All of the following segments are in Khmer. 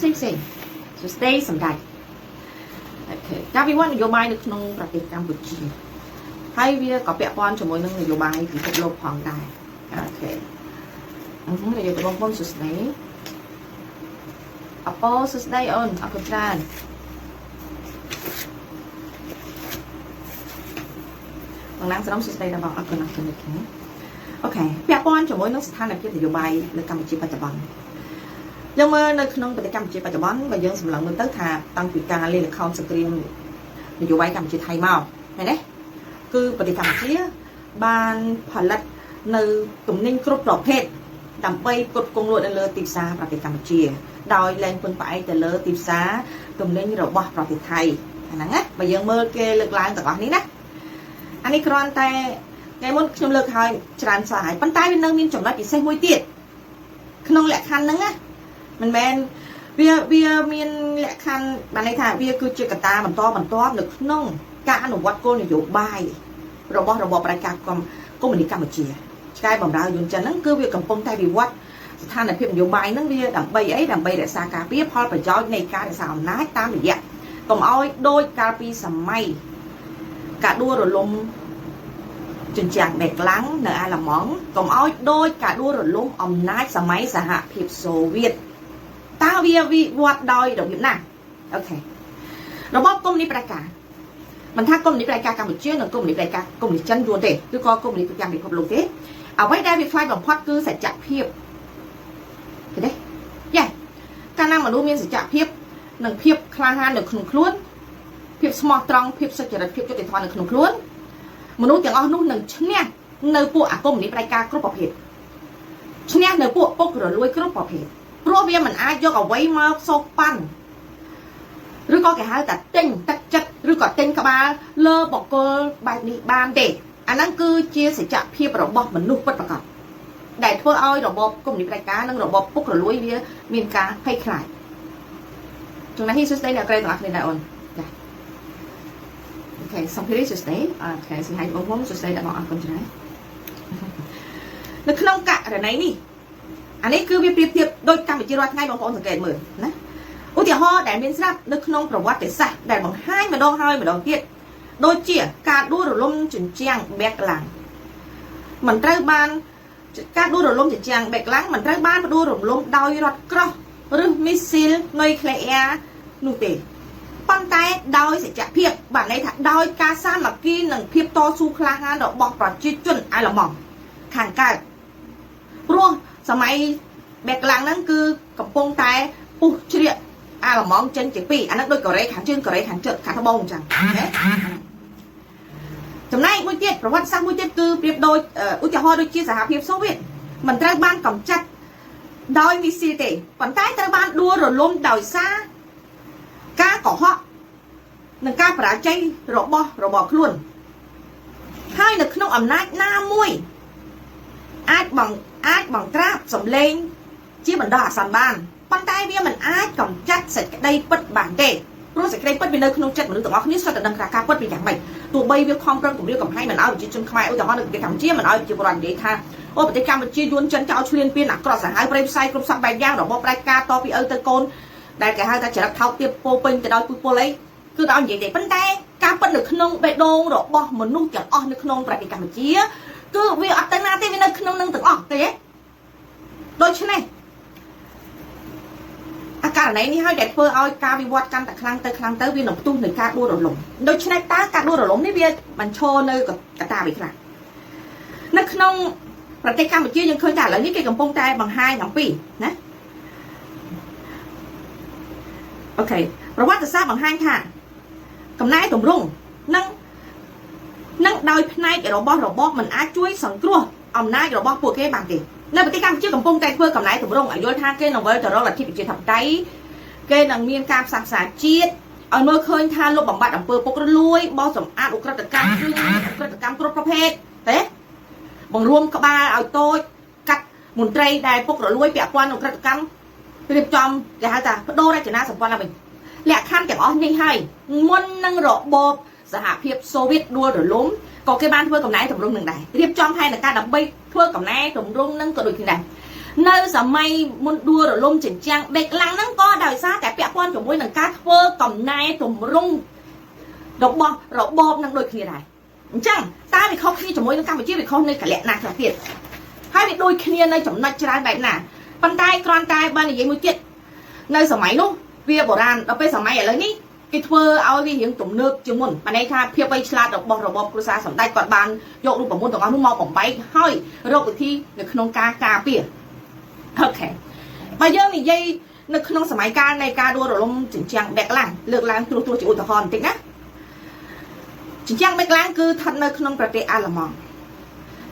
Same. So stay សម្ដេច Okay ការវិវត្តនយោបាយនៅក្នុងប្រទេសកម្ពុជាហើយវាក៏ពាក់ព័ន្ធជាមួយនឹងនយោបាយពិភពលោកផងដែរ Okay ហើយយកទៅបងប្អូនសួស្ដីអពរសួស្ដីអូនអរគុណច្រើនបងណាំស្រំសួស្ដីដល់បងអរគុណអរគុណនេះអូខេពាក់ព័ន្ធជាមួយនឹងស្ថានភាពនយោបាយនៅកម្ពុជាបច្ចុប្បន្នយើងមើលនៅក្នុងប្រទេសកម្ពុជាបច្ចុប្បន្នបើយើងសម្លឹងមើលទៅថាតាំងពីការលេងល្ខោនសង្គ្រាមនយោបាយកម្ពុជាថៃមកឃើញទេគឺប្រទេសកម្ពុជាបានផលិតនៅទំនិញគ្រប់ប្រភេទដើម្បីផ្គត់ផ្គង់លក់នៅលើទីផ្សារប្រទេសកម្ពុជាដោយលែងពឹងផ្អែកទៅលើទីផ្សារទំនិញរបស់ប្រទេសថៃអាហ្នឹងណាបើយើងមើលគេលើកឡើងទាំងអស់នេះណាអានេះគ្រាន់តែថ្ងៃមុនខ្ញុំលើកឲ្យច្រើនសារហើយប៉ុន្តែវានៅមានចំណុចពិសេសមួយទៀតក្នុងលក្ខខណ្ឌហ្នឹងណាមិនមែនវាមានលក្ខខណ្ឌបានន័យថាវាគឺជាកត្តាបន្តនៅក្នុងការអនុវត្តគោលនយោបាយរបស់របបប្រជាកុម្មុយនីសកម្ពុជាឆ្កែបំរើយន្តចិនហ្នឹងគឺវាកំពុងតែវិវត្តស្ថានភាពនយោបាយហ្នឹងវាដើម្បីអីដើម្បីរក្សាការពារផលប្រយោជន៍នៃការរក្សាអំណាចតាមរយៈកុំឲ្យដូចកាលពីសម័យការដួលរលំជញ្ជាំងបេក្លាំងនៅអាល្លឺម៉ង់កុំឲ្យដូចការដួលរលំអំណាចសម័យសហភាពសូវៀតតើវាវិវត្តដោយរបៀបណាអូខេរបបកុម្មុយនីសប្រជាការមិនថាកុម្មុយនីសប្រជាការកម្ពុជានិងកុម្មុយនីសប្រជាការកុម្មុយនីសចិនយួនទេឬក៏កុម្មុយនីសប្រជាការពិភពលោកទេអ្វីដែលវាខ្លាចបំផុតគឺសច្ចភាពឃើញទេយ៉ាកាលណាមនុស្សមានសច្ចភាពនិងភាពក្លាហាននៅក្នុងខ្លួនភាពស្មោះត្រង់ភាពសុចរិតភាពយុត្តិធម៌នៅក្នុងខ្លួនមនុស្សទាំងអស់នោះនឹងឈ្នះនៅពួកអាកុម្មុយនីសប្រជាការគ្រប់ប្រភេទឈ្នះនៅពួកពុករលួយគ្រប់ប្រភេទព្រោះវាមិនអាចយកអ្វីមកសោកប៉ាន់ឬក៏គេហៅថាទិញទឹកចិត្តឬក៏ទិញក្បាលលើបកគលបែបនេះបានទេអាហ្នឹងគឺជាសច្ចភាពរបស់មនុស្សពិតប្រាកដដែលធ្វើឲ្យរបបកុម្មុយនីសប្រជាការនិងរបបពុករលួយវាមានការភ័យខ្លាចចំណែកនេះសួស្ដីអ្នកក្រែទាំងអស់គ្នាដែរអូនចាអូខេសំភារីសួស្ដីអូខេសំហាញបងប្អូនសួស្ដីដល់បងអរគុណច្រើននៅក្នុងករណីនេះអានេះគឺវាប្រៀបធៀបដូចកម្ពុជារាល់ថ្ងៃបងប្អូនសង្កេតមើលណាឧទាហរណ៍ដែលមានស្រាប់នៅក្នុងប្រវត្តិសាស្ត្រដែលបង្ហាញម្ដងហើយម្ដងទៀតដូចជាការដួលរលំជញ្ជាំងបេក្លាំងមិនត្រូវបានការដួលរលំជញ្ជាំងបេក្លាំងមិនត្រូវបានដួលរលំដោយរថក្រោះឬមីស៊ីលនុយក្លេអ៊ែរនោះទេប៉ុន្តែដោយសច្ចភាពបានន័យថាដោយការសាមគ្គីនិងភាពតស៊ូក្លាហានរបស់ប្រជាជនអាល្លឺម៉ង់ខាងកើតព្រោះសម័យបេក្លាំងហ្នឹងគឺកំពុងតែពុះជ្រៀកអាល្លឺម៉ង់ចេញជាពីរអាហ្នឹងដូចកូរ៉េខាងជើងកូរ៉េខាងជើងខាងត្បូងអញ្ចឹងចំណែកមួយទៀតប្រវត្តិសាស្ត្រមួយទៀតគឺប្រៀបដូចឧទាហរណ៍ដូចជាសហភាពសូវៀតមិនត្រូវបានកម្ចាត់ដោយមីស៊ីលទេប៉ុន្តែត្រូវបានដួលរលំដោយសារការកុហកនិងការបរាជ័យរបស់ខ្លួនហើយនៅក្នុងអំណាចណាមួយអាចបង្ក្រាបសម្លេងជាបណ្ដោះអាសន្នបានប៉ុន្តែវាមិនអាចកម្ចាត់សេចក្តីពិតបានទេព្រោះសេចក្តីពិតវានៅក្នុងចិត្តមនុស្សទាំងអស់គ្នាសុទ្ធតែដឹងការពិតពីយ៉ាងម៉េចទោះបីវាខំប្រឹងគម្រាមកំហែងមិនឲ្យប្រជាជនខ្មែរឧទាហរណ៍នៅប្រទេសកម្ពុជាមិនឲ្យប្រជាពលរដ្ឋនិយាយថាអូប្រទេសកម្ពុជាយួនចិនចោលឈ្លានពានអាក្រក់សាហាវប្រេងផ្សាយគ្រប់សពបែបយ៉ាងរបបប្រជាការតពីឪទៅកូនដែលគេហៅថាចរិតថោកទាបពោពេញទៅដោយពុះពលអីគឺដល់និយាយទេប៉ុន្តែការពិតនៅក្នុងបេះដូងរបស់មនុស្សទាំងអស់នៅក្នុងប្រទេសកម្ពុជាគឺវាអត់ទៅណាទេវានៅក្នុងនឹងទាំងអស់ទេដូច្នេះអាករណីនេះហើយដែលធ្វើឲ្យការវិវត្តកាន់តែខ្លាំងទៅវានឹងផ្ទុះនៃការដួលរលំដូច្នេះតើការដួលរលំនេះវាបញ្ឈរនៅកត្តាអ្វីខ្លះនៅក្នុងប្រទេសកម្ពុជាយើងឃើញថាឥឡូវនេះគេកំពុងតែបង្ហាញអំពីណាអូខេប្រវត្តិសាស្ត្របង្ហាញថាកំណែទម្រង់នឹងដោយផ្នែករបស់របបមិនអាចជួយសង្គ្រោះអំណាចរបស់ពួកគេបានទេនៅប្រទេសកម្ពុជាកំពុងតែធ្វើកំណែទម្រង់ឲ្យយល់ថាគេនឹងវិលទៅរកលទ្ធិប្រជាធិបតេយ្យគេនឹងមានការផ្សះផ្សាជាតិឲ្យមើលឃើញថាលុបបំបាត់អំពើពុករលួយបោសសម្អាតឧក្រិដ្ឋកម្មគ្រឿងឧក្រិដ្ឋកម្មគ្រប់ប្រភេទទេបង្រួមក្បាលឲ្យតូចកាត់មន្ត្រីដែលពុករលួយពាក់ព័ន្ធឧក្រិដ្ឋកម្មរៀបចំគេហៅថាបដូររចនាសម្ព័ន្ធឡើងវិញលក្ខខណ្ឌទាំងអស់នេះហើយមុននឹងរបបសហភាពសូវៀតដួលរលំក៏គេបានធ្វើកំណែទម្រង់នឹងដែររៀបចំផែនការដើម្បីធ្វើកំណែទម្រង់នឹងក៏ដូចគ្នាដែរ nơi giờ may muốn đua rồi lôm chỉnh trang địch lăng nó có đời xa cái bẹ quan của môi nằng cá thơ cầm nai tùm rung độc bom năng đôi kia này chẳng ta bị không khi cho môi nằng cá mà chỉ bị không nơi cả lẹ nạc là thiệt hai bị đôi kia nơi chồng nạch trái bậy nè bàn tay con tay ban này giấy mũi kiện nơi giờ máy luôn vì bộ đàn ở bên giờ máy ở lấy ní cái thơ ao vì hiện tụm nước chứng mồn bàn đây tha phía bay chla độc bom của xa sầm tay quạt bàn dội luôn bỏng môn tổng áo màu bỏng bay hơi rồi cái thi được nông ca bìa ok bây giờ thì dây nó không sắm máy ca này ca đua rồi lông chỉnh trang đẹp làng lược làng tua chỉ ủi hòn tính á chỉnh trang đẹp làng cứ thật nơi khôngประเทศ อาหรับ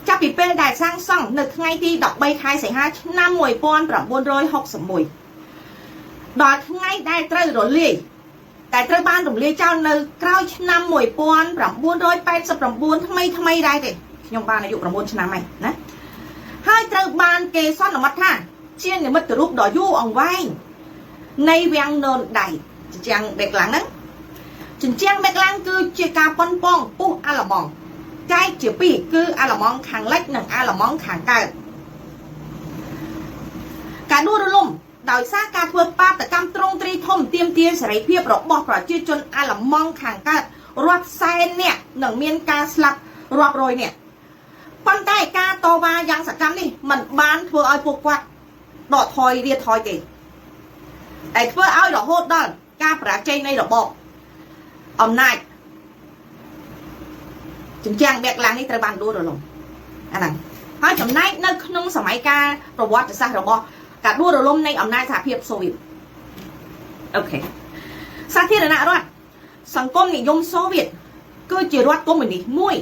จะปีเป็นได้สร้างซ่องนึกไงที่ดอกใบคายใส่ห้าน้ำมวยปอนปรับวนร้อยหกสมุยดอกไงได้เตยรถเลี้ยแต่เตยบ้านผมเลี้ยเจ้านึกเก้าน้ำมวยปอนปรับวนร้อยแปดสิบปรับวนทำไมได้เด็กยงบ้านอายุปรับวนชนะไหมนะให้เตยบ้านเกซ่อนออกมาท่าเชี่ยเนี่ยมันจะรูปดอกยู่อ่องไว้ในเวียงเนินใดจังเด็กหลังนั้นจังเจียงเด็กหลังคือเจียกาปอนป้องปุ๊อาละมองใจเจียปีคืออาละมองขางเล็กหนึ่งอาละมองขางไกลการดูรุ่มโดยสร้างการเพื่อป้าแต่กำตรงตรีทมเตรียมเตียนเสรีเพียบรบบอกประจืดจนอาละมองขางไกลรอบไซน์เนี่ยหนึ่งเมียนการสลับรอบโรยเนี่ยปันได้การโตมายังสักกรรมนี่มันบานเพื่อเอาพวกวัดดอกทอยเรียทอยเกยแต่เพื่อเอาดอกโหดด้านการประเจในดอกบอกอำนาจจึงแจ้งแบกลางนี่ตระบันดูระลงอันนั้นเพราะจำนายนั่งนุ่งสมัยการประวัติศาสตร์ดอกบอกการดูระลงในอำนาจสหภาพโซเวียตโอเคสาธิตนะรัฐสังคมนิยมโซเวียตก็จะรัฐก็เหมือนนี่มุ้ย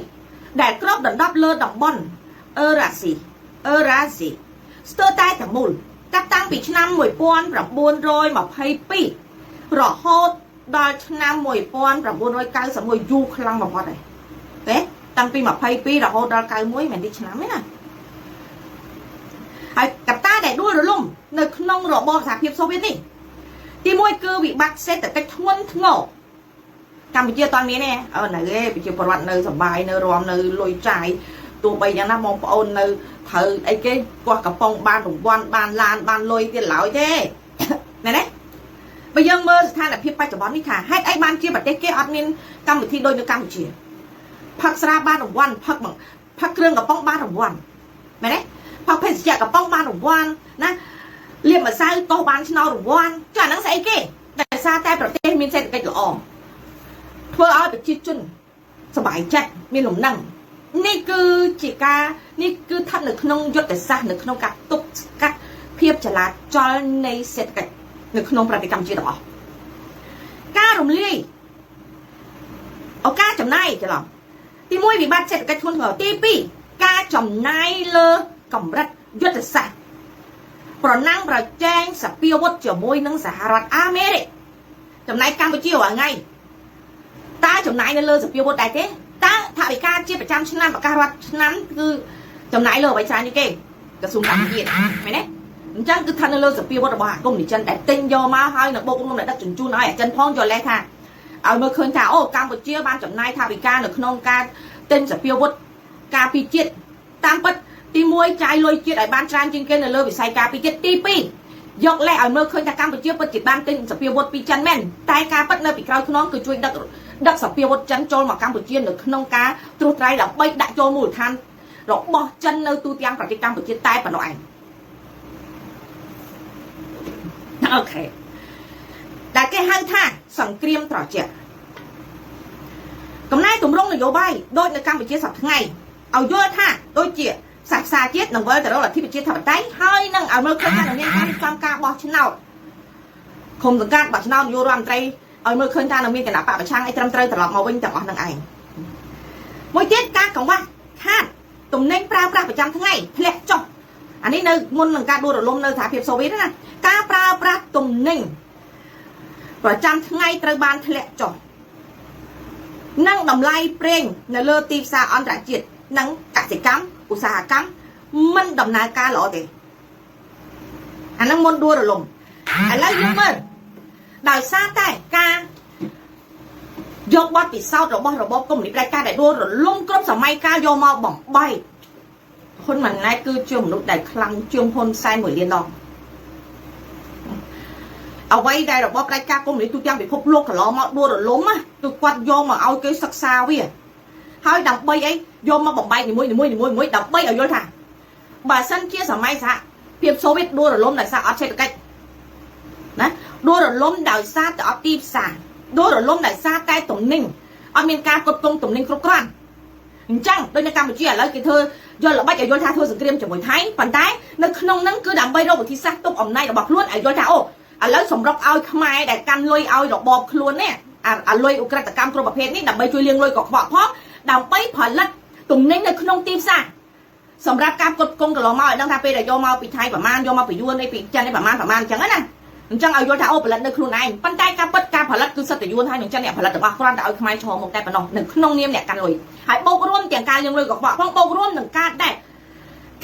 แดดครอบดันดับเลือดดับบอลราศีสเตอร์ใต้แต่มูลจับตั้งปีชนะมวยปอนปรับบุญโรยมาไพ่ปีรอโฮดดอยชนะมวยปอนปรับบุญโรยการสมวยยูคลังมาพอได้เอ๊ะตั้งปีมาไพ่ปีรอโฮดดอยการมวยเหมือนดิชนะไหมนะไอ้กับตาได้ด้วยหรือลุ่มในขนมรอบอสหภาพโซเวียตนี่ที่มวยคือวิบัติเซตแต่กระทวนโง่กัมพูชาตอนนี้เนี่ยไหนไปเจอประวัติในสบายในรวมในลอยใจตัวไปยังน้ำมองปอนในเธอไอ้เก๋กว่ากระปองบานหลงวันบานลานบานลอยเตี้ยเหลาเท่ไหนไปยังเมื่อท่านอภิปรายจับบอลนี่ค่ะให้ไอ้บานเกี่ยวกับเก๋อดนินกัมพูชาโดยในกัมพูชาพักสระบานหลงวันพักเครื่องกระปองบานหลงวันไหนพักเพชรกระปองบานหลงวันนะเรียกมาใส่โตบานชนอหลงวันจากนั้นใส่เก๋แต่ซาแต่ประเทศมีเศรษฐกิจหล่อเพื่อเอาไปชิดจุนสบายใจมีหลงนั่งนี่คือจิกานี่คือท่านหนึ่งนงยศแต่ซาหนึ่งนงกัดตุกกัดเพียบฉลาดจอยในเศรษฐกิจหนึ่งนงปฏิกรรมจีดอกการรวมเลี้ยเอาการจำนายจะหรอที่มวยวิบัติเศรษฐกิจคนเหรอตีปีการจำนายเลอกำรัดยศแต่ซาปรนั่งประแจ้งสเปียวัดเจียวมวยนังสหรัฐอเมริกจำนายกัมพูชาว่าไงตาจำนายในเลอสเปียวัดได้เท่ตาถ้าไปการเจี๊ยบประจำชนะประการวัดนั้นคือจำนายเลยไปใช้นี่เก่งกระทรวงการเงินไหมเนี่ยจังคือทันเลยสเปียวัดบ้าก็มีจันแต่เต็งยอมาให้หนักโบกลงในดัชจุนจูน้อยจันพ้องจอแรกค่ะเอาเมื่อคืนค่ะโอ้กัมพูชาบ้านจำนายถ้าไปการหนักนองการเต็งสเปียวัดการพิจิตตามปัดตีมวยใจลอยเจี๊ยบไอ้บ้านจานจริงเก่งเลยไปใส่การพิจิตตีปียกแรกเอาเมื่อคืนจากกัมพูชาปัจจุบันเต็งสเปียวัดปีจันแม่นตายการปัดเนยปีกเราน้องคือช่วยดักสเปียวัดจันโจลมากัมพูชาหนึ่งนองการตรุษไรเราไปดักโจมูลทันเราบอจันเนยตูเตียงปฏิกรรมปัจจุบันตายปะหน่อยโอเคแต่แค่ให้ท่าสังเกตต่อเจ้ากำนัยตุ่มร่งนโยบายโดยในกัมพูชาสับทั้งไงเอาย่อท่าโดยเจี๊ยสายซาเจี๊ยหนังเวอร์แต่เราหลักที่ปัจจุบันทำได้ให้นั่งเอาเมื่อคืนการเนี่ยการความการบอกชนะคงถึงการบอกชนะโยรามใจเอาเมื่อคืนการมีกันหนาปะประชังไอ้ตรำเตยตลอดมาวิ่งแต่ออกนั่งไอ้มวยเจ็ดการของว่าคาดตุ่มเน่งปลาประจำทั้งไงเพลจบอันนี้ในมนหนึ่งการดูดลมในสหภาพโซเวียตนะการปลาตุ่มเน่งประจำทั้งไงตระบานเพลจบนั่งดำไล่เปร่งในเลือดตีซาอันตรายจิตนั่งกสิกรรมอุตสาหกรรมมันดำนาการหล่อเตะอันนั้นมนดูดลมอันแล้วยังมันดาวซาแต่การยกบอลติดเศร้าระบบก็มีรายการได้ดูหรือลุ่มกรบสมัยการโยมาบ่มใบโห ហ៊ុនម៉ាណែតគឺជាមនុស្សដែលខ្លាំងជាងហ៊ុនសែន1 លានដងអ្វីដែលរបបផ្ដាច់ការកុម្មុយនីសទូទាំងពិភពលោកកន្លងមកដួលរលំណាគឺគាត់យកមកឲ្យគេសិក្សាវាហើយដើម្បីអីយកមកបំបែកនីមួយដើម្បីឲ្យយល់ថាបើសិនជាសម័យសហភាពសូវៀតដួលរលំដោយសារអត់សេដ្ឋកិច្ចណាដួលរលំដោយសារតែអត់ទីផ្សារដួលរលំដោយសារតែទំនិញអត់មានការគ្រប់គ្រងទំនិញគ្រប់គ្រាន់អញ្ចឹងដូចនៅកម្ពុជាឥឡូវគេធ្វើយកល្បិចឲ្យយល់ថាធ្វើសង្គ្រាមជាមួយថៃប៉ុន្តែនៅក្នុងហ្នឹងគឺដើម្បីរកវិធីសាស្ត្រទប់អំណាចរបស់ខ្លួនឲ្យយល់ថាអូឥឡូវសម្រុកឲ្យខ្មែរដែលកាន់លុយឲ្យរបបខ្លួននេះអាលុយឧក្រិដ្ឋកម្មគ្រប់ប្រភេទនេះដើម្បីជួយលាងលុយកខ្វក់ផងដើម្បីផលិតទំនិញនៅក្នុងទីផ្សារសម្រាប់ការគ្រប់គ្រងកន្លងមកឲ្យដឹងថាពេលដែលយកមកពីថៃប្រមាណយកមកពីយួននេះពីចិននេះប្រមាណអញ្ចឹងណាអញ្ចឹងឲ្យយល់ថាអូផលិតនៅខ្លួនឯងប៉ុន្តែការពិតការផលិតគឺសិតតែយួនហើយនឹងចិនអ្នកផលិតរបស់គ្រាន់តែឲ្យខ្មែរឈរមកតែប៉ុណ្ណោះនៅក្នុងនាមអ្នកកាន់លុយហើយបូករួមទាំងការលាងលុយកខ្វក់ផងបូករួមនឹងការដែល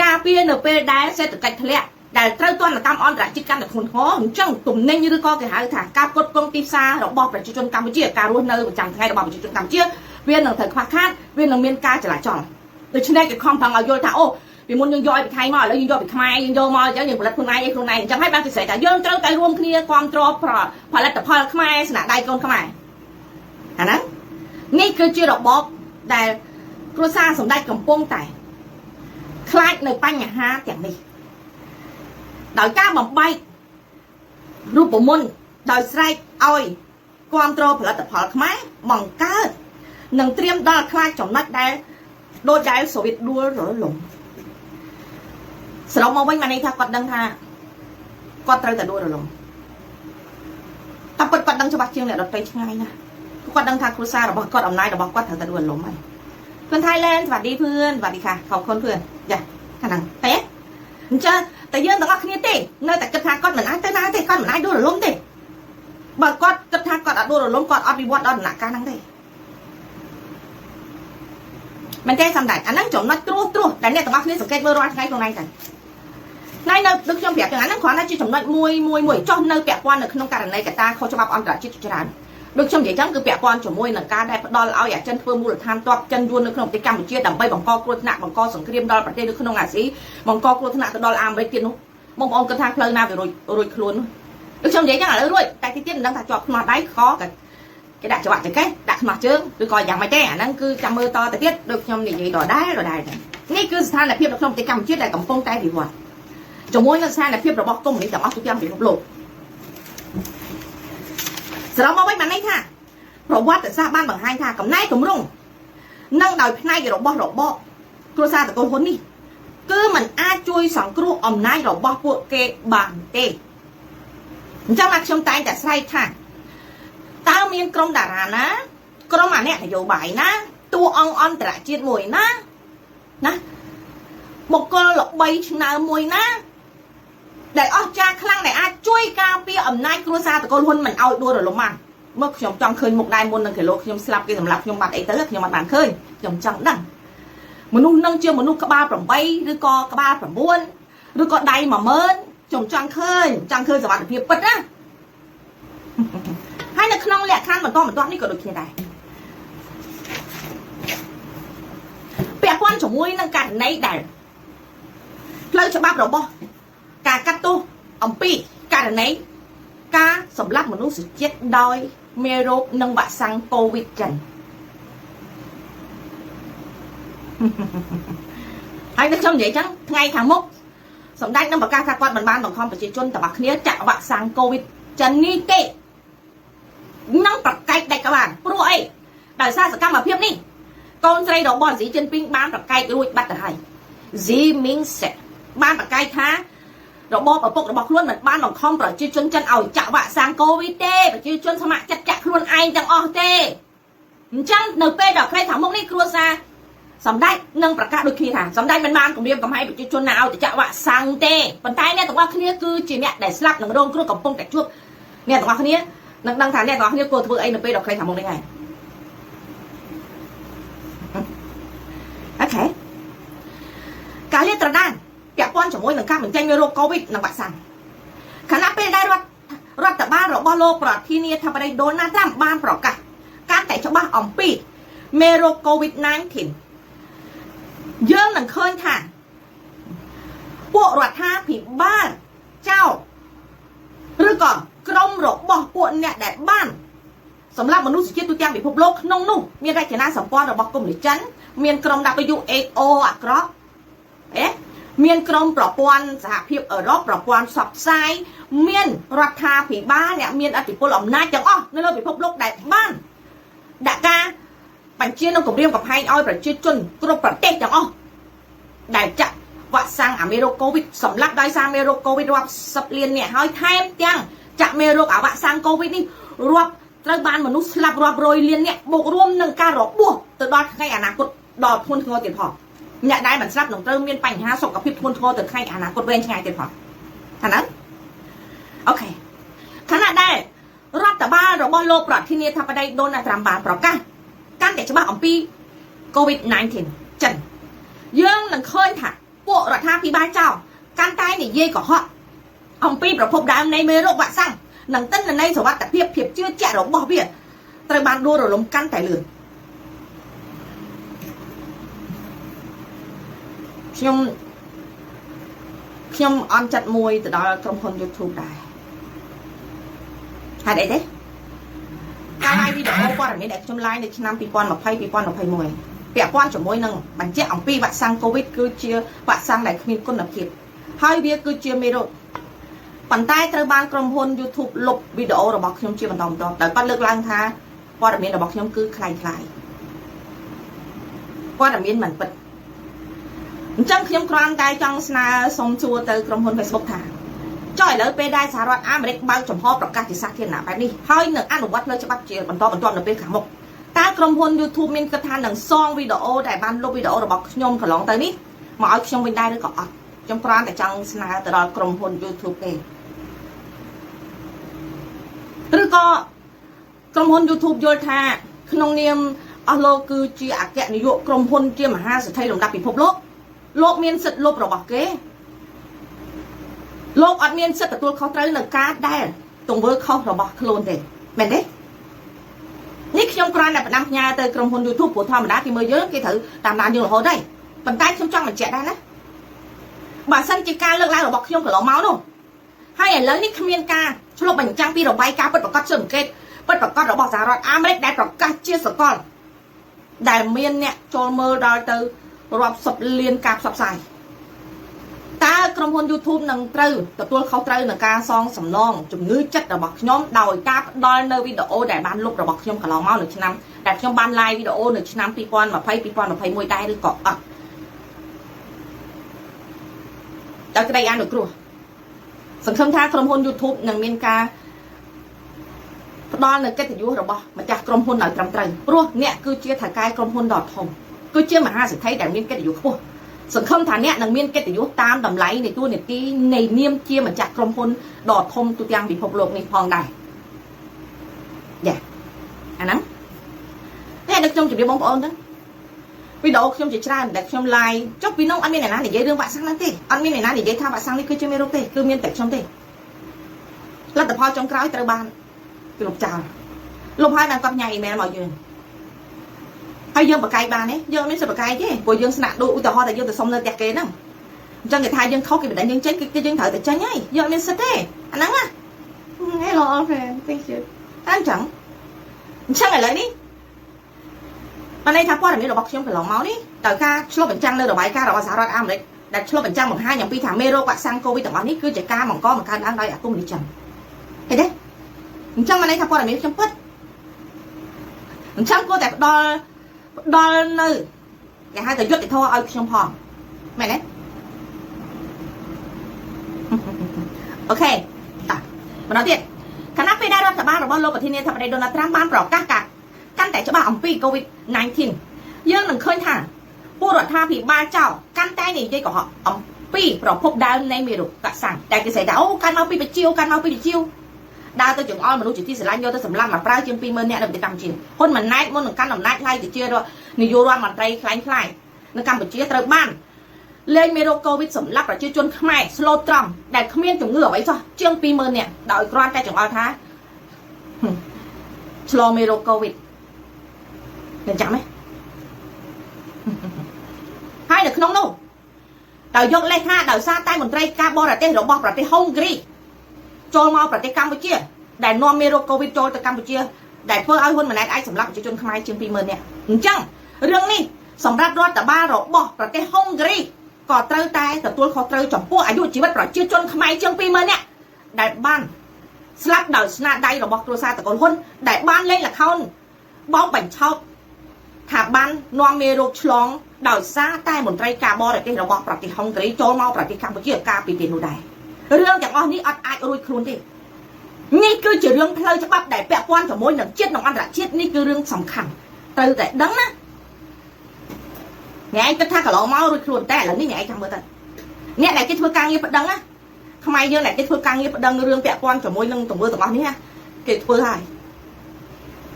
ការពារនៅពេលដែលសេដ្ឋកិច្ចធ្លាក់ដែលត្រូវទណ្ឌកម្មអន្តរជាតិកាន់តែធ្ងន់ធ្ងរអញ្ចឹងទំនិញឬក៏គេហៅថាការគ្រប់គ្រងទីផ្សាររបស់ប្រជាជនកម្ពុជាការរស់នៅប្រចាំថ្ងៃរបស់ប្រជាជនកម្ពុជាវានឹងត្រូវខ្វះខាតវានឹងមានការចលាចលដូច្នេះគេខំប្រឹងឲ្យយល់ថាអូពីមុនយើងយកពីថៃមកឥឡូវយើងយកពីខ្មែរយើងយកមកអញ្ចឹងយើងផលិតខ្លួនឯងអញ្ចឹងហើយបានគេស្រែកថាយើងត្រូវតែរួមគ្នាគ្រប់គ្រងផលិតផលខ្មែរស្នាដៃកូនខ្មែរអាហ្នឹងនេះគឺជារបបដែលគ្រួសារសម្ដេចកំពុងតែខ្លាចនៅបញ្ហាទាំងនេះដោយការបំបែករូបមន្តដោយស្រែកឲ្យគ្រប់គ្រងផលិតផលខ្មែរបង្កើតនឹងត្រៀមដល់ខ្លាចចំណុចដែលដូចដែលសូវៀតដួលរលំសរុបមកវិញបានន័យថាគាត់ដឹងថាគាត់ត្រូវតែដួលរលំតែពិតគាត់ដឹងច្បាស់ជាងអ្នកដទៃឆ្ងាយណាស់គាត់ដឹងថាគ្រួសាររបស់គាត់អំណាចរបស់គាត់ត្រូវតែដួលរលំហើយเพื่อน Thailand สวัสดีเพื่อนสวัสดีค่ะขอบคุณเพื่อนចាខាងហ្នឹងទេអញ្ចឹងតែយើងទាំងអស់គ្នាទេនៅតែគិតថាគាត់មិនអាចទៅណាទេគាត់មិនអាចដួលរលំទេបើគាត់គិតថាគាត់អត់ដួលរលំគាត់អត់វិវត្តដល់ដំណាក់កាលហ្នឹងទេមែនទេសំដេចអាហ្នឹងចំណុចត្រួសដែលអ្នកទាំងអស់គ្នាសង្កេតមើលរាល់ថ្ងៃក្នុងថ្ងៃទៅថ្ងៃនៅដូចខ្ញុំប្រាប់ចឹងអាហ្នឹងគ្រាន់តែជាចំណុចមួយចុះនៅពាក់ព័ន្ធនៅក្នុងករណីកត្តាខុសច្បាប់អន្តរជាតិច្រើនដូចខ្ញុំនិយាយចឹងគឺពាក់ព័ន្ធជាមួយនឹងការដែលផ្ដល់ឲ្យអាចិនធ្វើមូលដ្ឋានទ័ពចិនយួននៅក្នុងប្រទេសកម្ពុជាដើម្បីបង្កគ្រោះថ្នាក់បង្កសង្គ្រាមដល់ប្រទេសនៅក្នុងអាស៊ីបង្កគ្រោះថ្នាក់ទៅដល់អាមេរិកទៀតនោះបងប្អូនគិតថាផ្លូវណាវារួចខ្លួនដូចខ្ញុំនិយាយចឹងឥឡូវរួចតែទីទៀតមិនដឹងថាជាប់ខ្នោះដៃខគេដាក់ច្បាប់ចង្កេះដាក់ខ្នោះជើងឬក៏យ៉ាងម៉េចទេអាហ្នឹងគឺចាំមើលតទៅទៀតដូចខ្ញុំនិយាយដដែលនេះគឺស្ថានភាពនៅក្នុងប្រទេសកម្ពុជាដែលកំពុងតែវិវត្តជាមួយនឹងស្ថានភាពរបស់កុម្មុយនីសទាំងអស់ទូទាំងពិភពលោកសរុបមកវិញបានន័យថាប្រវត្តិសាស្ត្របានបង្ហាញថាកំណែទម្រង់នឹងដោយផ្នែករបស់របបគ្រួសារតកូលហ៊ុននេះគឺมันអាចជួយសង្គ្រោះអំណាចរបស់ពួកគេបានទេអញ្ចឹងមកខ្ញុំតែងតែស្រែកថាតើមានក្រុមតារាណាក្រុមអាអ្នកនយោបាយណាតួអង្គអន្តរជាតិមួយណាបុគ្គលល្បីឆ្នើមមួយណាដែលអស្ចារ្យខ្លាំងដែលអាចជួយការពារអំណាចគ្រួសារតកូលហ៊ុនមិនឲ្យដួលរលំបានមកខ្ញុំចង់ឃើញមុខដែរមុននឹងគីឡូខ្ញុំស្លាប់គេសម្រាប់ខ្ញុំបាត់អីទៅខ្ញុំអត់បានឃើញខ្ញុំចង់ដឹងមនុស្សនឹងជាមនុស្សក្បាល8ឬក៏ក្បាល9ឬក៏ដៃ10000ខ្ញុំចង់ឃើញសវត្ថិភាពពិតណាហើយនៅក្នុងលក្ខខណ្ឌបន្តនេះក៏ដូចគ្នាដែរពាក់ព័ន្ធជាមួយនឹងករណីដែលផ្លូវច្បាប់របស់ការកាត់ទោសអំពីករណីការសម្លាប់មនុស្សជាតិដោយមេរោគនិងវ៉ាក់សាំងកូវីដចិនហើយដូចខ្ញុំនិយាយចឹងថ្ងៃខាងមុខសម្ដេចនឹងប្រកាសថាគាត់មិនបានបង្ខំប្រជាជនទាំងអស់គ្នាចាក់វ៉ាក់សាំងកូវីដចិននេះទេនឹងប្រកែកដាច់ក្បាលព្រោះអីដោយសារសកម្មភាពនេះកូនស្រីរបស់ស៊ីជីនពីងបានប្រកែករួចបាត់ទៅហើយស៊ីមីងសេបានប្រកែកថារបបឪពុករបស់ខ្លួនមិនបានបង្ខំប្រជាជនចិនឲ្យចាក់វ៉ាក់សាំងកូវីដទេប្រជាជនស្ម័គ្រចិត្តចាក់ខ្លួនឯងទាំងអស់ទេអញ្ចឹងនៅពេលដល់ខ្លីខាងមុខនេះគ្រួសារសម្ដេចនឹងប្រកាសដូចគ្នាថាសម្ដេចមិនបានគម្រាមកំហែងប្រជាជនណាឲ្យទៅចាក់វ៉ាក់សាំងទេប៉ុន្តែអ្នកទាំងអស់គ្នាគឺជាអ្នកដែលស្លាប់នឹងរងគ្រោះកំពុងតែជួបអ្នកទាំងអស់គ្នានឹងដឹងថាអ្នកទាំងអស់គ្នាគួរធ្វើអីនៅពេលដល់ខ្លីខាងមុខនេះហើយអូខេការលាតត្រដាងពាក់ព័ន្ធជាមួយនឹងការបញ្ចេញមេរោគកូវីដនិងវ៉ាក់សាំងខណៈពេលដែលរដ្ឋបាលរបស់លោកប្រធានាធិបតីដូណាល់ត្រាំបានប្រកាសកាន់តែច្បាស់អំពីមេរោគកូវីដ -19 យើងនឹងឃើញថា พวกรัฐาผิดบ้านเจ้าหรือก่อนกรมหลบบอกพวกเนี่ยแดดบ้านสำหรับมนุษย์ជាតិទូទាំងពិភពលោកក្នុងនោះមានរចនាសម្ព័ន្ធរបស់កុម្មុយនីសចិនមានក្រុម WHO អាក្រក់មានក្រុមប្រព័ន្ធសហភាពអឺរ៉ុបប្រព័ន្ធផ្សព្វផ្សាយមានរដ្ឋាភិបាលអ្នកមានឥទ្ធិពលអំណាចទាំងអស់នៅលើពិភពលោកដែលបានដាក់ការបញ្ជានឹងគម្រាមកំហែងឲ្យប្រជាជនគ្រប់ប្រទេសទាំងអស់ដែលចាក់វ៉ាក់សាំងអាមេរោគកូវីដសម្លាប់ដោយសារមេរោគកូវីដរាប់10លាននាក់ហើយថែមទាំងចាក់មេរោគអាវ៉ាក់សាំងកូវីដនេះរាប់ត្រូវបានមនុស្សស្លាប់រាប់រយលាននាក់បូករួមនឹងការរបួសទៅដល់ថ្ងៃអនាគតដល់ធ្ងន់ធ្ងរទៀតផងអ្នកដែលមិនស្លាប់នឹងត្រូវមានបញ្ហាសុខភាពធ្ងន់ធ្ងរទៅថ្ងៃអនាគតវែងឆ្ងាយទៀតផងថាណាអូខេខណៈដែលរដ្ឋបាលរបស់លោកប្រធានាធិបតីដូណាល់ត្រាំបានប្រកាសកាន់តែច្បាស់អំពី COVID-19 ចិនយើងនឹងឃើញថាពួករដ្ឋាភិបាលចោលកាន់តែនិយាយកុហកអំពីប្រភពដើមនៃមេរោគវ៉ាក់សាំងនិងទិន្នន័យសុវត្ថិភាពភាពជឿជាក់របស់វាត្រូវបានដួលរលំកាន់តែលឿនខ្ញុំអន់ចិត្តមួយទៅដល់ក្រុមហ៊ុន YouTube ដែរហេតុអីទេការ live វីដេអូព័ត៌មានដែលខ្ញុំ live នៅឆ្នាំ2020 2021ពាក់ព័ន្ធជាមួយនឹងបញ្ជាក់អំពីវ៉ាក់សាំង COVID គឺជាវ៉ាក់សាំងដែលគ្មានគុណភាពហើយវាគឺជាមេរោគប៉ុន្តែត្រូវបានក្រុមហ៊ុន YouTube លុបវីដេអូរបស់ខ្ញុំជាបន្តបន្ទាប់ដោយគាត់លើកឡើងថាព័ត៌មានរបស់ខ្ញុំគឺคล้ายព័ត៌មានមិនពិតអញ្ចឹងខ្ញុំគ្រាន់តែចង់ស្នើសុំសួរទៅក្រុមហ៊ុន Facebook ថាចុះឥឡូវពេលដែលសហរដ្ឋអាមេរិកបើកចំហប្រកាសជាសាធារណៈបែបនេះហើយនឹងអនុវត្តនៅច្បាប់ជាបន្តបន្ទាប់នៅពេលខាងមុខតើក្រុមហ៊ុន YouTube មានគិតថានឹងសងវីដេអូដែលបានលុបវីដេអូរបស់ខ្ញុំកន្លងទៅនេះមកឲ្យខ្ញុំវិញដែរឬក៏អត់ខ្ញុំគ្រាន់តែចង់ស្នើទៅដល់ក្រុមហ៊ុន YouTube ទេឬក៏ក្រុមហ៊ុន YouTube យល់ថាក្នុងនាមអស់លោកគឺជាអគ្គនាយកក្រុមហ៊ុនជាមហាសេដ្ឋីលំដាប់ពិភពលោកមានសិទ្ធិលុបរបស់គេលោកអត់មានសិទ្ធិទទួលខុសត្រូវនៅការដែលទង្វើខុសរបស់ខ្លួនទេមែនទេនេះខ្ញុំគ្រាន់តែផ្ដាំផ្ញើទៅក្រុមហ៊ុន YouTube ព្រោះធម្មតាគេមើលយើងគេត្រូវតាមដានយើងរហូតដែរប៉ុន្តែខ្ញុំចង់បញ្ជាក់ដែរណាបើសិនជាការលើកឡើងរបស់ខ្ញុំកន្លងមកនោះហើយឥឡូវនេះគ្មានការឆ្លុះបញ្ចាំងពីរបាយការណ៍ពិតប្រាកដស៊ើបអង្កេតពិតប្រាកដរបស់សហរដ្ឋអាមេរិកដែលប្រកាសជាសកលដែលមានអ្នកចូលមើលដល់ទៅរាប់សិបលានការផ្សព្វផ្សាយតើក្រុមហ៊ុន YouTube នឹងត្រូវទទួលខុសត្រូវនឹងការសងសំណងជំងឺចិត្តរបស់ខ្ញុំដោយការផ្ដល់នៅវីដេអូដែលបានលុបរបស់ខ្ញុំកន្លងមកនៅឆ្នាំដែលខ្ញុំបាន live វីដេអូនៅឆ្នាំ2020 2021ដែរឬក៏អត់ដល់ក្តីអនុគ្រោះសង្ឃឹមថាក្រុមហ៊ុន YouTube នឹងមានការផ្ដល់នៅកិត្តិយសរបស់ម្ចាស់ក្រុមហ៊ុនឲ្យត្រឹមត្រូវព្រោះអ្នកគឺជាថៅកែក្រុមហ៊ុនដ៏ធំគឺជាមហាសេដ្ឋីដែលមានកិត្តិយសខ្ពស់សង្ឃឹមថាអ្នកនឹងមានកិត្តិយសតាមតម្លៃនៃតួនាទីនៃនាមជាម្ចាស់ក្រុមហ៊ុនដ៏ធំទូទាំងពិភពលោកនេះផងដែរយ៉ាអាហ្នឹងតែដឹកខ្ញុំជម្រាបបងប្អូនទៅវីដេអូខ្ញុំជាច្រើនដែលខ្ញុំ live ចុះពីនោះអត់មានអ្នកណានិយាយរឿងវ៉ាក់សាំងហ្នឹងទេអត់មានអ្នកណានិយាយថាវ៉ាក់សាំងនេះគឺជាមេរោគទេគឺមានតែខ្ញុំទេលទ្ធផលចុងក្រោយត្រូវបានគេលុបចោលលុបហើយបានគាត់ផ្ញើអ៊ីមែលមកយើងហើយយើងបកកាយបានទេយើងអត់មានសិទ្ធិបកកាយទេព្រោះយើងស្នាក់ដូចឧទាហរណ៍តែយើងទៅសុំនៅផ្ទះគេហ្នឹងអញ្ចឹងគេថាយើងខុសគេបណ្ដឹងយើងចេញគឺយើងត្រូវតែចេញហើយយើងអត់មានសិទ្ធិទេអាហ្នឹងណា Hello old friend thank you អញ្ចឹងឥឡូវនេះបានន័យថាព័ត៌មានរបស់ខ្ញុំកន្លងមកនេះដោយការឆ្លុះបញ្ចាំងនៅរបាយការណ៍របស់សហរដ្ឋអាមេរិកដែលឆ្លុះបញ្ចាំងបង្ហាញអំពីថាមេរោគវ៉ាក់សាំងកូវីដទាំងអស់នេះគឺជាការបង្កបង្កើនឡើងដោយអាកុម្មុយនីសចិនឃើញទេអញ្ចឹងបានន័យថាព័ត៌មានខ្ញុំពិតអញ្ចឹងគួរតែផ្ដល់នៅគេហៅថាយុត្តិធម៌ឲ្យខ្ញុំផងមែនទេអូខេតោះបន្តទៀតខណៈពេលដែលរដ្ឋបាលរបស់លោកប្រធានាធិបតីដូណាល់ត្រាំបានប្រកាសកាន់តែច្បាស់អំពី COVID-19 យើងនឹងឃើញថាពលរដ្ឋាភិបាលចោលកាន់តែនិយាយកុហកអំពីប្រភពដើមនៃមេរោគវ៉ាក់សាំងតែគេស្អីថាអូកាន់មកពីបជាវដើរទៅចង្អុលមនុស្សជាទីស្រឡាញ់យកទៅសម្លាប់មកប្រើជាង 20,000 នាក់នៅប្រទេសកម្ពុជាហ៊ុនម៉ាណែតមុននឹងកាន់អំណាចថ្លៃទៅជានាយករដ្ឋមន្ត្រីខ្លាំងៗនៅកម្ពុជាត្រូវបានលេងមេរោគកូវីដសម្លាប់ប្រជាជនខ្មែរស្លូតត្រង់ដែលគ្មានជំងឺអ្វីសោះជាង 20,000 នាក់ដោយគ្រាន់តែចង្អុលថាឆ្លងមេរោគកូវីដនឹងចាំទេហើយនៅក្នុងនោះ đòi dốc lên ha đòi xa tay một trai ca bò là tên robot là tên Hungary cho mau là tên Campuchia đại nom mero covid cho từ Campuchia đại phơi ai hơn mà này ai sắm lắm cho chôn khai chương 20,000 nè chăng riêng níสำหรับรัฐบาลរបស់ប្រទេសហុងគ្រីក៏ត្រូវតែទទួលខុសត្រូវចំពោះអាយុជីវិតប្រជាជនខ្មែរជាង 20,000 នាក់ដែលបានស្លាប់ដោយស្នាដៃរបស់គ្រួសារតកូលហ៊ុនដែលបានលេងល្ខោនបោកបញ្ឆោតថាបាននាំមេរោគឆ្លងដោយសារតែមន្ត្រីការបរទេសរបស់ប្រទេសហុងគ្រីចូលមកប្រទេសកម្ពុជាកាលពីពេលនោះដែររឿងទាំងអស់នេះអត់អាចរួចខ្លួនទេនេះគឺជារឿងផ្លូវច្បាប់ដែលពាក់ព័ន្ធជាមួយនឹងជាតិនិងអន្តរជាតិនេះគឺរឿងសំខាន់ត្រូវតែដឹងណាអ្នកឯងគិតថាកន្លងមករួចខ្លួនតែឥឡូវនេះអ្នកឯងចាំមើលទៅអ្នកដែលគេធ្វើការងារប្តឹងណាខ្មែរយើងដែលគេធ្វើការងារប្តឹងរឿងពាក់ព័ន្ធជាមួយនឹងទង្វើទាំងអស់នេះណាគេធ្វើហើយ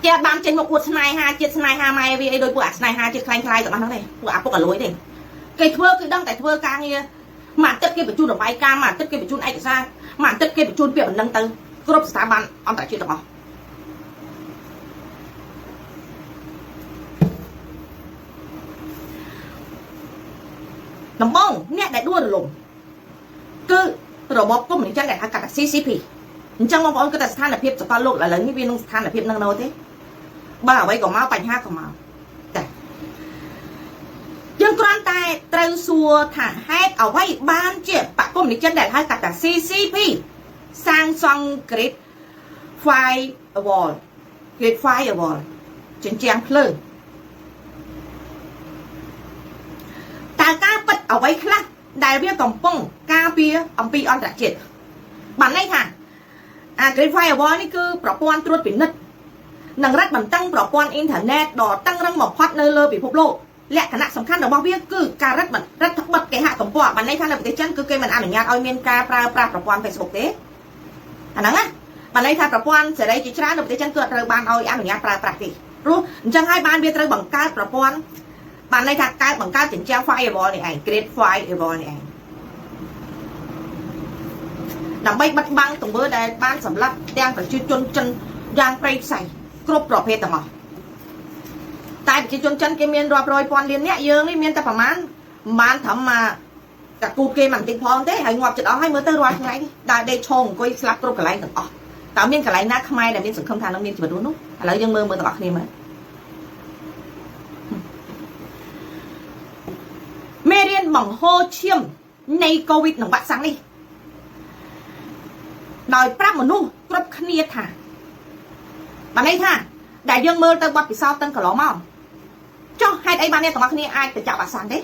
គេបានចេញមកអួតស្នេហាជាតិស្នេហាម៉ែវាអីដោយពួកអាស្នេហាជាតិខ្លាំងខ្លាយទាំងអស់ហ្នឹងទេពួកអាពុកអាលួយទេគេធ្វើគឺដឹងតែធ្វើការងារមួយអាទិត្យគេបញ្ជូនរបាយការណ៍មួយអាទិត្យគេបញ្ជូនឯកសារមួយអាទិត្យគេបញ្ជូនពាក្យបណ្ដឹងទៅគ្រប់ស្ថាប័នអន្តរជាតិទាំងអស់ដំបងអ្នកដែលដួលរលំគឺរបបកុម្មុយនីសចិនដែលហៅកាត់ថា CCP អញ្ចឹងបងប្អូនគិតថាស្ថានភាពសកលលោកឥឡូវនេះវានឹងស្ថានភាពនឹងនៅទេបើអ្វីក៏មកបញ្ហាក៏មកតែយើងគ្រាន់តែត្រូវសួរថាហេតុអ្វីបានជាបកកុម្មុយនីសចិនដែលហៅកាត់ថា CCP សាងសង់ Great Firewall Great Firewall ជញ្ជាំងភ្លើងការពិតអ្វីខ្លះដែលវាកំពុងការពារអំពីអន្តរជាតិបានន័យថាអា Great Firewall នេះគឺប្រព័ន្ធត្រួតពិនិត្យនិងរឹតបន្តឹងប្រព័ន្ធអ៊ីនធឺណិតដ៏តឹងរឹងបំផុតនៅលើពិភពលោកលក្ខណៈសំខាន់របស់វាគឺការរឹតបិទគេហទំព័របានន័យថានៅប្រទេសចិនគឺគេមិនអនុញ្ញាតឲ្យមានការប្រើប្រាស់ប្រព័ន្ធ Facebook ទេអាហ្នឹងណាបានន័យថាប្រព័ន្ធសេរីជាច្រើននៅប្រទេសចិនគឺអត់ត្រូវបានឲ្យអនុញ្ញាតប្រើប្រាស់ទេព្រោះអញ្ចឹងហើយបានវាត្រូវបង្កើតប្រព័ន្ធបានន័យថាបង្កើតជញ្ជាំង Firewall នេះឯង Great Firewall នេះឯងដើម្បីបិទបាំងទង្វើដែលបានសម្លាប់ទាំងប្រជាជនចិនយ៉ាងព្រៃផ្សៃគ្រប់ប្រភេទទាំងអស់តែប្រជាជនចិនគេមានរាប់រយពាន់លាននាក់យើងនេះមានតែប្រមាណត្រឹមមកកូតគេមិនតិចផងទេហើយងាប់ចិត្តអស់ហើយមើលទៅរាល់ថ្ងៃនេះដើរដេកឈរអង្គុយស្លាប់គ្រប់កន្លែងទាំងអស់តើមានកន្លែងណាខ្មែរដែលមានសង្ឃឹមថានឹងមានជីវិតរស់នោះឥឡូវយើងមើលទាំងអស់គ្នាមើលមេរៀនបង្ហូរឈាមនៃកូវីដនិងវ៉ាក់សាំងនេះដោយប្រាប់មនុស្សគ្រប់គ្នាថាបានន័យថាដែលយើងមើលទៅបទពិសោធន៍ទាំងកន្លងមកចុះហេតុអីបានអ្នកទាំងអស់គ្នាអាចទៅចាក់វ៉ាក់សាំងទេ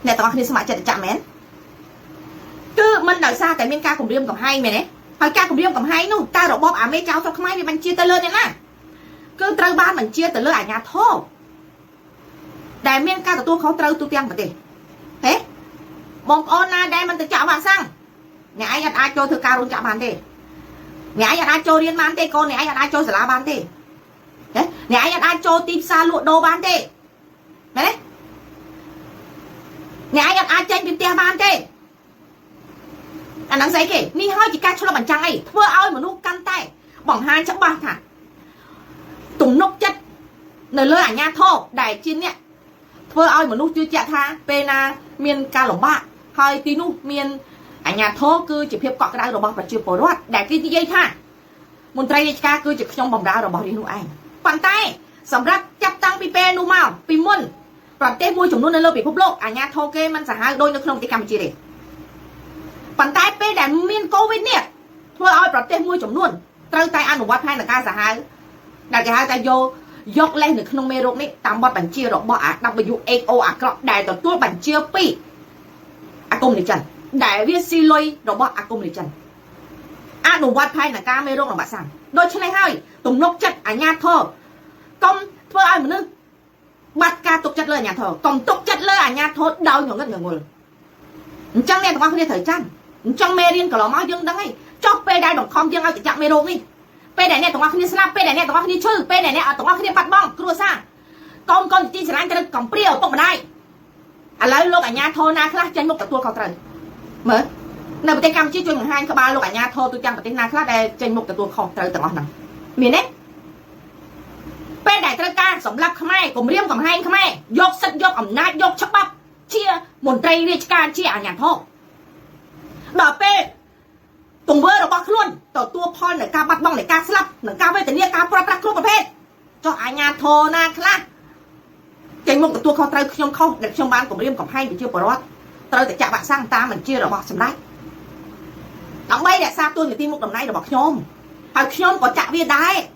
អ្នកទាំងអស់គ្នាស្ម័គ្រចិត្តទៅចាក់មែនគឺមិនដោយសារតែមានការគម្រាមកំហែងមែនទេហើយការគម្រាមកំហែងនោះតើរបបអាមេចៅស្រុកខ្មែរវាបញ្ជាទៅលើអ្នកណាគឺត្រូវបានបញ្ជាទៅលើអាជ្ញាធរដែលមានការទទួលខុសត្រូវទូទាំងប្រទេសហេបងប្អូនណាដែលមិនទៅចាក់វ៉ាក់សាំងអ្នកឯងអាចចូលធ្វើការរោងចក្របានទេអ្នកឯងអាចចូលរៀនបានទេកូនអ្នកឯងអាចចូលសាលាបានទេហេអ្នកឯងអាចចូលទីផ្សារលក់ដូរបានទេមែនទេអ្នកឯងអាចចេញពីផ្ទះបានទេអាហ្នឹងស្អីគេនេះហើយជាការឆ្លុះបញ្ចាំងអីធ្វើឲ្យមនុស្សកាន់តែបង្ហាញច្បាស់ថាទំនុកចិត្តនៅលើអាជ្ញាធរដែលជាអ្នកធ្វើឲ្យមនុស្សជឿជាក់ថាពេលណាមានការលំបាកហើយទីនោះមានអាជ្ញាធរគឺជាភាពកក់ក្ដៅរបស់ប្រជាពលរដ្ឋដែលគេនិយាយថាមន្ត្រីរាជការគឺជាខ្ញុំបម្រើរបស់រាជនោះឯងប៉ុន្តែសម្រាប់ចាប់តាំងពីពេលនោះមកពីមុនប្រទេសមួយចំនួននៅលើពិភពលោកអាជ្ញាធរគេមិនសាហាវដូចនៅក្នុងប្រទេសកម្ពុជាទេប៉ុន្តែពេលដែលមានកូវីដនេះធ្វើឲ្យប្រទេសមួយចំនួនត្រូវតែអនុវត្តផែនការសាហាវដែលគេហៅថាយកលេសនៅក្នុងមេរោគនេះតាមបទបញ្ជារបស់អា WHO អាក្រក់ដែលទទួលបញ្ជាពីអាកុម្មុយនីសចិនដែលវាស៊ីលុយរបស់អាកុម្មុយនីសចិនអនុវត្តផែនការមេរោគរបស់សាំងដូច្នេះហើយទំនុកចិត្តអាជ្ញាធរកុំធ្វើឲ្យមនុស្សបាត់ការទុកចិត្តលើអាជ្ញាធរកុំទុកចិត្តលើអាជ្ញាធរដោយងងឹតងងល់អញ្ចឹងអ្នកទាំងអស់គ្នាត្រូវចាំអញ្ចឹងមេរៀនកន្លងមកយើងដឹងហើយចុះពេលដែលបង្ខំយើងឲ្យទៅចាក់មេរោគនេះពេលដែលអ្នកទាំងអស់គ្នាស្លាប់ពេលដែលអ្នកទាំងអស់គ្នាឈឺពេលដែលអ្នកទាំងអស់គ្នាបាត់បង់គ្រួសារកូនទីស្រឡាញ់ត្រូវកំព្រាឪពុកម្ដាយឥឡូវលោកអាជ្ញាធរណាខ្លះចេញមុខទទួលខុសត្រូវមើលនៅប្រទេសកម្ពុជាជួយបង្ហាញក្បាលលោកអាជ្ញាធរទូទាំងប្រទេសណាខ្លះដែលចេញមុខទទួលខុសត្រូវទាំងអស់ហ្នឹងមានទេពេលដែលត្រូវការសម្លាប់ខ្មែរគម្រាមកំហែងខ្មែរយកសិទ្ធិយកអំណាចយកច្បាប់ chia một trai đi ca chia ở nhà thô đợt pe tùng vơ nó bóc luôn tàu tua pon để ca bắt bong để ca slap để ca về từ nia ca pra luôn một phe cho ở nhà thô na khla cái mông của tua kho trai không để trong ban của riêng của hai bị chưa bỏ rót trai để chạm bạn sang ta mình chia rồi bọc sầm đáy đóng bay để sao tôi người tin một đồng này là bọc nhôm hay nhôm có chạm viên đáy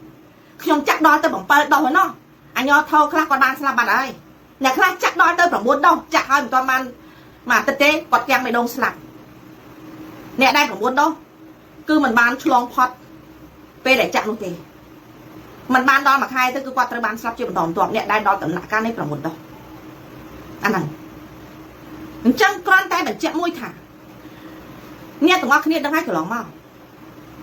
nhôm chắc đo tới bỏng pa đo nó anh nhớ thâu khla còn ban slap bạn ơi nhà khla chắc đo tới bỏng muốn đâu chặt hơi toàn ban mà thực tế quạt giang mày đông slap nè đây bỏng muốn đâu cứ mình ban chlong pot pe để chạm luôn kì mình ban đo mà khai tới cứ quạt tới ban slap chưa mình toàn nè đây đo tận lại can đấy bỏng muốn đâu anh này chân con tay mình chạm môi thả nghe tụi nó kia đang hay cửa lòng mau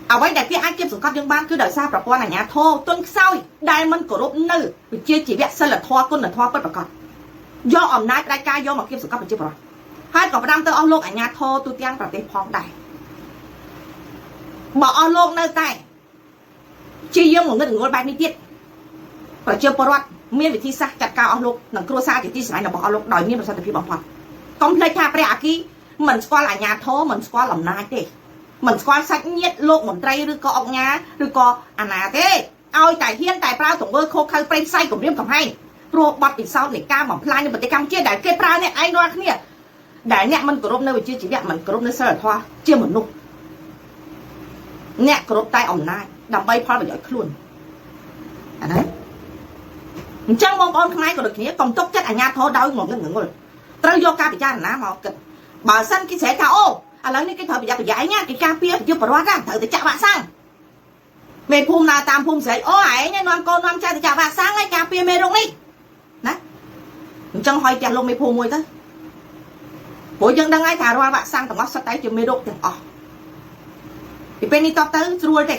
ở đây đại kia ai kiếm sủng con dương ban cứ đợi xa bảo con là nhà thô tuân sau đây mình cổ rốt nữ bị chia chỉ biết sân là thoa con là thoa bất bảo con do ẩm nát đại ca do mà kiếm sủng con bị chia bảo hai cậu đang tới ông lô ở nhà thô tôi tiếng bảo tên phong đại bỏ ông lô nơi tay chia dương một người ngồi bài mi tiết và chưa bảo miên bị thi xa chặt cao ông lô nằng cua xa thì thi sai là bỏ ông lô đòi miên vào sao thì phi bảo phong không lấy tha bè kia mình qua là nhà thô mình qua lòng nát đi mình qua sách nhiệt lộn một traiឬក៏អង្គញាឬក៏អាណាទេឲ្យតែហ៊ានតែប្រើទង្វើខុសខើប្រេងផ្សៃគម្រាមកំហែងព្រោះបាត់ពិសោធន៍នៃការបំផ្លាញនៅប្រទេសកម្ពុជាដែលគេប្រើអ្នកឯងរាល់គ្នាដែលអ្នកមិនគោរពនៅវិជ្ជាជីវៈមិនគោរពនៅសិលធម៌ជាមនុស្សអ្នកគោរពតែអំណាចដើម្បីផលប្រយោជន៍ខ្លួនអាណាអញ្ចឹងបងប្អូនខ្មែរក៏ដូចគ្នាកុំទុកចិត្តអាញាធរដោយងងឹតងងល់ត្រូវយកការពិចារណាមកគិតបើសិនគេស្រែកថាអូឥឡូវនេះគេត្រូវប្រយ័ត្នប្រយែងណាគេការពារយុបរដ្ឋហ្នឹងត្រូវតែចាក់វ៉ាក់សាំងមេភូមិណាតាមភូមិស្រែកអូឯងនាំកូននាំចៅទៅចាក់វ៉ាក់សាំងហើយការពារមេរោគនេះណាអញ្ចឹងហើយផ្ទះលោកមេភូមិមួយទៅព្រោះយើងដឹងហើយថារាល់វ៉ាក់សាំងទាំងអស់សុទ្ធតែជាមេរោគទាំងអស់ពីពេលនេះតទៅស្រួលទេ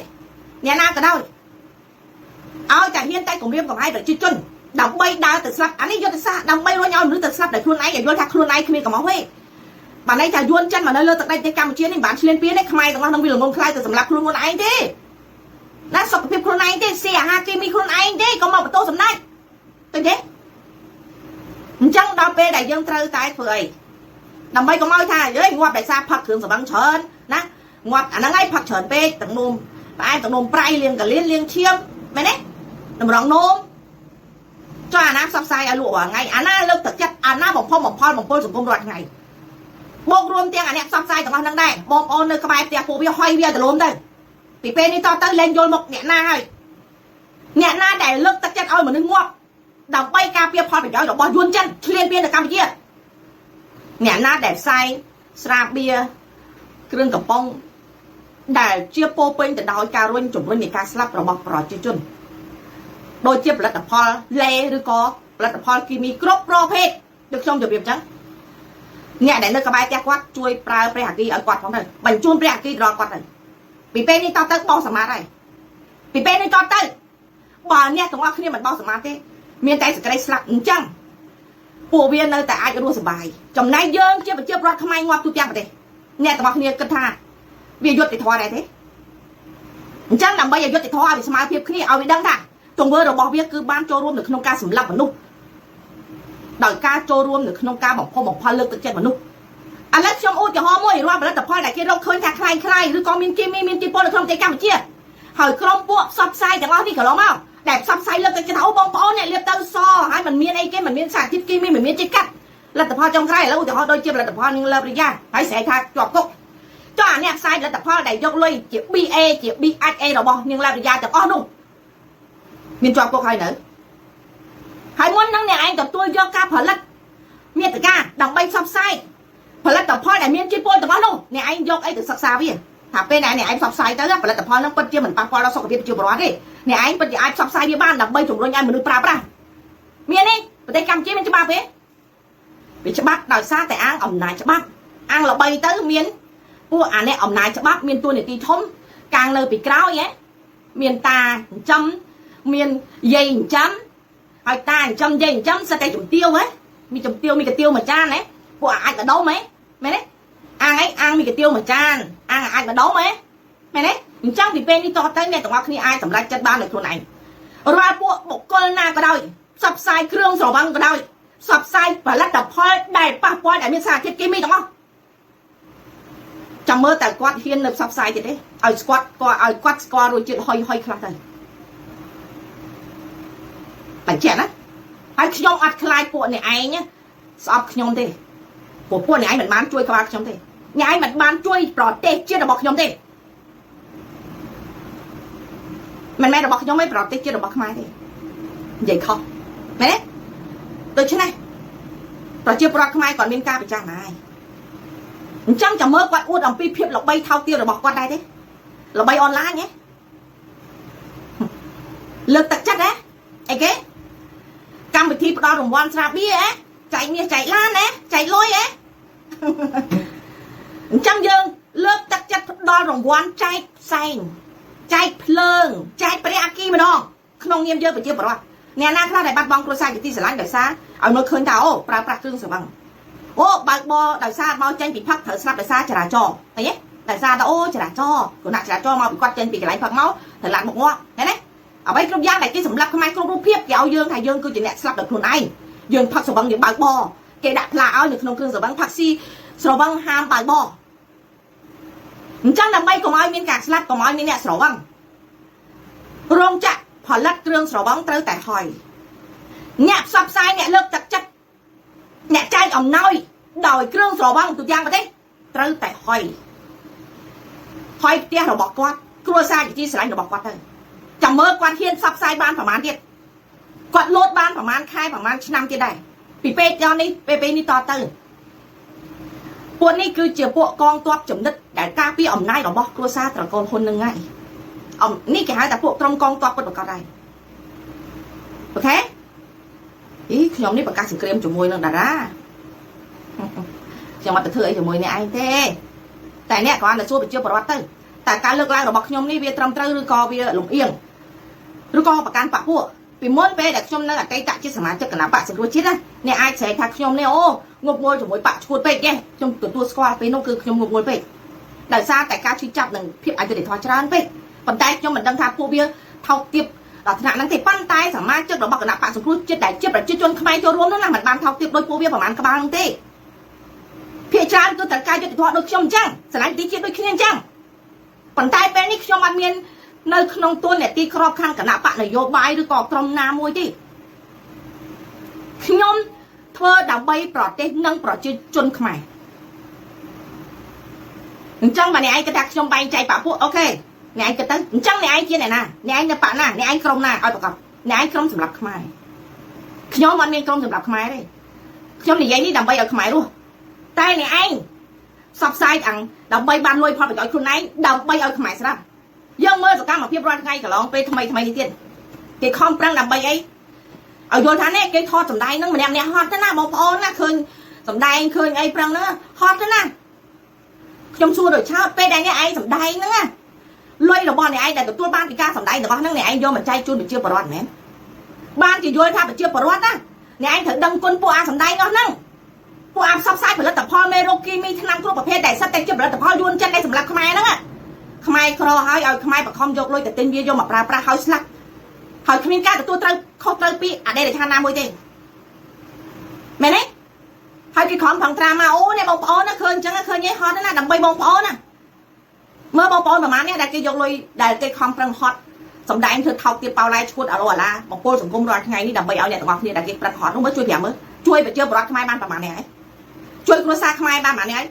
អ្នកណាក៏ដោយឲ្យតែហ៊ានតែគម្រាមកំហែងប្រជាជនដើម្បីដើរទៅស្លាប់អានេះយុទ្ធសាស្ត្រដើម្បីរុញឲ្យមនុស្សទៅស្លាប់ដោយខ្លួនឯងឲ្យយល់ថាខ្លួនឯងគ្មានកំហុសទេបានន័យថាយួនចិនមកនៅលើទឹកដីប្រទេសកម្ពុជានេះបានឆ្លៀនពៀននេះខ្មែរទាំងអស់នឹងវាល្ងងខ្លាយទៅសម្រាប់ខ្លួនឯងទេណាសុខភាពខ្លួនឯងទេស៊ីអាហារគីមីខ្លួនឯងទេក៏មកបន្ទោសម្ដេចទៅទេអញ្ចឹងដល់ពេលដែលយើងត្រូវតែធ្វើអីដើម្បីកុំឲ្យថាយើងាប់ដោយសារផឹកគ្រឿងសង្វឹងច្រើនណាងាប់អាហ្នឹងឯងផឹកច្រើនពេកទាំងនោមផ្អែមទាំងនោមប្រៃលៀងកលៀនលៀងឈាមមែនទេតម្រងនោមចុះអាណាផ្សព្វផ្សាយឲ្យលក់រាល់ថ្ងៃអាណាលើកទឹកចិត្តអាណាបំផុសបំផុលបំពុលសង្គមរាល់ថ្ងៃបងរួមទាំងអាអ្នកផ្សព្វផ្សាយទាំងអស់ហ្នឹងដែរបងប្អូននៅក្បែរផ្ទះពួកវាហុយវាទៅលំទៅពីពេលនេះតទៅលែងយល់មកអ្នកណាហើយអ្នកណាដែលលើកទឹកចិត្តឲ្យមនុស្សងាប់ដើម្បីការពារផលប្រយោជន៍របស់យួនចិនឆ្លៀនពៀនទៅកម្ពុជាអ្នកណាដែលផ្សាយស្រាបៀរគ្រឿងកំប៉ុងដែលជាពោពេញទៅដោយការរុញជំរុញនៃការស្លាប់របស់ប្រជាជនដូចជាផលិតផលលេឬក៏ផលិតផលគីមីគ្រប់ប្រភេទដូចខ្ញុំជម្រាបចឹងអ្នកដែលនៅក្បែរផ្ទះគាត់ជួយប្រើព្រះអគីឲ្យគាត់ផងទៅបញ្ជូនព្រះអគីដល់គាត់ទៅពីពេលនេះតទៅបោះសមាធិហើយពីពេលនេះតទៅបើអ្នកទាំងអស់គ្នាមិនបោះសមាធិទេមានតែសេចក្តីស្លាប់អញ្ចឹងពួកវានៅតែអាចរស់សុបាយចំណែកយើងជាប្រជាពលរដ្ឋខ្មែរងាប់ទូទាំងប្រទេសអ្នកទាំងអស់គ្នាគិតថាវាយុត្តិធម៌ដែរទេអញ្ចឹងដើម្បីឲ្យយុត្តិធម៌ឲ្យវាស្មើភាពគ្នាឲ្យវាដឹងថាទង្វើរបស់វាគឺបានចូលរួមនៅក្នុងការសម្លាប់មនុស្សដោយការចូលរួមនៅក្នុងការបំផុសបំផុលលើកទឹកចិត្តមនុស្សឥឡូវខ្ញុំឧទាហរណ៍មួយរាល់ផលិតផលដែលគេរកឃើញថាคล้ายៗឬក៏មានគីមីមានជីពលនៅក្នុងប្រទេសកម្ពុជាហើយក្រុមពួកផ្សព្វផ្សាយទាំងអស់នេះកន្លងមកដែលផ្សព្វផ្សាយលើកទឹកចិត្តថាអូបងប្អូនអ្នកលាបទៅសហើយมันមានអីគេมันមានសារធាតុគីមីมันមានជាតិកាត់ផលិតផលចុងក្រោយឥឡូវឧទាហរណ៍ដូចជាផលិតផលនឹងលើបរិយាហើយស្រែកថាជាប់គុកចុះអាអ្នកផ្សាយផលិតផលដែលយកលុយជា BA ជា BHA របស់នាងឡាបរិយាទាំងអស់នោះមានជាប់គុកហើយនៅហើយមុនហ្នឹងអ្នកឯងទទួលយកការផលិតមាតិកាដើម្បីផ្សព្វផ្សាយផលិតផលដែលមានជាតិពុលទាំងអស់នោះអ្នកឯងយកអីទៅសិក្សាវាថាពេលណាអ្នកឯងផ្សព្វផ្សាយទៅផលិតផលហ្នឹងពិតជាមិនប៉ះពាល់ដល់សុខភាពប្រជាពលរដ្ឋទេអ្នកឯងពិតជាអាចផ្សព្វផ្សាយវាបានដើម្បីជំរុញឲ្យមនុស្សប្រើប្រាស់មានទេប្រទេសកម្ពុជាមានច្បាប់ទេវាច្បាប់ដោយសារតែអាងអំណាចច្បាប់អាងល្បីទៅមានពួកអាអ្នកអំណាចច្បាប់មានតួនាទីធំកាងនៅពីក្រោយមានតាចិញ្ចឹមមានយាយចិញ្ចឹមហើយតាចិញ្ចឹមយាយចិញ្ចឹមសិតតែជំទាវមានជំទាវមានកាទៀវមួយចានពួកអាចបដោមមែនទេអាងអីអាងមានកាទៀវមួយចានអាងអាចបដោមមែនទេអញ្ចឹងពីពេលនេះតទៅអ្នកទាំងអស់គ្នាអាចសម្រេចចិត្តបានដោយខ្លួនឯងរាល់ពួកបុគ្គលណាក៏ដោយផ្សព្វផ្សាយគ្រឿងស្រវឹងក៏ដោយ សបផ្សាយផលិតផលដែលប៉ះពាល់ដែលមានសារធាតុគីមីទាំងអស់ចាំមើលតែគាត់ហ៊ាននៅផ្សព្វផ្សាយទៀតទេឲ្យស្គាត់ស្គាល់រសជាតិហុយខ្លះទៅបញ្ជាក់ណាហើយខ្ញុំអត់ខ្លាចពួកអ្នកឯងស្អប់ខ្ញុំទេពួកអ្នកឯងមិនបានជួយក្បាលខ្ញុំទេអ្នកឯងមិនបានជួយប្រទេសជាតិរបស់ខ្ញុំទេមិនមែនរបស់ខ្ញុំទេប្រទេសជាតិរបស់ខ្មែរទេនិយាយខុសមែនទេដូច្នេះប្រជាប្រដ្ឋខ្មែរគាត់មានការពិចារណាហើយអញ្ចឹងចាំមើលគាត់អួតអំពីភាពល្បីថោកទាបរបស់គាត់ដែរទេល្បីអនឡាញហ៎លើកទឹកចិត្តហ៎អីគេកម្មវិធីផ្ដល់រង្វាន់ស្រាបៀរហ៎ចែកមាសចែកឡានហ៎ចែកលុយហ៎អញ្ចឹងយើងលើកទឹកចិត្តផ្ដល់រង្វាន់ចែកផ្សែងចែកភ្លើងចែកព្រះអគីម្ដងក្នុងនាមយើងប្រជាពលរដ្ឋអ្នកណាខ្លះដែលបាត់បង់គ្រួសារជាទីស្រឡាញ់ដោយសារឲ្យមើលឃើញថាអូប្រើប្រាស់គ្រឿងស្រវឹងអូបើកបរដោយសារមកចេញពីផឹកត្រូវស្លាប់ដោយសារចរាចរណ៍អីទេដោយសារតែអូចរាចរណ៍គណៈចរាចរណ៍មកពីគាត់ចេញពីកន្លែងផឹកមកត្រូវឡាក់មុខងាប់ឃើញទេអ្វីគ្រប់យ៉ាងដែលគេសម្លាប់ខ្មែរគ្រប់រូបភាពគេឲ្យយើងថាយើងគឺជាអ្នកស្លាប់ដោយខ្លួនឯងយើងផឹកស្រវឹងយើងបើកបរគេដាក់ផ្លាឲ្យនៅក្នុងគ្រឿងស្រវឹងផឹកស៊ីស្រវឹងហាមបើកបរអញ្ចឹងដើម្បីកុំឲ្យមានការស្លាប់កុំឲ្យមានអ្នកស្រវឹងរោងចក្រផលិតគ្រឿងស្រវឹងត្រូវតែហុយអ្នកផ្សព្វផ្សាយអ្នកលើកទឹកចិត្តអ្នកចែកអំណោយដោយគ្រឿងស្រវឹងទូទាំងប្រទេសត្រូវតែហុយផ្ទះរបស់គាត់គ្រួសារជាទីស្រឡាញ់របស់គាត់ទៅចាំមើលគាត់ហ៊ានផ្សព្វផ្សាយបានប្រមាណទៀតគាត់លោតបានប្រមាណខែប្រមាណឆ្នាំទៀតដែរពីពេលនេះពេលនេះតទៅពួកនេះគឺជាពួកកងទ័ពចំណិតដែលការពារអំណាចរបស់គ្រួសារត្រកូលហ៊ុននឹងហើយនេះគេហៅថាពួកក្រុមកងទ័ពពិតប្រាកដដែរអូខេខ្ញុំនេះប្រកាសសង្គ្រាមជាមួយនឹងតារាខ្ញុំអត់ទៅធ្វើអីជាមួយអ្នកឯងទេតែអ្នកគ្រាន់តែសួរប្រជាពលរដ្ឋទៅតែការលើកឡើងរបស់ខ្ញុំនេះវាត្រឹមត្រូវឬក៏វាលំអៀងឬក៏ប្រកាន់បកពួកពីមុនពេលដែលខ្ញុំនៅអតីតជាសមាជិកគណៈបកសង្គ្រោះជាតិណាអ្នកអាចស្រែកថាខ្ញុំនេះអូងប់ងល់ជាមួយបកឈួតពេកទេខ្ញុំទទួលស្គាល់ពេលនោះគឺខ្ញុំងប់ងល់ពេកដោយសារតែការឈឺចាប់នឹងភាពអយុត្តិធម៌ច្រើនពេកប៉ុន្តែខ្ញុំមិនដឹងថាពួកវាថោកទាបដល់ថ្នាក់ហ្នឹងទេប៉ុន្តែសមាជិករបស់គណៈបកសង្គ្រោះជាតិដែលជាប្រជាជនខ្មែរចូលរួមនោះណាមិនបានថោកទាបដោយពួកវាប្រហែលក្បាលហ្នឹងទេភាគច្រើនគឺត្រូវការយុត្តិធម៌ដូចខ្ញុំអញ្ចឹងស្រឡាញ់ទីជាតិដូចគ្នាអញ្ចឹងប៉ុន្តែពេលនេះខ្ញុំអត់មាននៅក្នុងទួលនីតិក្របខ័ណ្ឌគណៈបកនយោបាយឬក៏ក្រុមណាមួយទេខ្ញុំធ្វើដើម្បីប្រទេសនិងប្រជាជនខ្មែរអញ្ចឹងបើអ្នកឯងគិតថាខ្ញុំបែងចែកបកពួកអូខេអ្នកឯងគិតទៅអញ្ចឹងអ្នកឯងជាអ្នកណាអ្នកឯងនៅបកណាអ្នកឯងក្រុមណាឲ្យប្រកបអ្នកឯងក្រុមសម្រាប់ខ្មែរខ្ញុំអត់មានក្រុមសម្រាប់ខ្មែរទេខ្ញុំនិយាយនេះដើម្បីឲ្យខ្មែររស់តែអ្នកឯងផ្សព្វផ្សាយអង្គដើម្បីបានលុយផលប្រយោជន៍ខ្លួនឯងដើម្បីឲ្យខ្មែរស្រាប់យើងមើលសកម្មភាពរាល់ថ្ងៃកន្លងពេលថ្មីនេះទៀតគេខំប្រឹងដើម្បីអីឲ្យយល់ថានេះគេថតសម្ដែងហ្នឹងម្នាក់ហត់ទៅណាបងប្អូនណាឃើញសម្ដែងឃើញអីប្រឹងហ្នឹងហត់ទៅណាខ្ញុំសួរដូចឆោតពេលដែលអ្នកឯងសម្ដែងហ្នឹងណាលុយរបស់អ្នកឯងដែលទទួលបានពីការសម្ដែងរបស់ហ្នឹងអ្នកឯងយកមកចែកជូនប្រជាពលរដ្ឋមែនបានជាយល់ថាប្រជាពលរដ្ឋណាអ្នកឯងត្រូវដឹងគុណពួកអាសម្ដែងអស់ហ្នឹងពួកអាផ្សព្វផ្សាយផលិតផលមេរោគគីមីថ្នាំគ្រប់ប្រភេទដែលសិតតែជាផលិតផលយួនចិនដែលសម្រាប់ខ្មែរហ្នឹងខ្មែរក្រហើយឲ្យខ្មែរបខំយកលុយទៅទិញវាយកមកប្រើប្រាស់ឲ្យស្លាប់ហើយគ្មានការទទួលត្រូវខុសត្រូវពីអតីតដ្ឋានណាមួយទេមែនទេហើយគេខំប្រឹងត្រាមកអូនេះបងប្អូនណាឃើញអញ្ចឹងឃើញឯងហត់ណាដើម្បីបងប្អូនណាមើលបងប្អូនប្រហែលនេះដែលគេយកលុយដែលគេខំប្រឹងហត់សម្ដែងធ្វើថោកទៀតប៉ោឡែឈួតអាឡូអាឡាបង្គោលសង្គមរាល់ថ្ងៃនេះដើម្បីឲ្យអ្នកទាំងអស់គ្នាដែលគេប្រឹងហត់នោះមើលជួយប្រាប់មើលជួយប្រជាពលរដ្ឋខ្មែរបានប្រហែលនេះហើយជួយគ្រួសារខ្មែរបានប្រហែលនេះហើយ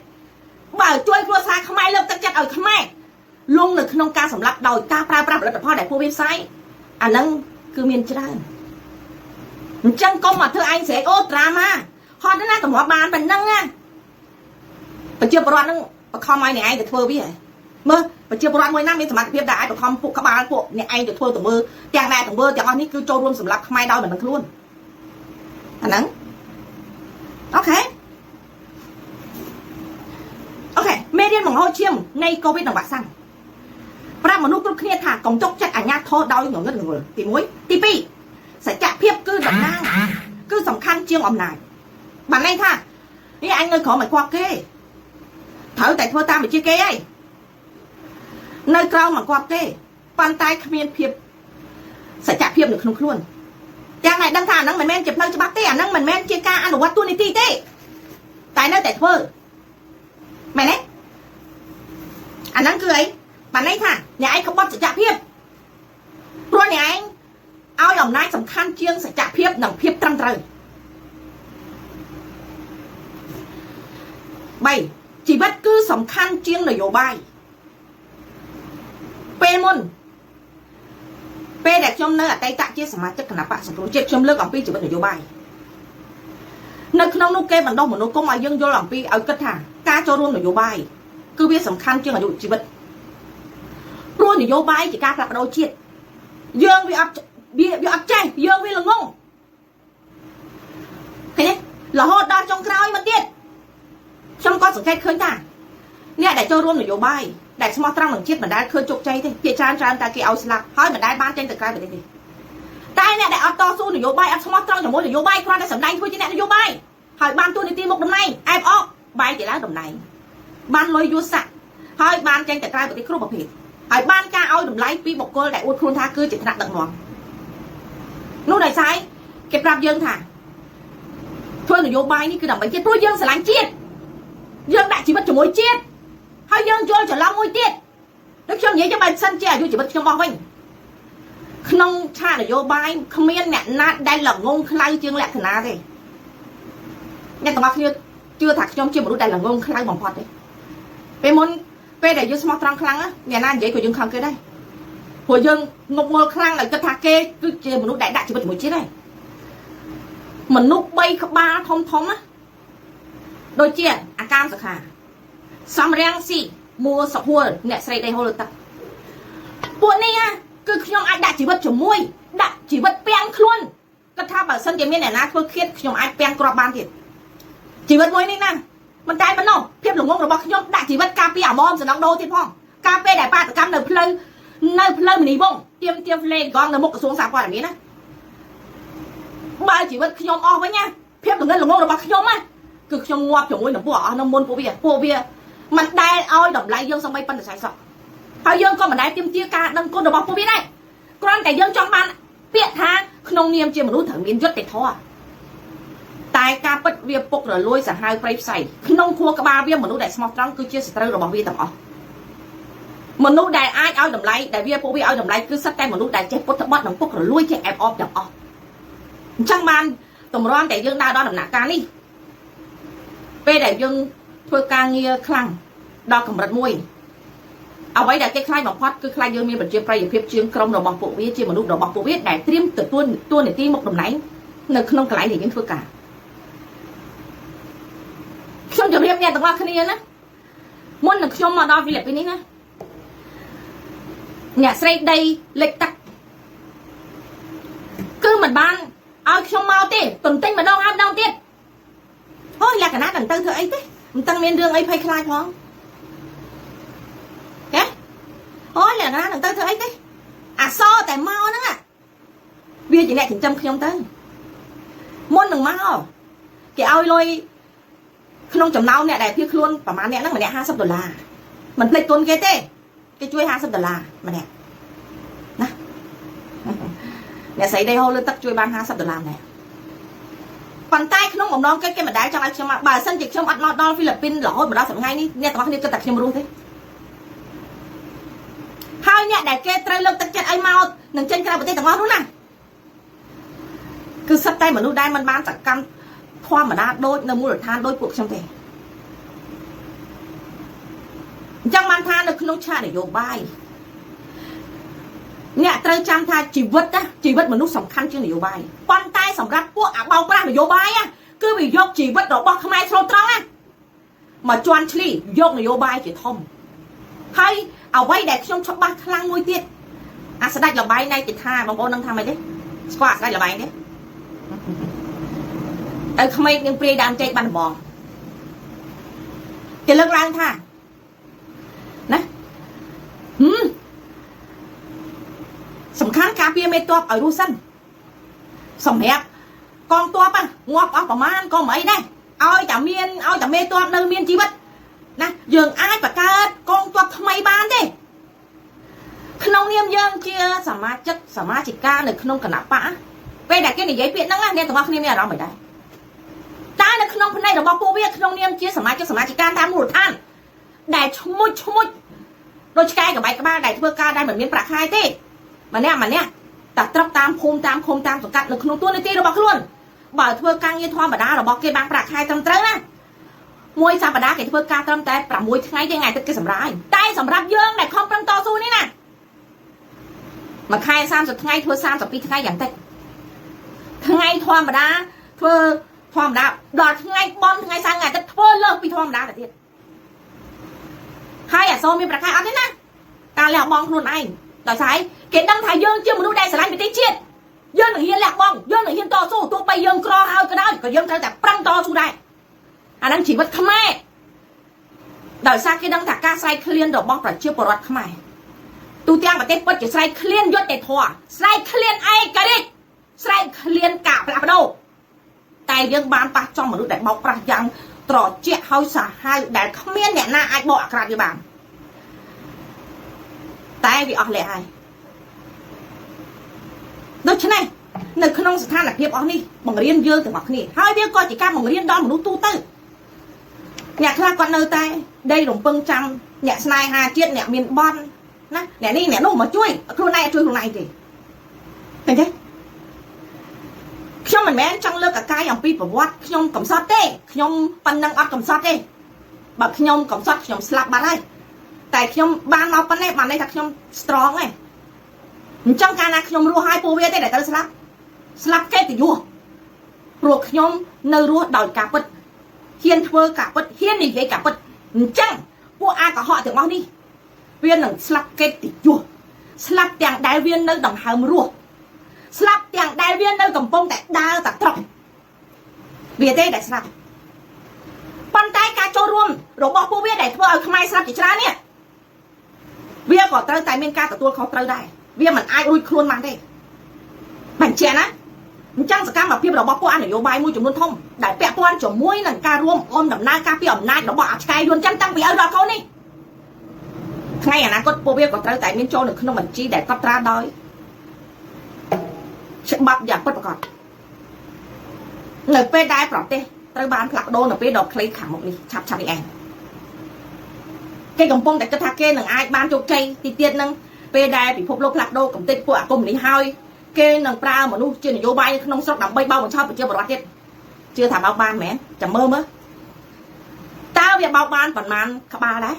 បើជួយគ្រួសារខ្មែរលើកទឹកចិត្តឲ្យខ្មែរលងនៅក្នុងការសម្លាប់ដោយការប្រើប្រាស់ផលិតផលដែលពួកវាផ្សាយអាហ្នឹងគឺមានច្រើនអញ្ចឹងកុំមកធ្វើឯងស្រែកអូត្រាម៉ាហត់ណាតម្រាប់បានប៉ុណ្ណឹងណាប្រជាពលរដ្ឋហ្នឹងបខំឲ្យអ្នកឯងទៅធ្វើវាមើលប្រជាពលរដ្ឋមួយណាមានសមត្ថភាពដែលអាចបខំពួកក្បាលពួកអ្នកឯងទៅធ្វើទៅមើលទាំងដែរទាំងមើលទាំងអស់នេះគឺចូលរួមសម្រាប់ខ្មែរដោយមិនដឹងខ្លួនអាហ្នឹងអូខេមេរៀនបង្ហូរឈាមនៃកូវីដនិងវ៉ាក់សាំងប្រាប់មនុស្សគ្រប់គ្នាថាកុំទុកចិត្តអាញាធរដោយងងឹតងងល់ទី1ទី2សច្ចភាពគឺតំណាងគឺសំខាន់ជាងអំណាចបានន័យថានេះអញនៅក្រោមឲ្យគាត់គេត្រូវតែធ្វើតាមវិជាគេហើយនៅក្រោមមកគាត់គេប៉ុន្តែគ្មានភាពសច្ចភាពនៅក្នុងខ្លួន Giang này đăng thả nắng mình men chụp lâu cho bác té nắng mình men chia ca ăn đồ tu này ti té tại nơi tại thơ mày đấy anh nắng cười bạn ấy thả nhà anh không bóp sẽ chạm hiếp luôn nhà anh ao lòng nai sầm khăn chiêng sẽ chạm hiếp nằm hiếp trăng trời bảy chỉ bất cứ sầm khăn chiêng là dồ bài pe môn pe đẹp trong nơi ở tay tạ chia sẻ mà chắc là bạn sầm chết trong lớp ở pi chỉ bất là dồ bài nơi không nô kê bằng đâu mà nô công ai dân vô làm pi ở cất hàng ca cho luôn là dồ bài cứ biết sầm khăn chiêng là dụ chỉ bất luôn thì dồ bài chỉ ca là đâu chết dương bị ấp chay dương vì là ngon thấy đấy là hot đo trong cào mà tiết trong con sự khai khơi ta nè để cho luôn là dồ bài để smart trăng bằng chiết mà đã khơi chụp chay thế kia chan ta kia ao slap hỏi mà đã ban trên từ cào về đây tai nè để auto su là dồ bài smart trăng cho mỗi là dồ bài qua đây sầm đánh thôi chứ nè là dồ bài hỏi ban tôi đi tìm một đồng này em off bài chỉ lá đồng này ban lôi vô sạch hỏi ban trên từ cào về đây không bập hết hỏi ban ca ao đồng lấy pi bọc cơ để uốn khuôn tha cứ chỉ đặt đằng mòn lúc này sai kẹp rạp dương thả thôi là dồ bàiนี่คือđồng bánh chết tôi dương sẽ lánh chiết dương đại chỉ bắt cho mối chết hay dương cho trở long mối tiết đức trong nhớ cho bài sân trẻ vô chỉ bắt trong bao vinh không cha là vô bài không miên mẹ nát đây là ngôn khai chương lẹ thần á thế nghe tao nói chưa thật trong chưa một đây là ngôn khai bằng phật đấy về môn về để vô smart trăng khăn á nhà nan dễ của dương không cái đây của dương một mơ khăn là cái thà kê cứ chơi một lúc đại đại chỉ bắt mối chết này mình nút bay ba thông á đôi chia à cam sạc hà xóm rang xì mua sọc hua nè xây đây hô được tập buồn này à cứ nhom ai đã chỉ bật chủng môi đã chỉ bật pen luôn cái tháp ở sân tiền miên này na thôi khiết nhom ai pen cọp ban thiệt chỉ bật môi này nè mình tay mình nổ phép lủng ngông rồi bọc nhom đã chỉ bật cà phê ảo mom rồi nóng đô thiệt phong cà phê đại ba từ cam nơi plei mình đi bông tiêm lên con nơi một cái xuống sạp qua là miếng á ba chỉ bật nhom o với nha phép lủng ngông rồi bọc nhom á cứ nhom ngoạp chủng môi nó bỏ nó môn phô biaมันได้เอาดอกไล่ยังสมัยปันแต่ใส่สอบพอยังก็มันได้เตรียมเตี้ยกาดังคนเราบอกพวกพี่ได้กรอนแต่ยังจองมันเปียทางขนมเนียมเจียมรู้ถึงมีนยศติดท่อตายกาปัดเวียปกหรือลอยสหายไปใส่ขนมครัวกระบาเวียมนุษย์ได้สมองตรังคือเชี่ยสตร์เราบอกพี่ต่างอ๋อมนุษย์ได้ไอเอาดอกไล่ได้เวียพวกพี่เอาดอกไล่คือสักแต่มนุษย์ได้เจ็บปวดทั้งหมดหนังปกหรือลอยแค่แอบออกอย่างอ๋อช่างมันตรงร้อนแต่ยังได้ดอนหนักการนี่ไปแต่ยังเพื่อการเงียคลั่งดอกของรัฐมวยเอาไว้แต่ใกล้ๆบอกพัดคือใครยังมีบัญชีไปอย่างเพียบเชียงกรมเราบอกปุ๊บวิเชียมนุษย์เราบอกปุ๊บวิได้เตรียมตัวตัวในที่หมกดมไหนในขนมกระไรอย่างนี้เพื่อการช่วงจะเรียบเนี่ยแต่ว่าคดีนะมุ่งหนึ่งช่วงมาดอฟิลิปปินส์นะเนี่ยใส่ได้เล็กตักคือเหมือนบ้านเอาช่วงเมาเต้ตุ่นเต้นมาดองอ้ามดองเต้โอ้ยอยากกันนะตั้งเธอไอ้เต้มันตั้งเมียนเรื่องไอ้ไพ่คลายพ้องแกโอ้ยอย่างนั้นตั้งเธอไอ้เต้à soแต่เมานั่นอ่ะเบียร์chỉ nàyถึงจำขยมเต้ม้วนหนึ่งเมาแกเอาเลยขนมจำเนาเนี่ยได้เพียงล้วนประมาณเนี้ยนั่งมาเนี่ย$50มันเลยตุนแกเต้แกช่วย$50มาเนี่ยนะเนี่ยใส่ได้โฮเลยตักช่วยบ้าน$50เนี่ยปันใต้ขนมของน้องแกมาได้จังไรจังมาบ่ายสั้นจิกช่องอัดนอดอฟิลิปปินส์หล่อมาได้สมัยนี้เนี่ยแต่ว่าเขาเนี่ยก็ตัดขยมรู้thế haiเนี่ยได้แกไตรเลิกตัดเจ็ดไอเมาหนึ่งเจนกระประเทศต่างๆรู้นะคือสับใจเหมือนดูได้มันบ้านจากกันความมาได้โดยในมูลฐานโดยพวกช่างเตะจังมันทานในขนมชาเนี่ยโยบายเนี่ยเตยจำทายชีวิตนะชีวิตมนุษย์สำคัญเช่นนโยบายปันใต้สำหรับพวกเบาปลานโยบายอ่ะคือไปยกชีวิตดอกบอกทำไมโทรตรังอ่ะมาจวนชลียกนโยบายจะทอมให้เอาไว้แดกช่วงชอบบ้านคลั่งมวยเตี้ยอ่ะสดายระบายในติดท่าบางคนนั่งทำอะไรดิสควอตสดายระบายเนี่ยทำไมยังเปรี้ยดามใจบันบองจะเลิกล้างท่านะสำคัญการเปียเมตัวเอาดูสั้นสมเหตุกองตัวป่ะงวกเอาประมาณก็ไม่ได้เอาจากเมียนเอาจากเมตัวเดินเมียนชีวิตนะยังอ้ายประกาศกองตัวทำไมบ้านดิขนมเนียมยังเชียสามารถจัดสามารถจิตการหรือขนมกระหน่ำปะ ពេលដែលគេនិយាយពាក្យហ្នឹងអ្នកទាំងអស់គ្នាមានអារម្មណ៍មិនដែរតែនៅក្នុងផ្នែករបស់ពួកវាក្នុងនាមជាសមាជិកការតាមមូលដ្ឋានដែលឈ្មោះដូចឆ្កែក្បែកក្បាលដែលធ្វើការដែលមិនមានប្រាក់ខែទេម្នាក់តែត្រឹកតាមភូមិតាមឃុំតាមសង្កាត់នៅក្នុងទួលនីតិរបស់ខ្លួនបើធ្វើការងារធម្មតារបស់គេបានប្រាក់ខែត្រឹមត្រូវណាមួយសប្តាហ៍គេធ្វើការត្រឹមតែ6ថ្ងៃទេថ្ងៃទឹកគេសម្រាយតែសម្រាប់យើងដែលខំប្រឹងតស៊ូនេះណាមួយខែ30ថ្ងៃធ្វើ32ថ្ងៃយ៉ាងតិចថ្ងៃធម្មតាធ្វើធម្មតាដល់ថ្ងៃបន់ថ្ងៃសៅរ៍ថ្ងៃអាទិត្យធ្វើលើសពីធម្មតាទៅទៀតហើយអសូរមានប្រាក់ខែអត់ទេណាការលះបង់ខ្លួនឯងដោយសារគេដឹងថាយើងជាមនុស្សដែលស្រឡាញ់ប្រទេសជាតិយើងនឹងហ៊ានលះបង់យើងនឹងហ៊ានតស៊ូទោះបីយើងក្រហើយក៏ដោយក៏យើងត្រូវតែប្រឹងតស៊ូដែរអាហ្នឹងជីវិតខ្មែរដោយសារគេដឹងថាការស្រែកឃ្លានរបស់ប្រជាពលរដ្ឋខ្មែរទូទាំងប្រទេសពិតជាស្រែកឃ្លានយុត្តិធម៌ស្រែកឃ្លានឯករាជ្យស្រែកឃ្លានការផ្លាស់ប្ដូរតែយើងបានប៉ះចំមនុស្សដែលបោកប្រាស់យ៉ាងត្រជាក់ហើយសាហាវដែលគ្មានអ្នកណាអាចបកអាក្រាតវាបានតែវាអស់លះហើយដូច្នេះនៅក្នុងស្ថានភាពអស់នេះបង្រៀនយើងទាំងអស់គ្នាហើយវាក៏ជាការបង្រៀនដល់មនុស្សទូទៅអ្នកខ្លះគាត់នៅតែដីរំពឹងចាំអ្នកស្នេហាជាតិអ្នកមានបន់ណាអ្នកនេះអ្នកនោះមកជួយខ្លួនឯងជួយខ្លួនឯងទេឃើញទេខ្ញុំមិនមែនចង់លើកអាកាយអំពីប្រវត្តិខ្ញុំកំសត់ទេខ្ញុំប៉ុណ្ណឹងអត់កំសត់ទេបើខ្ញុំកំសត់ខ្ញុំស្លាប់បាត់ហើយតែខ្ញុំបានមកប៉ុណ្ណេះបានន័យថាខ្ញុំ strong ឯងអញ្ចឹងកាលណាខ្ញុំរស់ហើយពួកវាទេដែលត្រូវស្លាប់គេទៅយូរព្រោះខ្ញុំនៅរស់ដោយការពិតហ៊ានធ្វើការពិតហ៊ាននិយាយការពិតអញ្ចឹងពួកអាកុហកទាំងអស់នេះវានឹងស្លាប់គេទៅយូរស្លាប់ទាំងដែលវានៅដង្ហើមរស់ស្លាប់ទាំងដែលវានៅកំពុងតែដើរតែត្រកវាទេដែលស្លាប់ប៉ុន្តែការចូលរួមរបស់ពួកវាដែលធ្វើឲ្យខ្មែរស្លាប់ជាច្រើននេះវាក៏ត្រូវតែមានការទទួលខុសត្រូវដែរវាមិនអាចរួចខ្លួនបានទេបញ្ជាក់ណាអញ្ចឹងសកម្មភាពរបស់ពួកអនយោបាយមួយចំនួនធំដែលពាក់ព័ន្ធជាមួយនឹងការរួមអមដំណើរការពីអំណាចរបស់អាឆ្កែយួនចិនតាំងពីឪដល់កូននេះថ្ងៃអនាគតពួកវាក៏ត្រូវតែមានចូលនៅក្នុងបញ្ជីដែលកត់ត្រាដោយច្បាប់យ៉ាងពិតប្រាកដនៅពេលដែលប្រទេសត្រូវបានផ្លាស់ប្ដូរនៅពេលដ៏ខ្លីខាងមុខនេះឆាប់នេះឯងគេកំពុងតែគិតថាគេនឹងអាចបានជោគជ័យទីទៀតនឹងពេលដែលពិភពលោកផ្លាស់ប្ដូរកំទេចពួកអាកុម្មុយនីសហើយគេនឹងប្រើមនុស្សជានយោបាយក្នុងស្រុកដើម្បីបោកបញ្ឆោតប្រជាពលរដ្ឋទៀតជឿថាបោកបានមែនចាំមើលតើវាបោកបានប៉ុន្មានក្បាលដែរ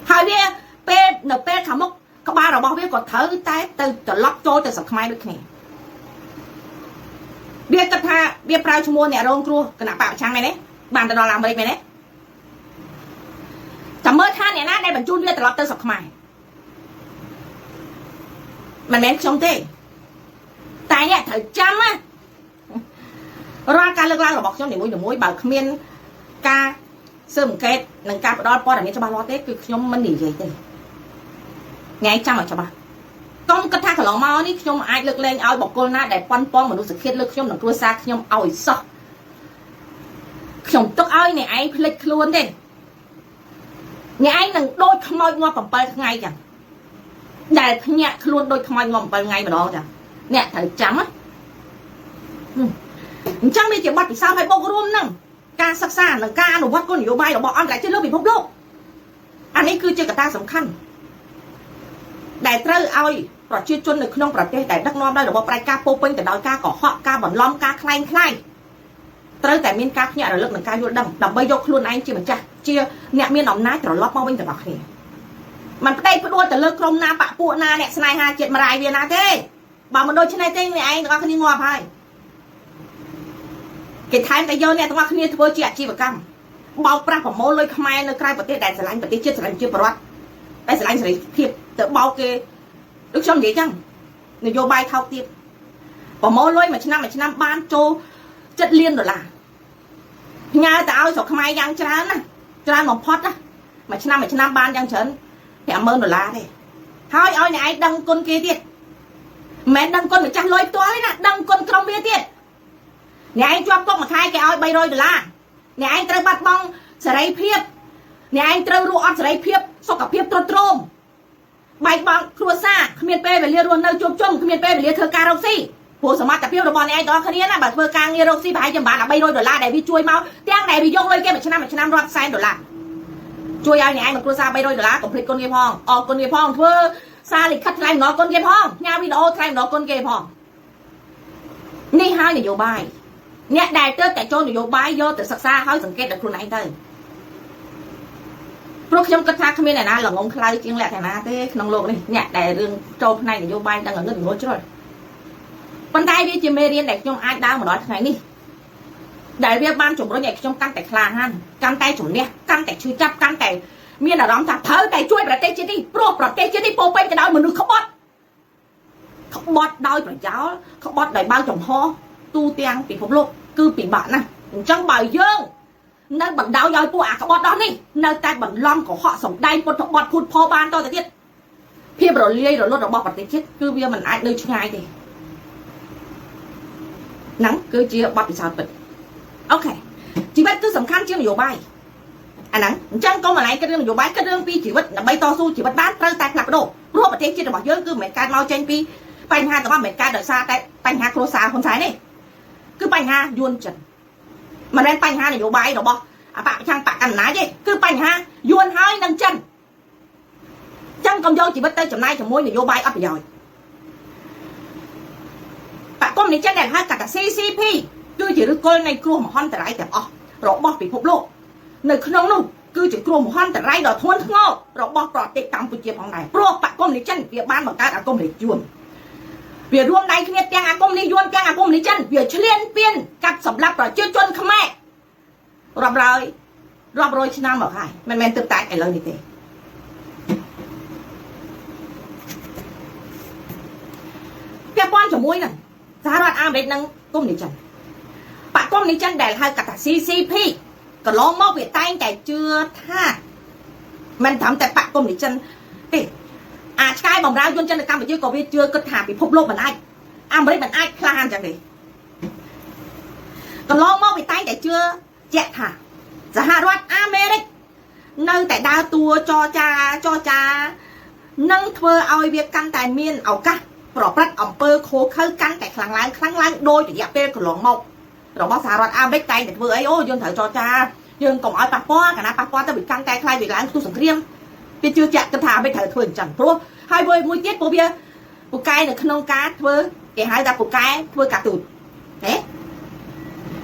ហើយវាពេលនៅពេលខាងមុខក្បាលរបស់វាក៏ត្រូវតែទៅត្រឡប់ចូលទៅស្រុកខ្មែរដូចគ្នាវាគិតថាវាប្រើឈ្មោះអ្នករងគ្រោះគណៈបកប្រឆាំងមែនទេបានទៅដល់អាមេរិកមែនទេចាំមើលថាអ្នកណាដែលបញ្ជូនវាត្រឡប់ទៅស្រុកខ្មែរមិនមែនខ្ញុំទេតែអ្នកត្រូវចាំណារាល់ការលើកឡើងរបស់ខ្ញុំនីមួយបើគ្មានការស៊ើបអង្កេតនិងការផ្ដល់ព័ត៌មានច្បាស់លាស់ទេគឺខ្ញុំមិននិយាយទេថ្ងៃចាំឲ្យច្បាស់កុំគិតថាកន្លងមកនេះខ្ញុំអាចលើកលែងឲ្យបុគ្គលណាដែលប៉ុនប៉ងមនុស្សសុខលើខ្ញុំនិងគ្រួសារខ្ញុំឲ្យសោះខ្ញុំទុកឲ្យអ្នកឯងភ្លេចខ្លួនទេអ្នកឯងនឹងដូចខ្មោចងាប់7ថ្ងៃចឹងដែលភ្ញាក់ខ្លួនដូចខ្មោចងាប់7ថ្ងៃម្ដងចឹងអ្នកត្រូវចាំណាអញ្ចឹងវាជាបទពិសោធន៍ឲ្យបូករួមនឹងការសិក្សានិងការអនុវត្តគោលនយោបាយរបស់អន្តរជាតិលើពិភពលោកអានេះគឺជាកត្តាសំខាន់ដែលត្រូវឲ្យប្រជាជននៅក្នុងប្រទេសដែលដឹកនាំដោយរបបផ្ដាច់ការពោពេញទៅដោយការកុហកការបន្លំការក្លែងក្លាយត្រូវតែមានការភ្ញាក់រលឹកនិងការយល់ដឹងដើម្បីយកខ្លួនឯងជាម្ចាស់ជាអ្នកមានអំណាចត្រឡប់មកវិញទាំងអស់គ្នាមិនផ្ដេកផ្ដួលទៅលើក្រុមណាបកពួកណាអ្នកស្នេហាជាតិមរាយវាណាទេបើមិនដូចនេះទេអ្នកឯងទាំងអស់គ្នាងាប់ហើយគេថែមតែយកអ្នកទាំងអស់គ្នាធ្វើជាអាជីវកម្មបោកប្រាស់ប្រមូលលុយខ្មែរនៅក្រៅប្រទេសដែលស្រឡាញ់ប្រទេសជាតិស្រឡាញ់ជាប្រវត្តិតែស្រឡាញ់សេរីភាពទៅបោកគេដូចខ្ញុំនិយាយចឹងនយោបាយថោកទៀតប្រមូលលុយមួយឆ្នាំបានចូល$7 លានផ្ញើទៅឲ្យស្រុកខ្មែរយ៉ាងច្រើនណាច្រើនបំផុតណាមួយឆ្នាំបានយ៉ាងច្រើន$50000ទេហើយឲ្យអ្នកឯងដឹងគុណគេទៀតមិនមែនដឹងគុណម្ចាស់លុយផ្ទាល់ទេណាដឹងគុណក្រុមវាទៀតអ្នកឯងជាប់គុកមួយខែគេឲ្យ$300អ្នកឯងត្រូវបាត់បង់សេរីភាពអ្នកឯងត្រូវរស់អត់សេរីភាពសុខភាពទ្រុឌទ្រោមបែក បែកបង់គ្រួសារគ្មានពេលវេលារស់នៅជួបជុំគ្មានពេលវេលាធ្វើការរកស៊ីព្រោះសមត្ថភាពរបស់អ្នកឯងទាំងគ្នាណាបើធ្វើការងាររកស៊ីប្រហែលជាបាន$300ដែលវាជួយមកទាំងដែលវាយកលុយគេមួយឆ្នាំរាប់សែនដុល្លារជួយឲ្យអ្នកឯងមួយគ្រួសារ$3កុំភ្លេចគុណគេផងអរគុណគេផងធ្វើសារលិខិតថ្លែងអំណរគុណគេផងញ៉ាំវីដេអូថ្លែងអំណរគុណគេផងនេះហើយនយោបាយអ្នកដែលទៅតែចូលនយោបាយយកទៅសិក្សាឲ្យសង្កេតដល់ខ្លួនឯងទៅព្រោះខ្ញុំគិតថាគ្មានអ្នកណាល្ងងខ្លៅជាងលក្ខណៈទេក្នុងโลกនេះអ្នកដែលរឿងចូលផ្នែកនយោបាយដឹងងឹតងល់ជ្រុលប៉ុន្តែវាជាមេរៀនដែលខ្ញុំអាចដើរមកដល់ថ្ងៃនេះដែលវាបានជំរុញឲ្យខ្ញុំកាន់តែក្លាហានកាន់តែជំនះកាន់តែឈឺចាប់កាន់តែមានអារម្មណ៍ថាត្រូវតែជួយប្រទេសជាតិនេះព្រោះប្រទេសជាតិនេះពោពេញទៅដោយមនុស្សក្បត់ដោយប្រយោលក្បត់ដោយបើកចំហទូទាំងពិភពលោកគឺពិបាកណាស់អញ្ចឹងបើយើងនៅបណ្ដោយឲ្យពួកអាក្បត់ដល់នេះនៅតែបន្លំកុហកសំដែងពុតបត់ភូតផោបានតទៅទៀតភាពរលាយរលត់របស់ប្រទេសជាតិគឺវាមិនអាចនៅឆ្ងាយទេហ្នឹងគឺជាបទពិសោធន៍ពិតអូខេជីវិតគឺសំខាន់ជាងនយោបាយអាហ្នឹងអញ្ចឹងកុំអាឡែងគិតរឿងនយោបាយគិតរឿងពីជីវិតដើម្បីតស៊ូជីវិតបានត្រូវតែផ្លាស់ប្ដូរព្រោះប្រទេសជាតិរបស់យើងគឺមិនមែនកើតមកចេញពីបញ្ហាទាំងអស់មិនមែនកើតដោយសារតែបញ្ហាគ្រួសារហ៊ុនសែនទេគឺបញ្ហាយួនចិនមិនមែនបញ្ហានយោបាយរបស់អបប្រឆាំងបកកណ្ដាលទេគឺបញ្ហាយួនហើយនឹងចិនចឹងកុំយកជីវិតទៅចំណាយជាមួយនយោបាយអត់ប្រយោជន៍បកគុំនេះចិនដែលហៅកាត់ថា CCP គឺជាឫសគល់នៃគ្រោះមហន្តរាយទាំងអស់របស់ពិភពលោកនៅក្នុងនោះគឺជាគ្រោះមហន្តរាយដ៏ធ្ងន់ធ្ងររបស់ប្រទេសកម្ពុជាផងដែរព្រោះបកគុំនេះចិនវាបានបង្កើតអាគមរាជយួនវារួមដៃគ្នាទាំងអាគមនេះយួនទាំងអាគមនេះចិនវាឈ្លានពានកាត់សម្លាប់ប្រជាជនខ្មែររាប់រយឆ្នាំមកហើយមិនមែនទើបតែឥឡូវនេះទេពាក់ព័ន្ធជាមួយនឹងសហរដ្ឋអាមេរិកនិងកុំនេះចិនបកគុំនេះចិនដែលហៅកាត់ថា CCP កន្លងមកវាតែងតែជឿថាមិនត្រឹមតែបកគុំនេះចិនទេអាឆ្កែបំរើយន្តចិននៅកម្ពុជាក៏វាជឿគិតថាពិភពលោកមិនអាចអាមេរិកមិនអាចក្លាហានចឹងទេកន្លងមកវាតែងតែជឿជាក់ថាសហរដ្ឋអាមេរិកនៅតែដើរតួចចានឹងធ្វើឲ្យវាកាន់តែមានឱកាសប្រព្រឹត្តអំពើខុសខើកាន់តែខ្លាំងឡើងដោយរយៈពេលកន្លងមករបស់សហរដ្ឋអាមេរិកតែងតែធ្វើអីអូយើងត្រូវចរចាយើងកុំឲ្យប៉ះពាល់កាលណាប៉ះពាល់ទៅវាកាន់តែខ្លាយវាឡើងផ្ទុះសង្គ្រាមវាជឿជាក់គិតថាអាមេរិកត្រូវធ្វើអញ្ចឹងព្រោះហើយមួយទៀតពួកវាពូកែនៅក្នុងការធ្វើគេហៅថាពូកែធ្វើការទូតហេ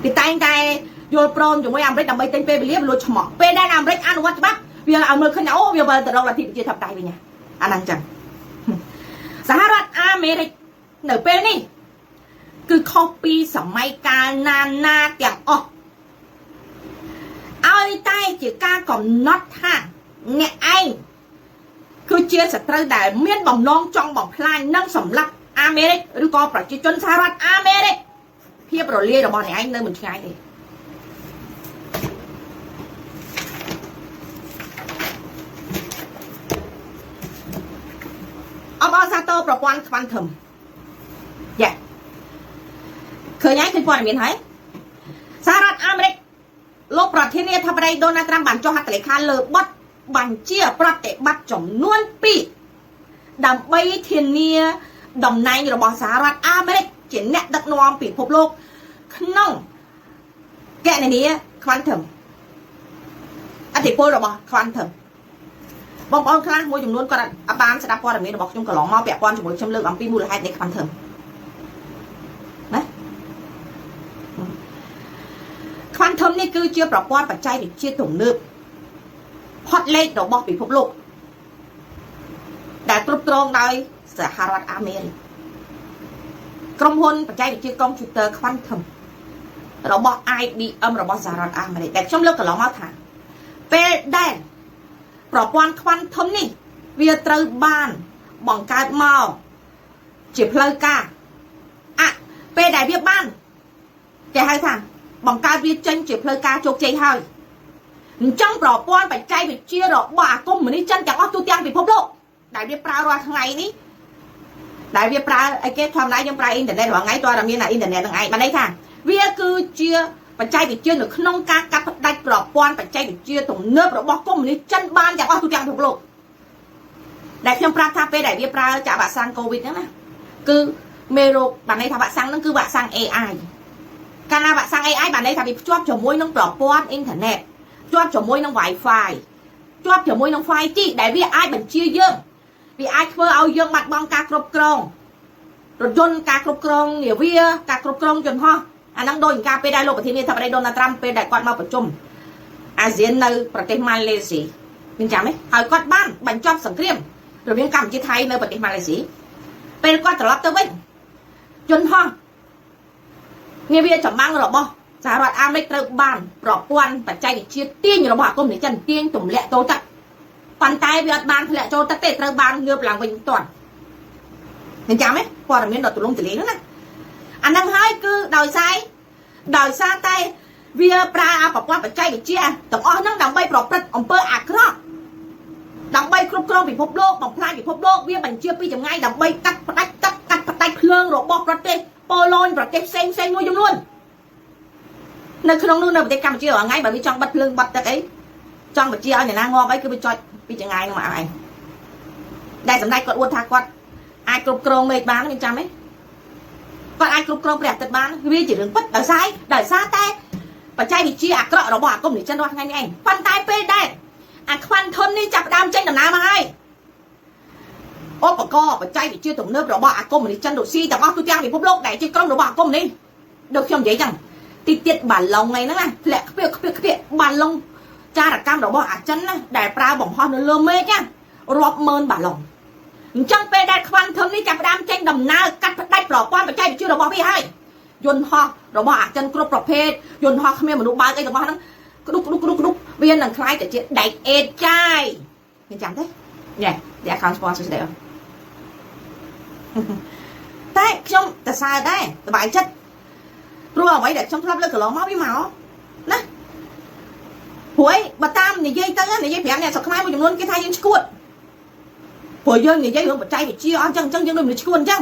វាតែងតែយល់ព្រមជាមួយអាមេរិកដើម្បីទិញពេលវេលាលួចឆ្មក់ពេលដែលអាមេរិកអនុវត្តច្បាប់វាឲ្យមើលឃើញអូវាវិលទៅរកលទ្ធិប្រជាធិបតេយ្យវិញអាហ្នឹងចឹងសហរដ្ឋអាមេរិកនៅពេលនេះគឺខុសពីសម័យកាលណាទាំងអស់ឲ្យតែជាការកំណត់ថាអ្នកឯងគឺជាសត្រូវដែលមានបំណងចង់បំផ្លាញនិងសម្លាប់អាមេរិកឬក៏ប្រជាជនសហរដ្ឋអាមេរិកភាពរលាយរបស់អ្នកឯងនៅមិនឆ្ងាយទេអបអរសាទរប្រព័ន្ធ Quantum យ៉ាឃើញហើយឃើញព័ត៌មានហើយសហរដ្ឋអាមេរិកលោកប្រធានាធិបតី Donald Trump បានចុះហត្ថលេខាលើបទបញ្ជាប្រតិបត្តិចំនួន2ដើម្បីធានាតំណែងរបស់សហរដ្ឋអាមេរិកជាអ្នកដឹកនាំពិភពលោកក្នុងគណនា Quantum អធិពលរបស់ Quantum បងប្អូនខ្លះមួយចំនួនគាត់អត់បានស្ដាប់ព័ត៌មានរបស់ខ្ញុំកន្លងមកពាក់ព័ន្ធជាមួយខ្ញុំលើកអំពីមូលហេតុនៃ Quantum ណា Quantum នេះគឺជាប្រព័ន្ធបច្ចេកវិទ្យាទំនើបផុតលេខរបស់ពិភពលោកដែលគ្រប់គ្រងដោយសហរដ្ឋអាមេរិកក្រុមហ៊ុនបច្ចេកវិទ្យាកុំព្យូទ័រ Quantum របស់ IBM របស់សហរដ្ឋអាមេរិកដែលខ្ញុំលើកកន្លងមកថាពេលដែលប្រព័ន្ធ Quantum នេះវាត្រូវបានបង្កើតមកជាផ្លូវការពេលដែលវាបានគេហៅថាបង្កើតវាចេញជាផ្លូវការជោគជ័យហើយអញ្ចឹងប្រព័ន្ធបច្ចេកវិទ្យារបស់អាគមនេះចិនទាំងអស់ទូទាំងពិភពលោកដែលវាប្រើរាល់ថ្ងៃនេះដែលវាប្រើអីគេធម្មតាយើងប្រើអ៊ីនធឺណិតរាល់ថ្ងៃតើមានអ៊ីនធឺណិតហ្នឹងឯងបានន័យថាវាគឺជាបច្ចេកវិទ្យានៅក្នុងការកាត់ផ្ដាច់ប្រព័ន្ធបច្ចេកវិទ្យាទំនើបរបស់កុម្មុយនីសចិនបានទាំងអស់ទូទាំងពិភពលោក đạiខ្ញុំប្រាប់ថាពេលដែលវាប្រើចាក់វ៉ាក់សាំង COVID ហ្នឹងណាគឺមេរោគបានន័យថាវ៉ាក់សាំងហ្នឹងគឺវ៉ាក់សាំង AI កាលណាវ៉ាក់សាំង AI បានន័យថាវាភ្ជាប់ជាមួយនឹងប្រព័ន្ធអ៊ីនធឺណិតភ្ជាប់ជាមួយនឹង Wi-Fi ភ្ជាប់ជាមួយនឹង 5G ដែលវាអាចបញ្ជាយើងវាអាចធ្វើឲ្យយើងបាត់បង់ការគ្រប់គ្រងរថយន្តការគ្រប់គ្រងនាវាការគ្រប់គ្រងយន្តហោះអាហ្នឹងដូចការពេលដែលលោកប្រធានាធិបតីដូណាល់ត្រាំពេលដែលគាត់មកប្រជុំអាស៊ាននៅប្រទេសម៉ាឡេស៊ីមានចាំទេហើយគាត់បានបញ្ចប់សង្គ្រាមរវាងកម្ពុជាថៃនៅប្រទេសម៉ាឡេស៊ីពេលគាត់ត្រឡប់ទៅវិញយន្តហោះនាវាចម្បាំងរបស់សហរដ្ឋអាមេរិកត្រូវបានប្រព័ន្ធបច្ចេកវិទ្យាទាញរបស់អាគមនិកចិនទាញទម្លាក់ចូលទឹកប៉ុន្តែវាអត់បានធ្លាក់ចូលទឹកទេត្រូវបានងើបឡើងវិញផ្ទាល់មានចាំទេព័ត៌មានដ៏ទូលំទូលាយហ្នឹងណាអាហ្នឹងហើយគឺដោយសារតែវាប្រើប្រព័ន្ធបច្ចេកវិទ្យាទាំងអស់ហ្នឹងដើម្បីប្រព្រឹត្តអំពើអាក្រក់ដើម្បីគ្រប់គ្រងពិភពលោកបំផ្លាញពិភពលោកវាបញ្ជាពីចម្ងាយដើម្បីកាត់ផ្ដាច់ភ្លើងរបស់ប្រទេសប៉ូឡូញប្រទេសផ្សេងមួយចំនួននៅក្នុងនោះនៅប្រទេសកម្ពុជារាល់ថ្ងៃបើវាចង់បិទភ្លើងបិទទឹកអីចង់បញ្ជាឲ្យអ្នកណាងាប់អីគឺវាចុចពីចម្ងាយនោះមកឲ្យឯងដែលសម្ដេចគាត់អួតថាគាត់អាចគ្រប់គ្រងមេឃបានមានចាំទេគាត់អាចគ្រប់គ្រងព្រះអាទិត្យបានវាជារឿងពិតដោយសារតែបច្ចេកវិទ្យាអាក្រក់របស់អាគមនិកចិនរាល់ថ្ងៃនេះឯងប៉ុន្តែពេលដែលអាខ្វាន់ធននេះចាប់ផ្ដើមចេញដំណើរមកហើយឧបករណ៍បច្ចេកវិទ្យាទំនើបរបស់អាគមនិកចិនរុស្ស៊ីទាំងអស់ទូទាំងពិភពលោកដែលជាក្រុមរបស់អាគមនេះដូចខ្ញុំនិយាយចឹងទីទៀតបាឡុងហ្នឹងណាធ្លាក់ខ្ពៀកបាឡុងចារកម្មរបស់អាចិនណាដែលប្រើបង្ហោះនៅលើមេឃណារាប់ម៉ឺនបាឡុងអញ្ចឹងពេលដែលខ្វាន់ធននេះចាប់ផ្ដើមចេញដំណើរកាត់ផ្ដាច់ប្រព័ន្ធបច្ចេកវិទ្យារបស់វាហើយយន្តហោះរបស់អាចិនគ្រប់ប្រភេទយន្តហោះគ្មានមនុស្សបើកអីទាំងអស់ហ្នឹងក្ដុកវានឹងខ្លាយទៅជាដែកអេតចាយមានចាំទេញ៉ែតែខាងស្ពនសួស្ដីអត់តែខ្ញុំទៅសើដែរសប្បាយចិត្តព្រោះអ្វីដែលខ្ញុំធ្លាប់លើកកន្លងមកវាមកណាព្រោះអីបើតាមនិយាយទៅនិយាយប្រាប់អ្នកស្រុកខ្មែរមួយចំនួនគេថាយើងឈួតព្រោះយើងនិយាយរឿងបច្ចេកវិទ្យាអស់ចឹងយើងដូចមនុស្សឈួតអញ្ចឹង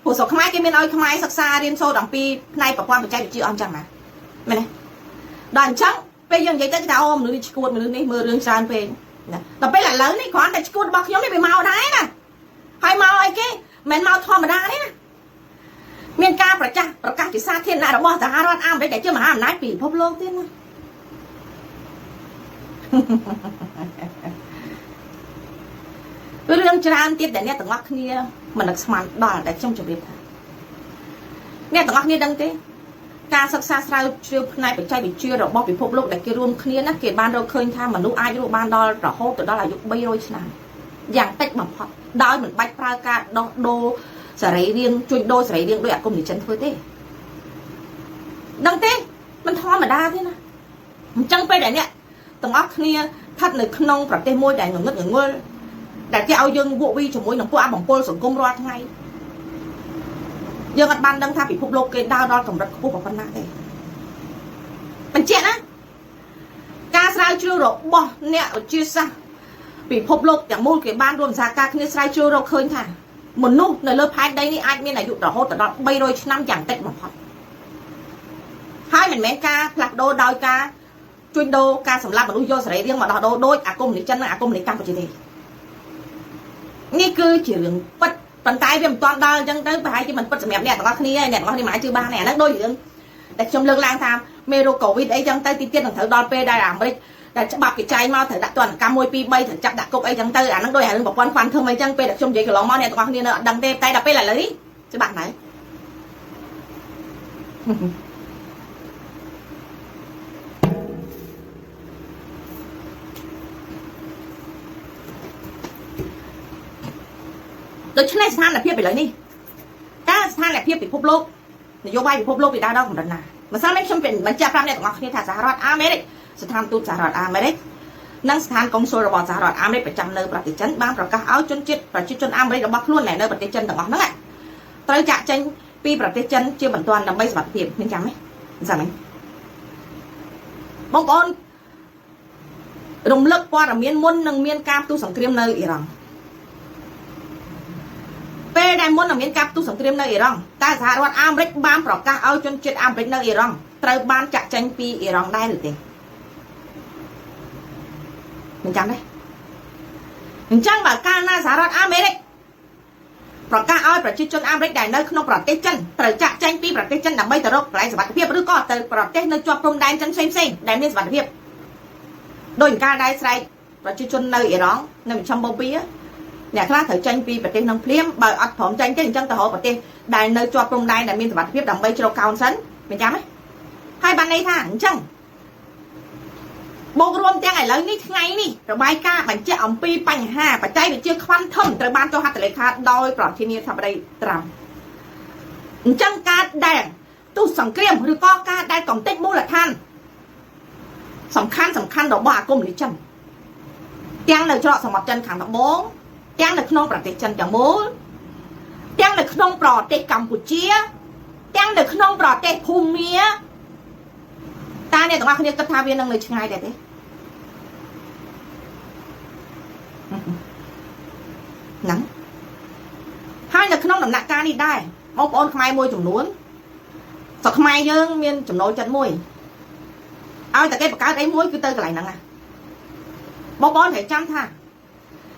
ព្រោះស្រុកខ្មែរគេមានឲ្យខ្មែរសិក្សារៀនសូត្រអំពីផ្នែកប្រព័ន្ធបច្ចេកវិទ្យាអស់ចឹងណាមែនទេដល់អញ្ចឹងពេលយើងនិយាយទៅគេថាអូមនុស្សនេះឈួតមនុស្សនេះមើលរឿងច្រើនពេកណាដល់ពេលឥឡូវនេះគ្រាន់តែឈួតរបស់ខ្ញុំនេះវាមកដែរណាហើយមកអីគេមិនមកធម្មតាទេណាមានការប្រកាសជាសាធារណៈរបស់សហរដ្ឋអាមេរិកដែលជាមហាអំណាចពីពិភពលោកទៀតណារឿងច្រើនទៀតដែលអ្នកទាំងអស់គ្នាមិននឹកស្មានដល់ដែលខ្ញុំជម្រាបថាអ្នកទាំងអស់គ្នាដឹងទេការសិក្សាស្រាវជ្រាវផ្នែកបច្ចេកវិទ្យារបស់ពិភពលោកដែលគេរួមគ្នាណាគេបានរកឃើញថាមនុស្សអាចរស់បានដល់រហូតទៅដល់អាយុ300ឆ្នាំយ៉ាងតិចបំផុតដោយមិនបាច់ប្រើការដោះដូរសរីរាង្គជួញដូរសរីរាង្គដោយអាគមនិកចិនធ្វើទេដឹងទេមិនធម្មតាទេណាអញ្ចឹងពេលដែលអ្នកទាំងអស់គ្នាស្ថិតនៅក្នុងប្រទេសមួយដែលងងឹតងងល់ដែលគេឲ្យយើងវក់វីជាមួយនឹងពួកអាបំពល់សង្គមរាល់ថ្ងៃយើងអត់បានដឹងថាពិភពលោកគេដើរដល់កម្រិតខ្ពស់ប៉ុណ្ណាទេបញ្ជាក់ណាការស្រាវជ្រាវរបស់អ្នកវិទ្យាសាស្ត្រពិភពលោកទាំងមូលគេបានរួមសហការគ្នាស្រាវជ្រាវរកឃើញថាមនុស្សនៅលើផែនដីនេះអាចមានអាយុរហូតដល់300ឆ្នាំយ៉ាងតិចបំផុតហើយមិនមែនការផ្លាស់ប្ដូរដោយការជួញដូរការសម្លាប់មនុស្សយកសរីរាង្គមកដោះដូរដោយអាគមនិកចិននិងអាគមនិកកម្ពុជាទេនេះគឺជារឿងពិតប៉ុន្តែវាមិនទាន់ដល់អញ្ចឹងទៅប្រហែលជាមិនពិតសម្រាប់អ្នកទាំងអស់គ្នាអ្នកទាំងអស់គ្នាមិនអាចជឿបានទេអាហ្នឹងដូចរឿងដែលខ្ញុំលើកឡើងថាមេរោគកូវីដអីចឹងទៅទីទៀតនឹងត្រូវដល់ពេលដែលអាមេរិកដែលច្បាប់គេចែងមកត្រូវដាក់ទណ្ឌកម្ម1 2 3ត្រូវចាប់ដាក់គុកអីចឹងទៅអាហ្នឹងដូចរឿងប្រព័ន្ធខ្វាន់ធឹមអីចឹងពេលដែលខ្ញុំនិយាយកន្លងមកអ្នកទាំងអស់គ្នានៅអត់ដឹងទេតែដល់ពេលឥឡូវនេះច្បាស់ហើយដូច្នេះស្ថានភាពឥឡូវនេះការស្ថានភាពពិភពលោកនយោបាយពិភពលោកវាដើរដល់កម្រិតណាម្សិលមិញខ្ញុំបញ្ជាក់ប្រាប់អ្នកទាំងអស់គ្នាថាសហរដ្ឋអាមេរិកស្ថានទូតសហរដ្ឋអាមេរិកនិងស្ថានកុងស៊ុលរបស់សហរដ្ឋអាមេរិកប្រចាំនៅប្រទេសចិនបានប្រកាសឲ្យជនជាតិប្រជាជនអាមេរិករបស់ខ្លួននៅប្រទេសចិនទាំងអស់ហ្នឹងត្រូវចាក់ចេញពីប្រទេសចិនជាបន្ទាន់ដើម្បីសុវត្ថិភាពមានចាំទេម្សិលមិញបងប្អូនរំលឹកព័ត៌មានមុននឹងមានការផ្ទុះសង្គ្រាមនៅអ៊ីរ៉ង់ពេលដែលមុននឹងមានការផ្ទុះសង្គ្រាមនៅអ៊ីរ៉ង់តែសហរដ្ឋអាមេរិកបានប្រកាសឲ្យជនជាតិអាមេរិកនៅអ៊ីរ៉ង់ត្រូវបានចាក់ចេញពីអ៊ីរ៉ង់ដែរឬទេមិនចាំទេ จังแบบการน่าสารัฐอเมริกประกาศเอาประชาชนอเมริกได้ในขนมประเทศจันตระจักแจ้งปีประเทศจันดับใบตรกหลายสวัสดิภาพหรือก็แต่ประเทศในจวบพรมแดนจันเซ็งได้มีสวัสดิภาพโดยการได้ใส่ประชาชนในอิหร่านในชัมโบปีเนี่ยคลาดถือแจ้งปีประเทศน้องเพลียมใบอัดผมแจ้งจังแต่หอประเทศได้ในจวบพรมแดนได้มีสวัสดิภาพดับใบโจรกาวสันเป็นยังไหมให้บันในทางจังบกรวมแจ้งไอ้เลยนี่ไงนี่ระบายกาบันเจ้าอมปีปัญหาปัจจัยเป็นเชื่อควันท่อมตระบานเจ้าฮัตเลยค่ะโดยปลอดที่นี่ทำอะไรตรำจังการแดงตู้สังเกตหรือก็การได้กล่องเต็กมูลท่านสำคัญดอกบ้ากลมลิจันแจ้งในเฉพาะสมบัติจันขังดอกโบ้แจ้งในขนมประเทศจันจังโบ้แจ้งในขนมปลอดเต็กกัมพูชีแจ้งในขนมปลอดเต็กภูมิเมียตาเนี่ยต้องมาคนเดียวกับทาเวียนนั่งเลยช่างไงเด็ดหนังให้ในขนมหนักการนี่ได้มองปอนขมายมวยจุ่มล้วนสักขมายยังเมียนจุ่มโนจัดมวยเอาแต่แกประกาศไอ้มวยคือเตยกับไหลนังอ่ะมองปอนให้จำท่า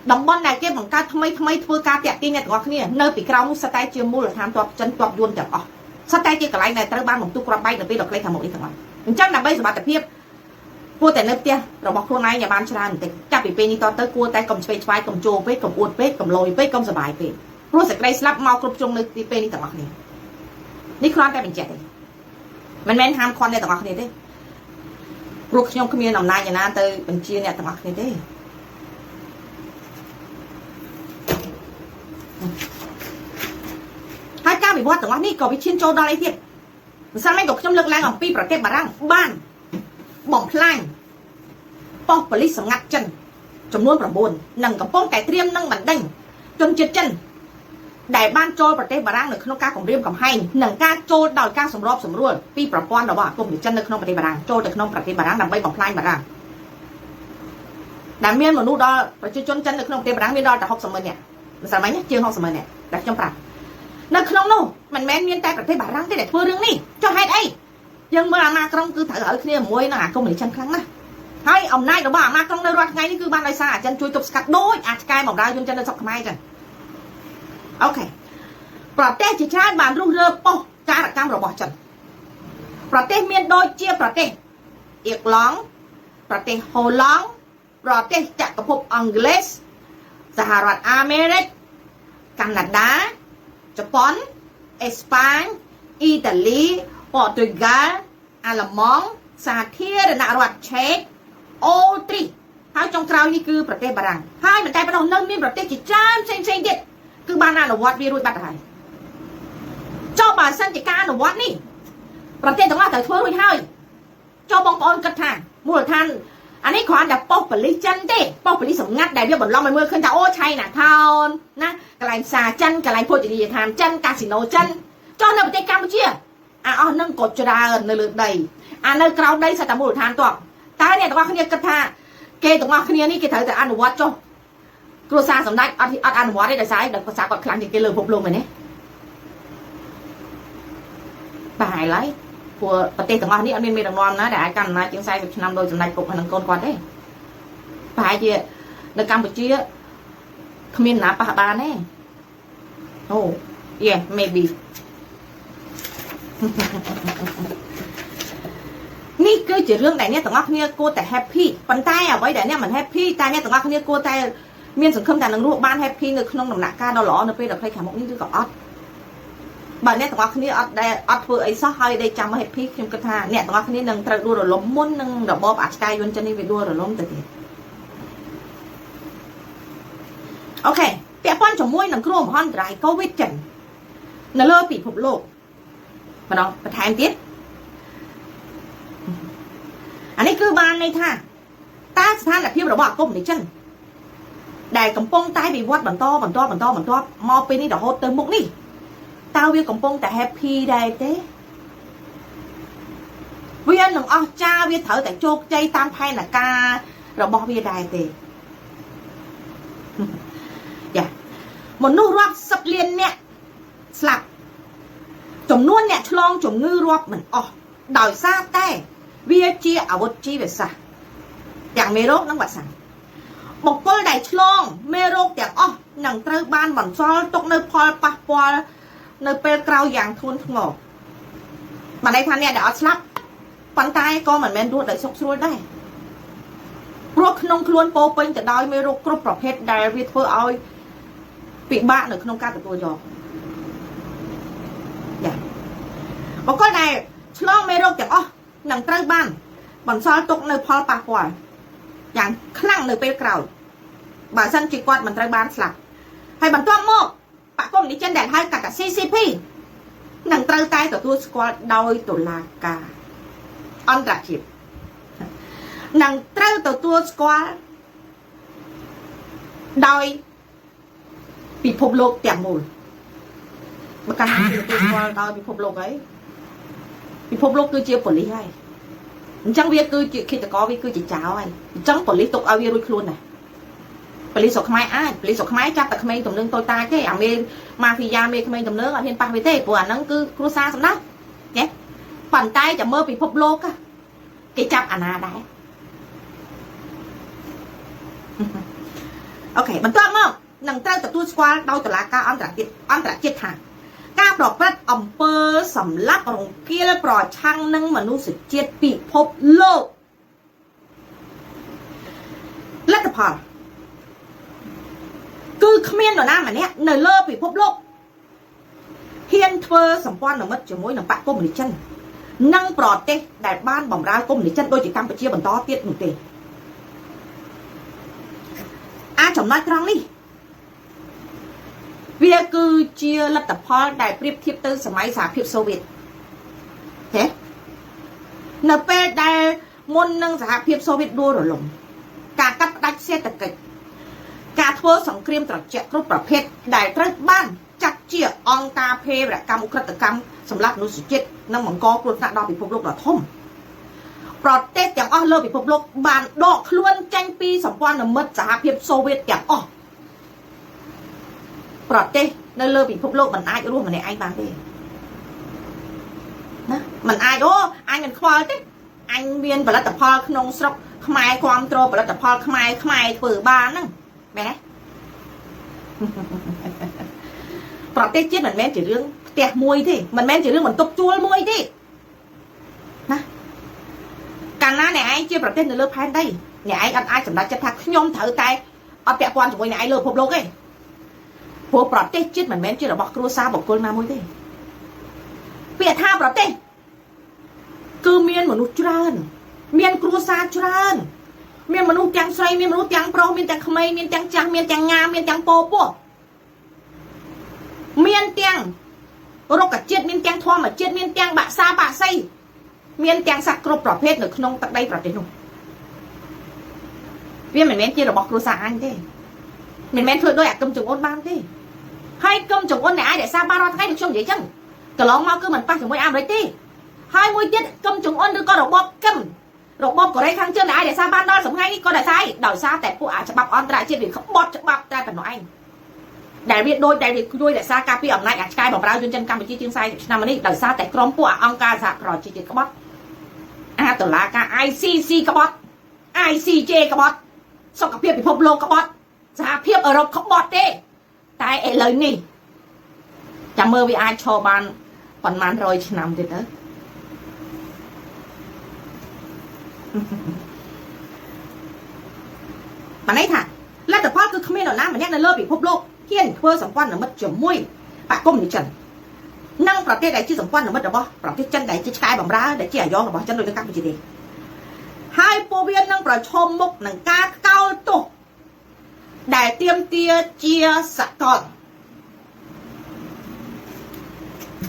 ดำบอลไหนแกบังการทำไมเพื่อการแตะตีเนี่ยตัวนี้เนยปีกเราสไตล์เชื่อมูหรือทำตัวจันตัวยวนจับอ๋อสไตล์เกี่ยวกับไหลในตระบ้านของตุ๊กกระใบในปีดอกไม้ทำหมดอีกทั้งวันจังนำใบสบัดแต่เพียบพูดแต่เนื้อเตี้ยเราบอกคนไหนอย่าบานชราแต่จับปีเป็นนี่ตอนเตยกลัวแต่กลมสเปซไฟกลมโจเป๊กกลมอวดเป๊กกลมลอยเป๊กกลมสบายเป๊กรู้สึกไรสลับเมากรุบจงในปีเป็นนี่ต่างวันนี้นี่คลอนแต่เป็นเจ็ดเลยมันแม่นห้ามคอนในต่างวันนี้ได้รูปขยมขมิ้นหนำนายอย่างนั้นเตยเป็นเชียเนี่ยต่างวันนี้ได้ให้ก้าวไปวัดต่างวันนี้ก็ไปชินโจดอะไรเทียบสร้างไม่ตกจำเลือกแรงของปีประเทศบารังบ้านบ่อมพลายป้องผลิตสังกัดจันจำนวนประมูลหนังกับป้องไก่เตรียมนั่งบันดังจนเจ็ดจันได้บ้านโจประเทศบารังในขนมกาของเรียมกับให้หนังกาโจดาวกาสำรอบสำรวจปีประปอนเราว่ากลุ่มจันในขนมประเทศบารังโจในขนมประเทศบารังนำใบบ่อมพลายบารังแต่เมียนมนุษย์ดอประชาชนจันในขนมประเทศบารังมีดอแต่หกสมัยเนี่ยมันสมัยเนี่ยเจียงหกสมัยเนี่ยแต่จำปาในขนมโน่มันแม้เมียนแต่ประเทศบารังที่เด็ดเพื่อเรื่องนี้เจ้าให้ไอ้ยังเมื่อมากรองคือถือเอาเนี่ยมวยน่ะก็เหมือนฉันครั้งนะให้อมนายเราบ้ามากรองในรัฐไงนี่คือบ้านไรซ่าจันช่วยตบสกัดโดยอาจกายบอกได้จนจันได้สับขมายจันโอเคประเทศชาติบ้านรุ่งเรืองป้อการกรรมเราบอกจันประเทศเมียนโดยเจียประเทศเอกหลงประเทศโฮลองประเทศจักรภพอังกฤษสหรัฐอเมริกแคนาดาญี่ปุ่นเอสเปนอิตาลีโปรตุเกสอาลมองสาเทียร์นารัฐเช็กออสเตรียให้จงคราวนี่คือประเทศบารังให้มันใจเป็นเอาเนื่องมีประเทศจีนจ้ามเซ็งเด็ดคือบ้านนาหนวัดวิรุณบัตรไทยเจ้าบ้านสันติการหนวัดนี่ประเทศต่างๆแต่ทั่วรุ่ยให้เจ้าบองปอนกระถางมูลท่านอันนี้ขออันดับป้องผลิตจันเด้ป้องผลิตสมงัดได้เบี้ยบนล่องมันเมื่อขึ้นจากโอ้ชัยน่ะทอนนะกลายซาจันกลายโพธิดีธรรมจันกาสิโนจันเจ้าในประเทศกัมพูชีอ๋อนั่งกดจราในเลือดใดในกราวใดสตามูลทานตัวตายเนี่ยตัวเขาเนี่ยกระทาเกตัวเขาเนี่ยนี่เกเถอะแต่อนุวัตจ้กลัวซาสำนักอนุวัตได้แต่สายเด็กภาษากอดคลังที่เกลือพบลงไปเนี่ยตายไรพวกประเทศต่างๆนี่อันนี้มีดังนอนนะแต่กันนะจึงใส่แบบนำโดยสำนักกบพนังกรก่อนได้ตายเจี๋ยในกัมพูชีขมิ้นหนาปะบานแน่โอ้ย maybeนี่คือจะเรื่องไหนเนี่ยต่างกันเนี่ยกูแต่แฮปปี้ปันใต้อะไว้แต่เนี่ยมันแฮปปี้แต่เนี่ยต่างกันเนี่ยกูแต่เมียนสังคมแต่หนังรูปบ้านแฮปปี้เนื้อขนมหนักการเราหล่อเนื้อไปเราใครขายหมกนี่คือกับออดบ้านเนี่ยต่างกันเนี่ยออดได้ออดเพื่อไอ้ซอให้ได้จำมาแฮปปี้คิมกระทาเนี่ยต่างกันเนี่ยหนังตระดูเราล้มมุนหนังเราบอบอาจกายยนจะนี่ไปดูเราล้มแต่เดียวโอเคเปียป้อนจมวยหนังกลัวมันไรก็วิจัยในเลือดปีพบโลกมาน้องประทานติดอันนี้คือบ้านในท่าตาสถานแบบพี่เราบอกก้มในchânได้กำปงตายbịวัดบันtoมอไปนี่ดอกโฮเติมมุกนี่ตาเวียกำปงแต่แฮปปี้ได้เต้เวียนหนึ่งอ๋อจ้าเวียเถอแต่โจกใจตามไพ่หนักกาเราบอกเวียได้เต้อย่าหมดนู่รอบสับเลียนเนี่ยสลับจมนวนเนี่ยฉลองจมงือรอบเหมือนอ๋อดอยซาแต่เวียจีอาวุธจีเวสะอย่างเมโรนั่งบัดสั่งอ បុគ្គលដែលឆ្លងមេរោគទាំងអស់នឹងត្រូវបានបន្សល់ទុកនៅផលប៉ះពាល់នៅពេលក្រោយយ៉ាងធ្ងន់ធ្ងរបានន័យថាអ្នកដែលអត់ស្លាប់ប៉ុន្តែក៏មិនមែនរស់ដោយសុខស្រួលដែរព្រោះក្នុងខ្លួនពោពេញទៅដោយមេរោគគ្រប់ប្រភេទដែលវាធ្វើឲ្យពិបាកនៅក្នុងការទទួលយកចាបុគ្គលដែលឆ្លងមេរោគទាំងអស់នឹងត្រូវបានបន្សល់ទុកនៅផលប៉ះពាល់យ៉ាងខ្លាំងនៅពេលក្រោយបើសិនជាគាត់មិនត្រូវបានស្លាប់ហើយបន្ទាប់មកបកគមនិជនដែលហៅកាត់ថា CCP នឹងត្រូវតែទទួលស្គាល់ដោយតុលាការអន្តរជាតិនឹងត្រូវទទួលស្គាល់ដោយពិភពលោកទាំងមូលបើកាន់តែទទួលស្គាល់ដោយពិភពលោកហើយពិភពលោកគឺជាប៉ូលីសហើយអញ្ចឹងវាគឺជាឃាតករវាគឺជាចៅហើយអញ្ចឹងប៉ូលីសទុកឲ្យវារួចខ្លួនដែរប៉ូលីសស្រុកខ្មែរអាចប៉ូលីសស្រុកខ្មែរចាប់តែក្មេងទំនើងតូចតាចទេអាមេម៉ាហ្វីយ៉ាមេក្មេងទំនើងអត់ហ៊ានប៉ះវាទេព្រោះអាហ្នឹងគឺគ្រួសារសម្ដេចណាប៉ុន្តែចាំមើលពិភពលោកគេចាប់អាណាដែរអូខេបន្ទាប់មកនឹងត្រូវទទួលស្គាល់ដោយតុលាការអន្តរជាតិថាការប្រព្រឹត្តអំពើសម្លាប់រង្គាលប្រឆាំងនឹងមនុស្សជាតិពិភពលោកលទ្ធផលគឺគ្មាននរណាម្នាក់នៅលើពិភពលោកហ៊ានធ្វើសម្ព័ន្ធមិត្តជាមួយនឹងបកកុម្មុយនីសចិននិងប្រទេសដែលបានបម្រើកុម្មុយនីសចិនដូចជាកម្ពុជាបន្តទៀតនោះទេអាចចំណុចត្រង់នេះវាគឺជាលទ្ធផលដែលប្រៀបធៀបទៅសម័យសហភាពសូវៀតទេនៅពេលដែលមុននឹងសហភាពសូវៀតដួលរលំការកាត់ផ្តាច់សេដ្ឋកិច្ចការធ្វើសង្គ្រាមត្រជាក់គ្រប់ប្រភេទដែលត្រូវបានចាត់ជាអង្គការភេរវកម្មឧក្រិដ្ឋកម្មសម្រាប់មនុស្សជាតិនិងបង្កគ្រោះថ្នាក់ដល់ពិភពលោកដ៏ធំប្រទេសទាំងអស់លើពិភពលោកបានដកខ្លួនចេញពីសម្ព័ន្ធមិត្តសហភាពសូវៀតទាំងអស់ប្រទេសនៅលើពិភពលោកមិនអាចរស់ម្នាក់ឯងបានទេណាមិនអាចអញមិនខ្វល់ទេអញមានផលិតផលក្នុងស្រុកខ្មែរគ្រប់គ្រងផលិតផលខ្មែរធ្វើបានហ្នឹងមែនទេប្រទេសជាតិមិនមែនជារឿងផ្ទះមួយទេមិនមែនជារឿងបន្ទប់ជួលមួយទេណាកាលណាអ្នកឯងជាប្រទេសនៅលើផែនដីអ្នកឯងអត់អាចសម្រេចចិត្តថាខ្ញុំត្រូវតែអត់ពាក់ព័ន្ធជាមួយអ្នកឯងលើពិភពលោកទេព្រោះប្រទេសជាតិមិនមែនជារបស់គ្រួសារបុគ្គលណាមួយទេពាក្យថាប្រទេសគឺមានមនុស្សច្រើនមានគ្រួសារច្រើនមានមនុស្សទាំងស្រីមានមនុស្សទាំងប្រុសមានទាំងក្មេងមានទាំងចាស់មានទាំងងាមានទាំងពោពោះមានទាំងរុក្ខជាតិមានទាំងធម្មជាតិមានទាំងបាក់សាបាក់សីមានទាំងសត្វគ្រប់ប្រភេទនៅក្នុងទឹកដីប្រទេសនោះវាមិនមែនជារបស់គ្រួសារអញទេមិនមែនធ្វើដោយអាគឹមចង្អុនបានទេហើយកឹមចង្អុនអ្នកឯងរក្សាបានរាល់ថ្ងៃដូចខ្ញុំនិយាយចឹងកន្លងមកគឺមិនប៉ះជាមួយអាមេរិកទេហើយមួយទៀតកឹមចង្អុនឬក៏របបកឹមរបបកូរ៉េខាងជើងអ្នកឯងរក្សាបានដល់ថ្ងៃនេះក៏ដោយសារតែពួកអាច្បាប់អន្តរជាតិវាក្បត់ច្បាប់តែប៉ុណ្ណោះឯងដែលវាដូចដែលវាជួយរក្សាការពារអំណាចអាឆ្កែបម្រើជនជាតិកម្ពុជាជាង40ឆ្នាំនេះដោយសារតែក្រុមពួកអង្គការសហប្រជាជាតិក្បត់អាតុលាការ ICC ក្បត់ ICJ ក្បត់សុខភាពពិភពលោកក្បត់សហភាពអឺរ៉ុបក្បត់ទេតែឥឡូវនេះចាំមើលវាអាចឈរបានប៉ុន្មាន100ឆ្នាំទៀតទៅបានន័យថាលទ្ធផលគឺគ្មាននរណាម្នាក់នៅលើពិភពលោកហ៊ានធ្វើសម្ព័ន្ធមិត្តជាមួយបកកុម្មុយនីសចិននិងប្រទេសដែលជាសម្ព័ន្ធមិត្តរបស់ប្រទេសចិនដែលជាឆ្កែបម្រើដែលជាអាយ៉ងរបស់ចិនដូចនៅកម្ពុជាទេហើយពួកវានឹងប្រឈមមុខនឹងការកោលទោសដែលទាមទារជាសកល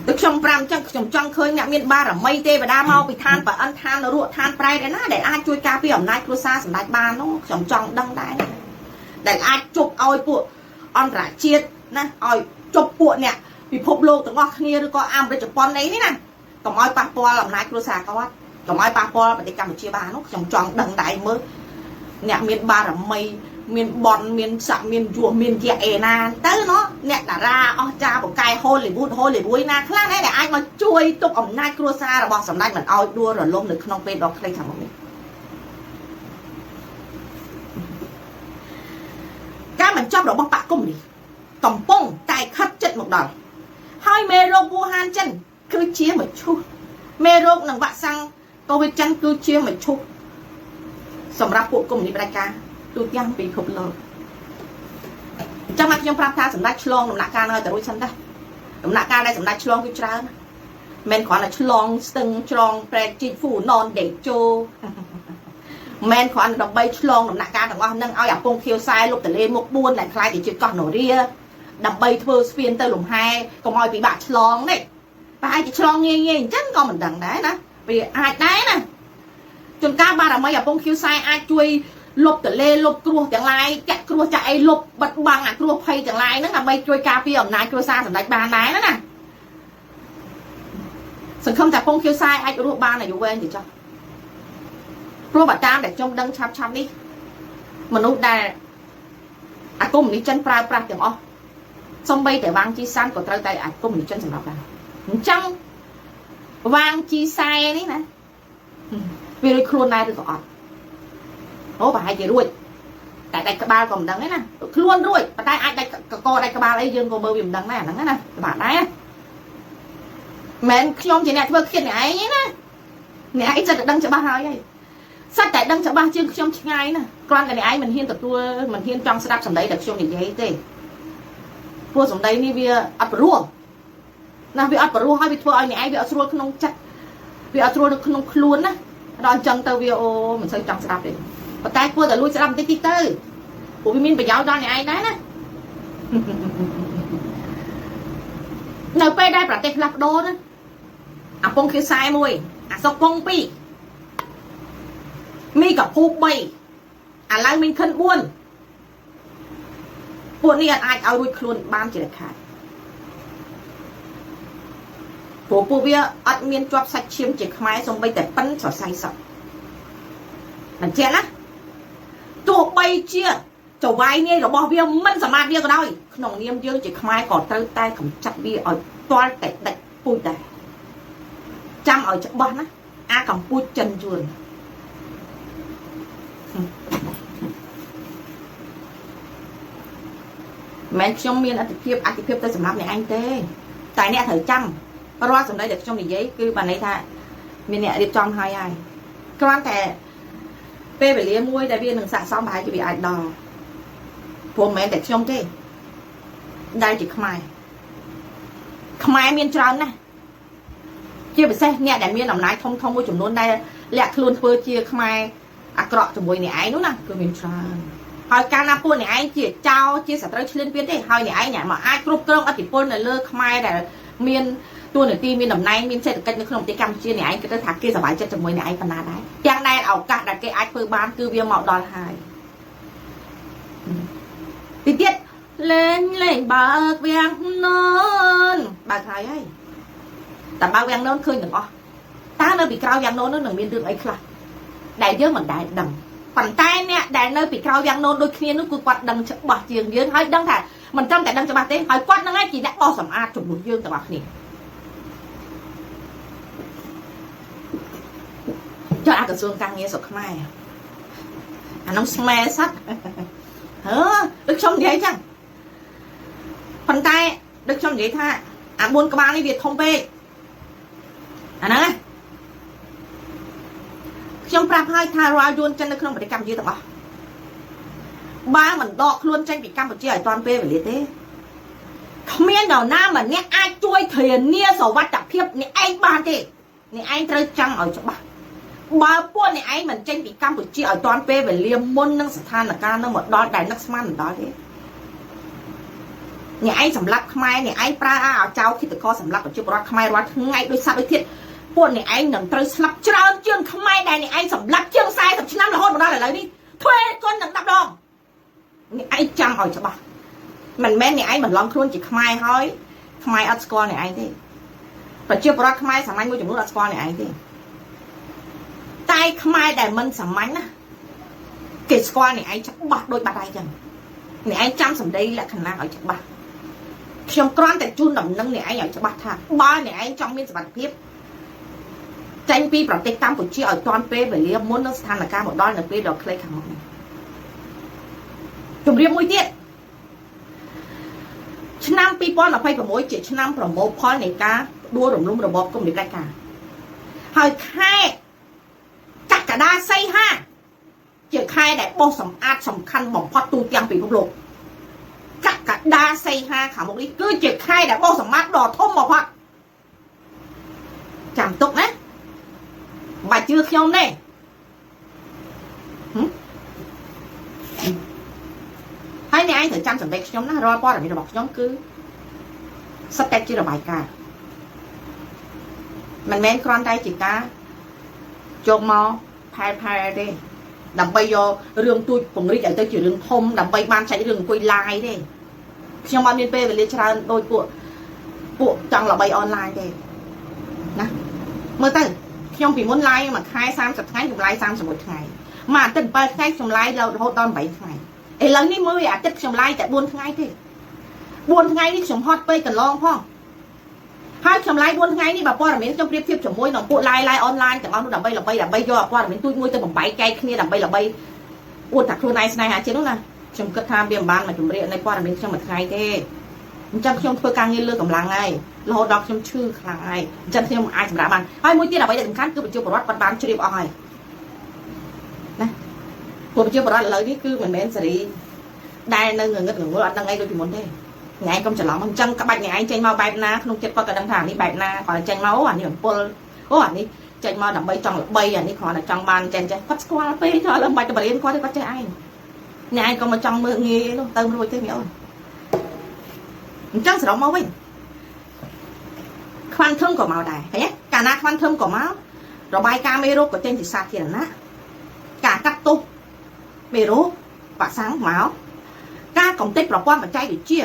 ដូចខ្ញុំ5អញ្ចឹងខ្ញុំចង់ឃើញអ្នកមានបារមីទេវតាមកពីឋានប្រអិនឋាននរកឋានប្រែតឯណាដែលអាចជួយការពារអំណាចគ្រួសារសម្ដេចបាននោះខ្ញុំចង់ដឹងដែរដែលអាចជប់ឲ្យពួកអន្តរជាតិណាឲ្យជប់ពួកអ្នកពិភពលោកទាំងអស់គ្នាឬក៏អាមេរិកជប៉ុនអីនេះណាកុំឲ្យប៉ះពាល់អំណាចគ្រួសារគាត់កុំឲ្យប៉ះពាល់ប្រទេសកម្ពុជាបាននោះខ្ញុំចង់ដឹងដែរមើលអ្នកមានបារមីមានបនមានស័កមានយសមានជាអេណាទៅណោះអ្នកតារាអស្ចារ្យបកាយហូលីវូដណាខ្លះដែរដែលអាចមកជួយទប់អំណាចគ្រួសាររបស់សម្ដេចមិនឲ្យដួលរលំនៅក្នុងពេលដ៏ខ្លីខាងមុខនេះ ប់របស់បាក់គុំនេះកំពុងតែខិតចិត្តមកដល់ហើយមេរោគវូហានចិនគឺជាមឈូសមេរោគនិងវ៉ាក់សាំងកូវីដចិនគឺជាមឈូសសម្រាប់ពួកគុំនេះផ្ដាច់ការទូទាំងពិភពលោកអញ្ចឹងមកខ្ញុំប្រាប់ថាសម្ដេចឆ្លងដំណាក់កាលនៅតែរួចសិនដែរដំណាក់កាលដែលសម្ដេចឆ្លងគឺច្រើនមិនគ្រាន់តែឆ្លងស្ទឹងឆ្លងប្រែកជីកហ្វូណនដេកជោមិនគ្រាន់ដើម្បីឆ្លងដំណាក់កាលទាំងអស់នឹងឲ្យអាពងខៀវខ្សែលុបតលេមុខ4ដែលខ្លាយទៅជាកោះនរាដើម្បីធ្វើស្ពានទៅលំហែកុំឲ្យពិបាកឆ្លងនេះប្រហែលជាឆ្លងងាយងាយអញ្ចឹងក៏មិនដឹងដែរណាវាអាចដែរណាជួនកាលបារមីអាពងខៀវខ្សែអាចជួយលុបតលេលុបគ្រោះទាំងឡាយចាក់គ្រោះចាក់អីលុបបិទបាំងអាគ្រោះភ័យទាំងឡាយហ្នឹងដើម្បីជួយការពារអំណាចគ្រួសារសម្ដេចបានដែរណាសង្ឃឹមតែពងខៀវខ្សែអាចរស់បានអាយុវែងទៅចុះព្រោះបើតាមដែលខ្ញុំដឹងឆាប់នេះមនុស្សដែលអាគមនេះចិនប្រើប្រាស់ទាំងអស់សំបីតែវាងជីសានក៏ត្រូវតែអាគមនេះចិនសម្រាប់ដែរអញ្ចឹងវាងជីសែនេះណាវារួចខ្លួនដែរឬក៏អត់អូប្រហែលជារួចតែដាច់ក្បាលក៏មិនដឹងទេណាខ្លួនរួចប៉ុន្តែអាចដាច់កដាច់ក្បាលអីយើងក៏មើលវាមិនដឹងដែរអាហ្នឹងណាក្បាលដែរមិនខ្ញុំជាអ្នកធ្វើឃាតអ្នកឯងណាអ្នកឯងចិត្តតែដឹងច្បាស់ហើយសិតតែដឹងច្បាស់ជាងខ្ញុំឆ្ងាយណាគ្រាន់តែអ្នកឯងមិនហ៊ានទទួលមិនហ៊ានចង់ស្ដាប់សម្ដីដែលខ្ញុំនិយាយទេព្រោះសម្ដីនេះវាអត់ព្រោះណាវាអត់ព្រោះហើយវាធ្វើឲ្យអ្នកឯងវាអត់ស្រួលក្នុងចិត្តវាអត់ស្រួលនៅក្នុងខ្លួនណាដល់អញ្ចឹងទៅវាអូមិនសូវចង់ស្ដាប់ទេប៉ុន្តែគួរតែលួចស្ដាប់បន្តិចតិចទៅព្រោះវាមានប្រយោជន៍ដល់អ្នកឯងដែរណានៅពេលដែលប្រទេសផ្លាស់ប្ដូរណាអាពងខៀវខ្សែ1អាសុកពង2មីកភូ3ឥឡូវមីងខិន4ពួកនេះអាចឲ្យរួចខ្លួនបានជាដាច់ខាតព្រោះពួកវាអត់មានជាប់សាច់ឈាមជាខ្មែរសំបីតែប៉ិនសរសៃសក់បញ្ជាក់ណាទោះបីជាចវាយនេះរបស់វាមិនសមត្ថវាក៏ដោយក្នុងនាមយើងជាខ្មែរក៏ត្រូវតែកម្ចាត់វាឲ្យទាល់តែដាច់ពូជដែរចាំឲ្យច្បាស់ណាអាកម្ពុជាចិនយួនមិនខ្ញុំមានអតិភិបទៅសម្រាប់អ្នកឯងទេតែអ្នកត្រូវចាំរាល់សម្ដីដែលខ្ញុំនិយាយគឺបានន័យថាមានអ្នករៀបចំហើយគ្រាន់តែពេលវេលាមួយដែលវានឹងស័ក្តិសមប្រហែលជាវាអាចដល់ព្រោះមិនមែនតែខ្ញុំទេដែលជាខ្មែរមានច្រើនណាស់ជាពិសេសអ្នកដែលមានអំណាចធំមួយចំនួនដែលលាក់ខ្លួនធ្វើជាខ្មែរអាក្រក់ជាមួយអ្នកឯងនោះណាគឺមានច្រើនហើយកាលណាពួកអ្នកឯងជាចោរជាសត្រូវឈ្លានពានទេហើយអ្នកឯងមកអាចគ្រប់គ្រងអធិបុលនៅលើខ្មែរដែលមានតួនាទីមានតំណែងមានសេដ្ឋកិច្ចនៅក្នុងប្រទេសកម្ពុជាអ្នកឯងគិតថាគេសប្បាយចិត្តជាមួយអ្នកឯងប៉ុណ្ណាដែរទាំងដែលឱកាសដែលគេអាចធ្វើបានគឺវាមកដល់ហើយទីទៀតលេងបើកវាំងននបើកហើយតែបើកវាំងននឃើញទាំងអស់តើនៅពីក្រោយវាំងនននោះនឹងមានរឿងអីខ្លះដែលយើងមិនដែលដឹងប៉ុន្តែអ្នកដែលនៅពីក្រោយវាំងននដូចគ្នានោះគឺគាត់ដឹងច្បាស់ជាងយើងហើយដឹងថាមិនត្រឹមតែដឹងច្បាស់ទេហើយគាត់នឹងឯងជាអ្នកបោះសម្អាតចំនួនយើងទាំងអស់គ្នាចុះអាក្រសួងការងារស្រុកខ្មែរអានោះស្មែស័កដូចខ្ញុំនិយាយចឹងប៉ុន្តែដូចខ្ញុំនិយាយថាអា4ក្បាលនេះវាធំពេកអាហ្នឹងណាខ្ញុំប្រាប់ឲ្យថារាល់យួនចិននៅក្នុងប្រទេសកម្ពុជាទាំងអស់បើមិនដកខ្លួនចេញពីកម្ពុជាឲ្យទាន់ពេលវេលាទេគ្មាននរណាម្នាក់អាចជួយធានាសុវត្ថិភាពអ្នកឯងបានទេអ្នកឯងត្រូវចាំឲ្យច្បាស់បើពួកអ្នកឯងមិនចេញពីកម្ពុជាឲ្យទាន់ពេលវេលាមុននឹងស្ថានភាពនឹងមកដល់ដែលនឹកស្មានមិនដល់ទេអ្នកឯងសម្លាប់ខ្មែរអ្នកឯងប្រើឲ្យចៅគិតកោសម្លាប់ប្រជាពលរដ្ឋខ្មែររាល់ថ្ងៃដោយសត្វដូចទៀតពួកអ្នកឯងនឹងត្រូវស្លាប់ច្រើនជាងខ្មែរដែលអ្នកឯងសម្លាប់ជាង40ឆ្នាំរហូតមកដល់ឥឡូវនេះធ្វើគុណនឹង10ដងអ្នកឯងចាំឲ្យច្បាស់មិនមែនអ្នកឯងបន្លំខ្លួនជាខ្មែរហើយខ្មែរអត់ស្គាល់អ្នកឯងទេប្រជាពលរដ្ឋខ្មែរសាមញ្ញមួយចំនួនអត់ស្គាល់អ្នកឯងទេតែខ្មែរដែលមិនសាមញ្ញណាគេស្គាល់អ្នកឯងច្បាស់ដូចបាត់ហើយចឹងអ្នកឯងចាំសម្ដីលក្ខណៈឲ្យច្បាស់ខ្ញុំគ្រាន់តែជូនដំណឹងអ្នកឯងឲ្យច្បាស់ថាបើអ្នកឯងចង់មានសុវត្ថិភាពចេញពីប្រទេសកម្ពុជាឲ្យទាន់ពេលវេលាមុននឹងស្ថានភាពមកដល់នៅពេលដ៏ខ្លីខាងមុខនេះជំរាបមួយទៀត ឆ្នាំ2026ជាឆ្នាំប្រមូលផលនៃការដួលរំលំរបបកុម្មុយនីសផ្ដាច់ការហើយខែកក្កដាសីហាជាខែដែលបោះសម្អាតសំខាន់បំផុតទូទាំងពិភពលោកកក្កដាសីហាខាងមុខនេះគឺជាខែដែលបោះសម្អាតដ៏ធំបំផុតចាំទុកណាបាច់ជឿខ្ញុំទេហើយអ្នកឯងត្រូវចាំសម្ដីខ្ញុំណារាល់ព័ត៌មានរបស់ខ្ញុំគឺសិតតែជារបាយការណ៍មិនមែនគ្រាន់តែជាការយកមកផែទេដើម្បីយករឿងទូចពង្រីកឲ្យទៅជារឿងធំដើម្បីបានចែករឿងអង្គុយ live ទេខ្ញុំអត់មានពេលវេលាច្រើនដូចពួកចង់ល្បីអនឡាញទេណាមើលទៅខ្ញុំពីមុន live មួយខែ30ថ្ងៃខ្ញុំ live 31ថ្ងៃមួយអាទិត្យ7ថ្ងៃខ្ញុំ live រហូតដល់8ថ្ងៃឥឡូវនេះមើលអាទិត្យខ្ញុំ live តែ4ថ្ងៃទេ4ថ្ងៃនេះខ្ញុំហត់ពេកកន្លងផងហើយខ្ញុំ live 4ថ្ងៃនេះបើព័ត៌មានខ្ញុំប្រៀបធៀបជាមួយនឹងពួក live អនឡាញទាំងអស់នោះដើម្បីយកព័ត៌មានទូចមួយទៅបំបែកកែកគ្នាដើម្បីអួតថាខ្លួនឯងស្នេហាជាងនោះណាខ្ញុំគិតថាវាមិនបានមកជំរាបនៃព័ត៌មានខ្ញុំមួយថ្ងៃទេអញ្ចឹងខ្ញុំធ្វើការងារលើកម្លាំងហើយរហូតដល់ខ្ញុំឈឺខ្លាំងហើយអញ្ចឹងខ្ញុំអាចសម្រាប់បានហើយមួយទៀតអ្វីដែលសំខាន់គឺប្រជាពលរដ្ឋបានជ្រាបអស់ហើយណាពួកប្រជាពលរដ្ឋឥឡូវនេះគឺមិនមែនសេរីដែលនៅងងឹតងងល់អត់ដឹងអីដូចពីមុនទេថ្ងៃកុំច្រឡំអញ្ចឹងក្បាច់ថ្ងៃឯងចេញមកបែបណាក្នុងចិត្តគាត់ក៏ដឹងថានេះបែបណាគាត់ចេញមកអានេះអំពុលអានេះចេញមកដើម្បីចង់ល្បីអានេះគ្រាន់តែចង់បានចេះគាត់ស្គាល់ពេកថាឥឡូវមិនបាច់ទៅបរៀនគាត់ទេគាត់ចេះឯងអ្នកឯងក៏មកចង់មើលងាយនោះទៅរួចទេមីអូនអញ្ចឹងសរុបមកវិញខ្វាន់ធឹមក៏មកដែរឃើញទេកាលណាខ្វាន់ធឹមក៏មករបាយការណ៍មេរោគក៏ចេញពីសាធារណៈការកាត់ទោសមេរោគបាក់សាំងមកការកំទេចប្រព័ន្ធបច្ចេកវិទ្យា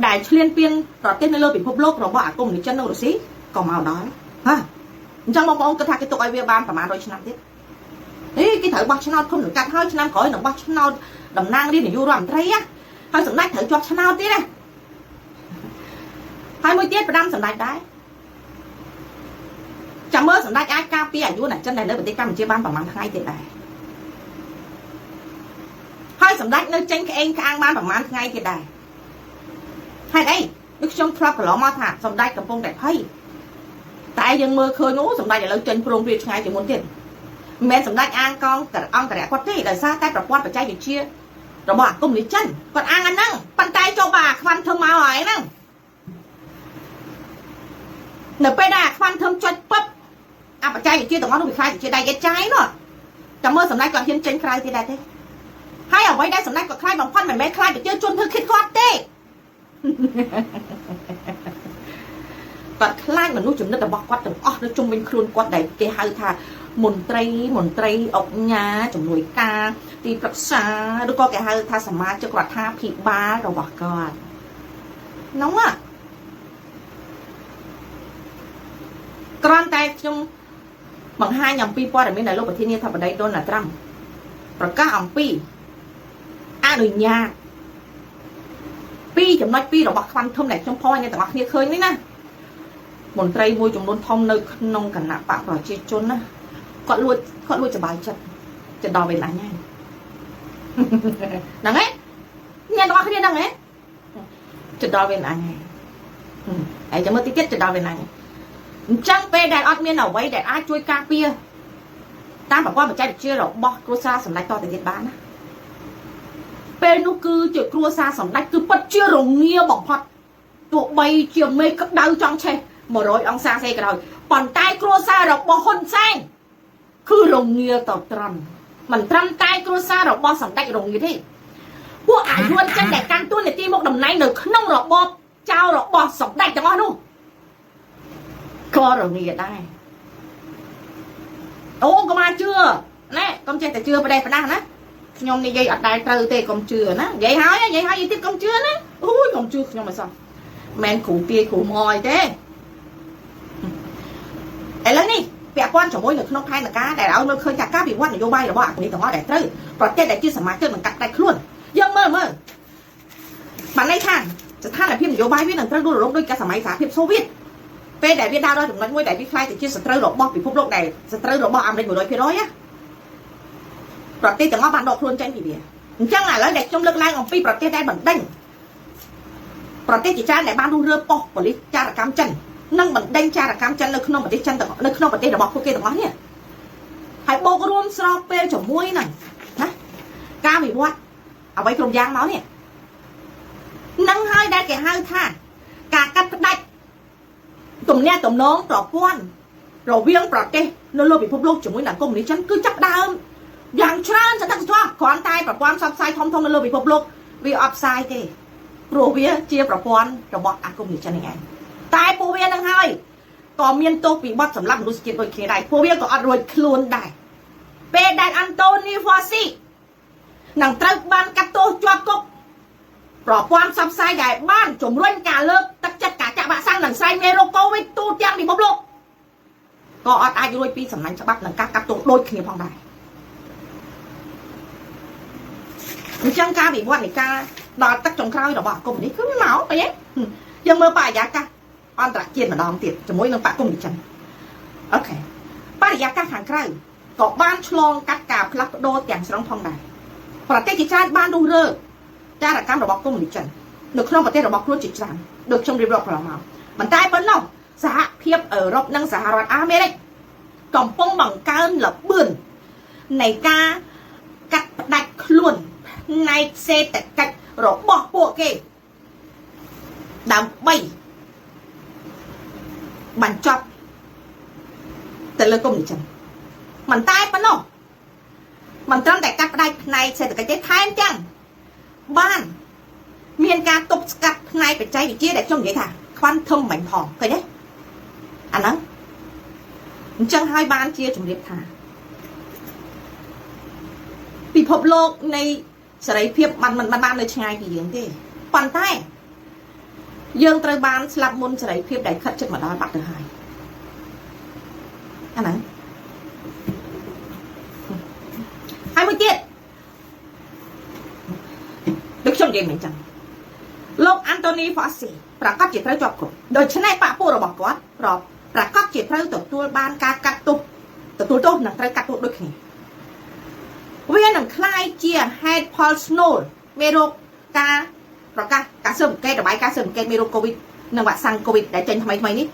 ដែលឈ្លានពានប្រទេសនៅលើពិភពលោករបស់អាកុម្មុយនីសចិននិងរុស្ស៊ីក៏មកដល់ហ่าអញ្ចឹងបងប្អូនគិតថាគេទុកឲ្យវាបានប្រហែល100ឆ្នាំទៀតគេត្រូវបោះឆ្នោតគុំនឹងកាត់ហើយឆ្នាំក្រោយនឹងបោះឆ្នោតតំណាងរាស្ត្រនាយករដ្ឋមន្ត្រីហើយសម្ដេចត្រូវជាប់ឆ្នោតទៀតណាហើយមួយទៀតផ្ដាំសម្ដេចដែរចាំមើលសម្ដេចអាចការពារអាយុណាចិនដែលនៅប្រទេសកម្ពុជាបានប្រហែលថ្ងៃទៀតដែរហើយសម្ដេចនៅចេញក្អេងក្អាងបានប្រហែលថ្ងៃទៀតដែរហេតុអីដូចខ្ញុំធ្លាប់កន្លងមកថាសម្ដេចកំពុងតែភ័យតែយើងមើលឃើញអូសម្ដេចឥឡូវចេញព្រមព្រៀងឆ្ងាយជាងមុនទៀតមិនមែនសម្ដេចអាងកងអង្គរៈគាត់ទេដោយសារតែប្រព័ន្ធបច្ចេកវិទ្យារបស់អាកុម្មុយនីសចិនគាត់អាងអាហ្នឹងប៉ុន្តែចុះបាខ្វាន់ធឹមមកហើយហ្នឹងនៅពេលដែលខ្វាន់ធឹមចុចពឹបអាបច្ចេកវិទ្យាទាំងអស់នោះវាខ្លាយជាដៃកេតចាយនោះតែមើលសម្ដេចគាត់ហ៊ានចេញក្រៅទៀតដែរទេហើយអ្វីដែលសម្ដេចគាត់ខ្លាចបំផុតមិនមែនខ្លាចប្រជាជនធ្វើខិតគាត់ទេគាត់ខ្លាចមនុស្សចំណិតរបស់គាត់ទាំងអស់នៅជុំវិញខ្លួនគាត់ដែលគេហៅថាមន្ត្រីអង្គការជំនួយការទីប្រឹក្សាឬក៏គេហៅថាសមាជិករដ្ឋាភិបាលរបស់គាត់នោះគ្រាន់តែខ្ញុំបង្ហាញអំពីព័ត៌មានដែលលោកប្រធានាធិបតីដូណាល់ត្រាំប្រកាសអំពីអនុញ្ញាត2ចំណុច2របស់ខ្វាន់ធំដែលខ្ញុំផុសឲ្យអ្នកទាំងអស់គ្នាឃើញនេះណាមន្ត្រីមួយចំនួនធំនៅក្នុងគណៈបកប្រជាជនណាគាត់លួចសบายចិត្តដល់ពេលណាញហើយហ្នឹងហ៎អ្នកទាំងអស់គ្នាហ្នឹងហ៎ដល់ពេលណាហើយហើយចាំមើលតិចទៀតដល់ពេលណាអញ្ចឹងពេលដែលអត់មានអ្វីដែលអាចជួយការពារតាមប្រព័ន្ធបច្ចេកវិទ្យារបស់គ្រួសារសម្ដេចតទៅទៀតបានណាពេលនោះគឺជាគ្រួសារសម្ដេចគឺពិតជារងាបំផុតទោះបីជាមេក្តៅចង់ឆេះ100អង្សាសេក៏ដោយប៉ុន្តែគ្រួសាររបស់ហ៊ុនសែនគឺរងាទៅត្រង់មិនត្រឹមតែគ្រួសាររបស់សម្ដេចរងាទេពួកអាយុចិនដែលកាន់តួនាទីមកតំណែងនៅក្នុងរបបចៅរបស់សម្ដេចទាំងអស់នោះក៏រងាដែរអូកុំមកជឿណែកុំចេះតែជឿប្រដេះប្រដាស់ណាខ្ញុំនិយាយអត់ដែលត្រូវទេកុំជឿណានិយាយហើយនិយាយទៀតកុំជឿណាអូយកុំជឿខ្ញុំមិនសោះមិនគ្រូទាយគ្រូម៉យទេឥឡូវនេះពាក់ព័ន្ធជាមួយនៅក្នុងផែនការដែលឲ្យមើលឃើញថាការវិវត្តនយោបាយរបស់អាគ្នាទាំងអស់ដែលត្រូវប្រទេសដែលជាសមាជិកនឹងកាត់ផ្ដាច់ខ្លួនយើងមើលបានន័យថាស្ថានភាពនយោបាយវានឹងត្រូវដួលរលំដោយកាលសម័យសហភាពសូវៀតពេលដែលវាដើរដល់ចំណុចមួយដែលវាខ្លាយទៅជាសត្រូវរបស់ពិភពលោកដែលសត្រូវរបស់អាមេរិក 100% ណាប្រទេសទាំងអស់បានដកខ្លួនចេញពីវាអញ្ចឹងឥឡូវដែលខ្ញុំលើកឡើងអំពីប្រទេសដែលបណ្ដេញ ប្រទេសជាច្រើនដែលបានរុះរើប៉ុស្តិ៍ប៉ូលីសចារកម្មចិននិងបណ្ដេញចារកម្មចិននៅក្នុងប្រទេសចិននៅក្នុងប្រទេសរបស់ពួកគេទាំងអស់នេះហើយបូករួមស្របពេលជាមួយនឹងណាការវិវត្តអ្វីគ្រប់យ៉ាងមកនេះនឹងហើយដែលគេហៅថាការកាត់ផ្ដាច់ទំនាក់ទំនងប្រព័ន្ធរវាងប្រទេសនៅលើពិភពលោកជាមួយនឹងកុម្មុយនីសចិនគឺចាប់ដើមយ៉ាងច្រើនសន្ធឹកសន្ធាប់គ្រាន់តែប្រព័ន្ធផ្សព្វផ្សាយធំៗនៅលើពិភពលោកវាអត់ផ្សាយទេព្រោះវាជាប្រព័ន្ធរបស់អាកុម្មុយនីសចិននេះឯងតែពួកវានឹងហើយក៏មានទោសពីបទសម្លាប់មនុស្សជាតិដូចគ្នាដែរពួកវាក៏អត់រួចខ្លួនដែរពេលដែលអាន់តូនីហ្វាស៊ីនឹងត្រូវបានកាត់ទោសជាប់គុកប្រព័ន្ធផ្សព្វផ្សាយដែលបានជំរុញការលើកទឹកចិត្តការចាក់វ៉ាក់សាំងនិងស្រាយមេរោគកូវីដទូទាំងពិភពលោកក៏អត់អាចរួចពីសំណាញ់ច្បាប់និងការកាត់ទោសដូចគ្នាផងដែរអញ្ចឹងការវិវត្តនៃការដល់ទឹកចុងក្រោយរបស់កុម្មុយនីសគឺមកអីយើងមើលបរិយាកាសអន្តរជាតិម្ដងទៀតជាមួយនឹងបកកុម្មុយនីសចិនអូខេបរិយាកាសខាងក្រៅក៏បានឆ្លងកាត់ការផ្លាស់ប្ដូរទាំងស្រុងផងដែរប្រទេសជាច្រើនបានរុះរើចារកម្មរបស់កុម្មុយនីសចិននៅក្នុងប្រទេសរបស់ខ្លួនជាច្រើនដូចខ្ញុំរៀបរាប់កន្លងមកប៉ុន្តែប៉ុណ្ណោះសហភាពអឺរ៉ុបនិងសហរដ្ឋអាមេរិកកំពុងបង្កើនល្បឿននៃការកាត់ផ្ដាច់ខ្លួនផ្នែកសេដ្ឋកិច្ចរបស់ពួកគេដើម្បីបញ្ចប់ទៅលើកុម្មុយនីសចិនមិនតែប៉ុណ្ណោះមិនត្រឹមតែកាត់ផ្ដាច់ផ្នែកសេដ្ឋកិច្ចទេថែមទាំងបានមានការទប់ស្កាត់ផ្នែកបច្ចេកវិទ្យាដែលខ្ញុំនិយាយថា quantum មិនផងឃើញទេអាហ្នឹងអញ្ចឹងហើយបានជាជំរាបថាពិភពលោកនៃសេរីភាពมันបាននៅឆ្ងាយពីយើងទេប៉ុន្តែយើងត្រូវបានស្លាប់មុនសេរីភាពដែលខិតជិតមកដល់បាត់ទៅហើយអាហ្នឹងហើយមួយទៀតដូចខ្ញុំនិយាយមិនចឹងលោកអាន់តូនីហ្វាស៊ីប្រកាសជាត្រូវជាប់គុកដូច្នេះបកពួករបស់គាត់ប្រកាសជាត្រូវទទួលបានការកាត់ទោសទទួលទោសនិងត្រូវកាត់ទោសដូចគ្នាវានឹងคล้ายជាហេតុផលស្នូលមេរោគការប្រកាសការស៊ើបអង្កេតរបាយការណ៍ស៊ើបអង្កេតមេរោគកូវីដនិងវ៉ាក់សាំងកូវីដដែលចេញថ្មីនេះ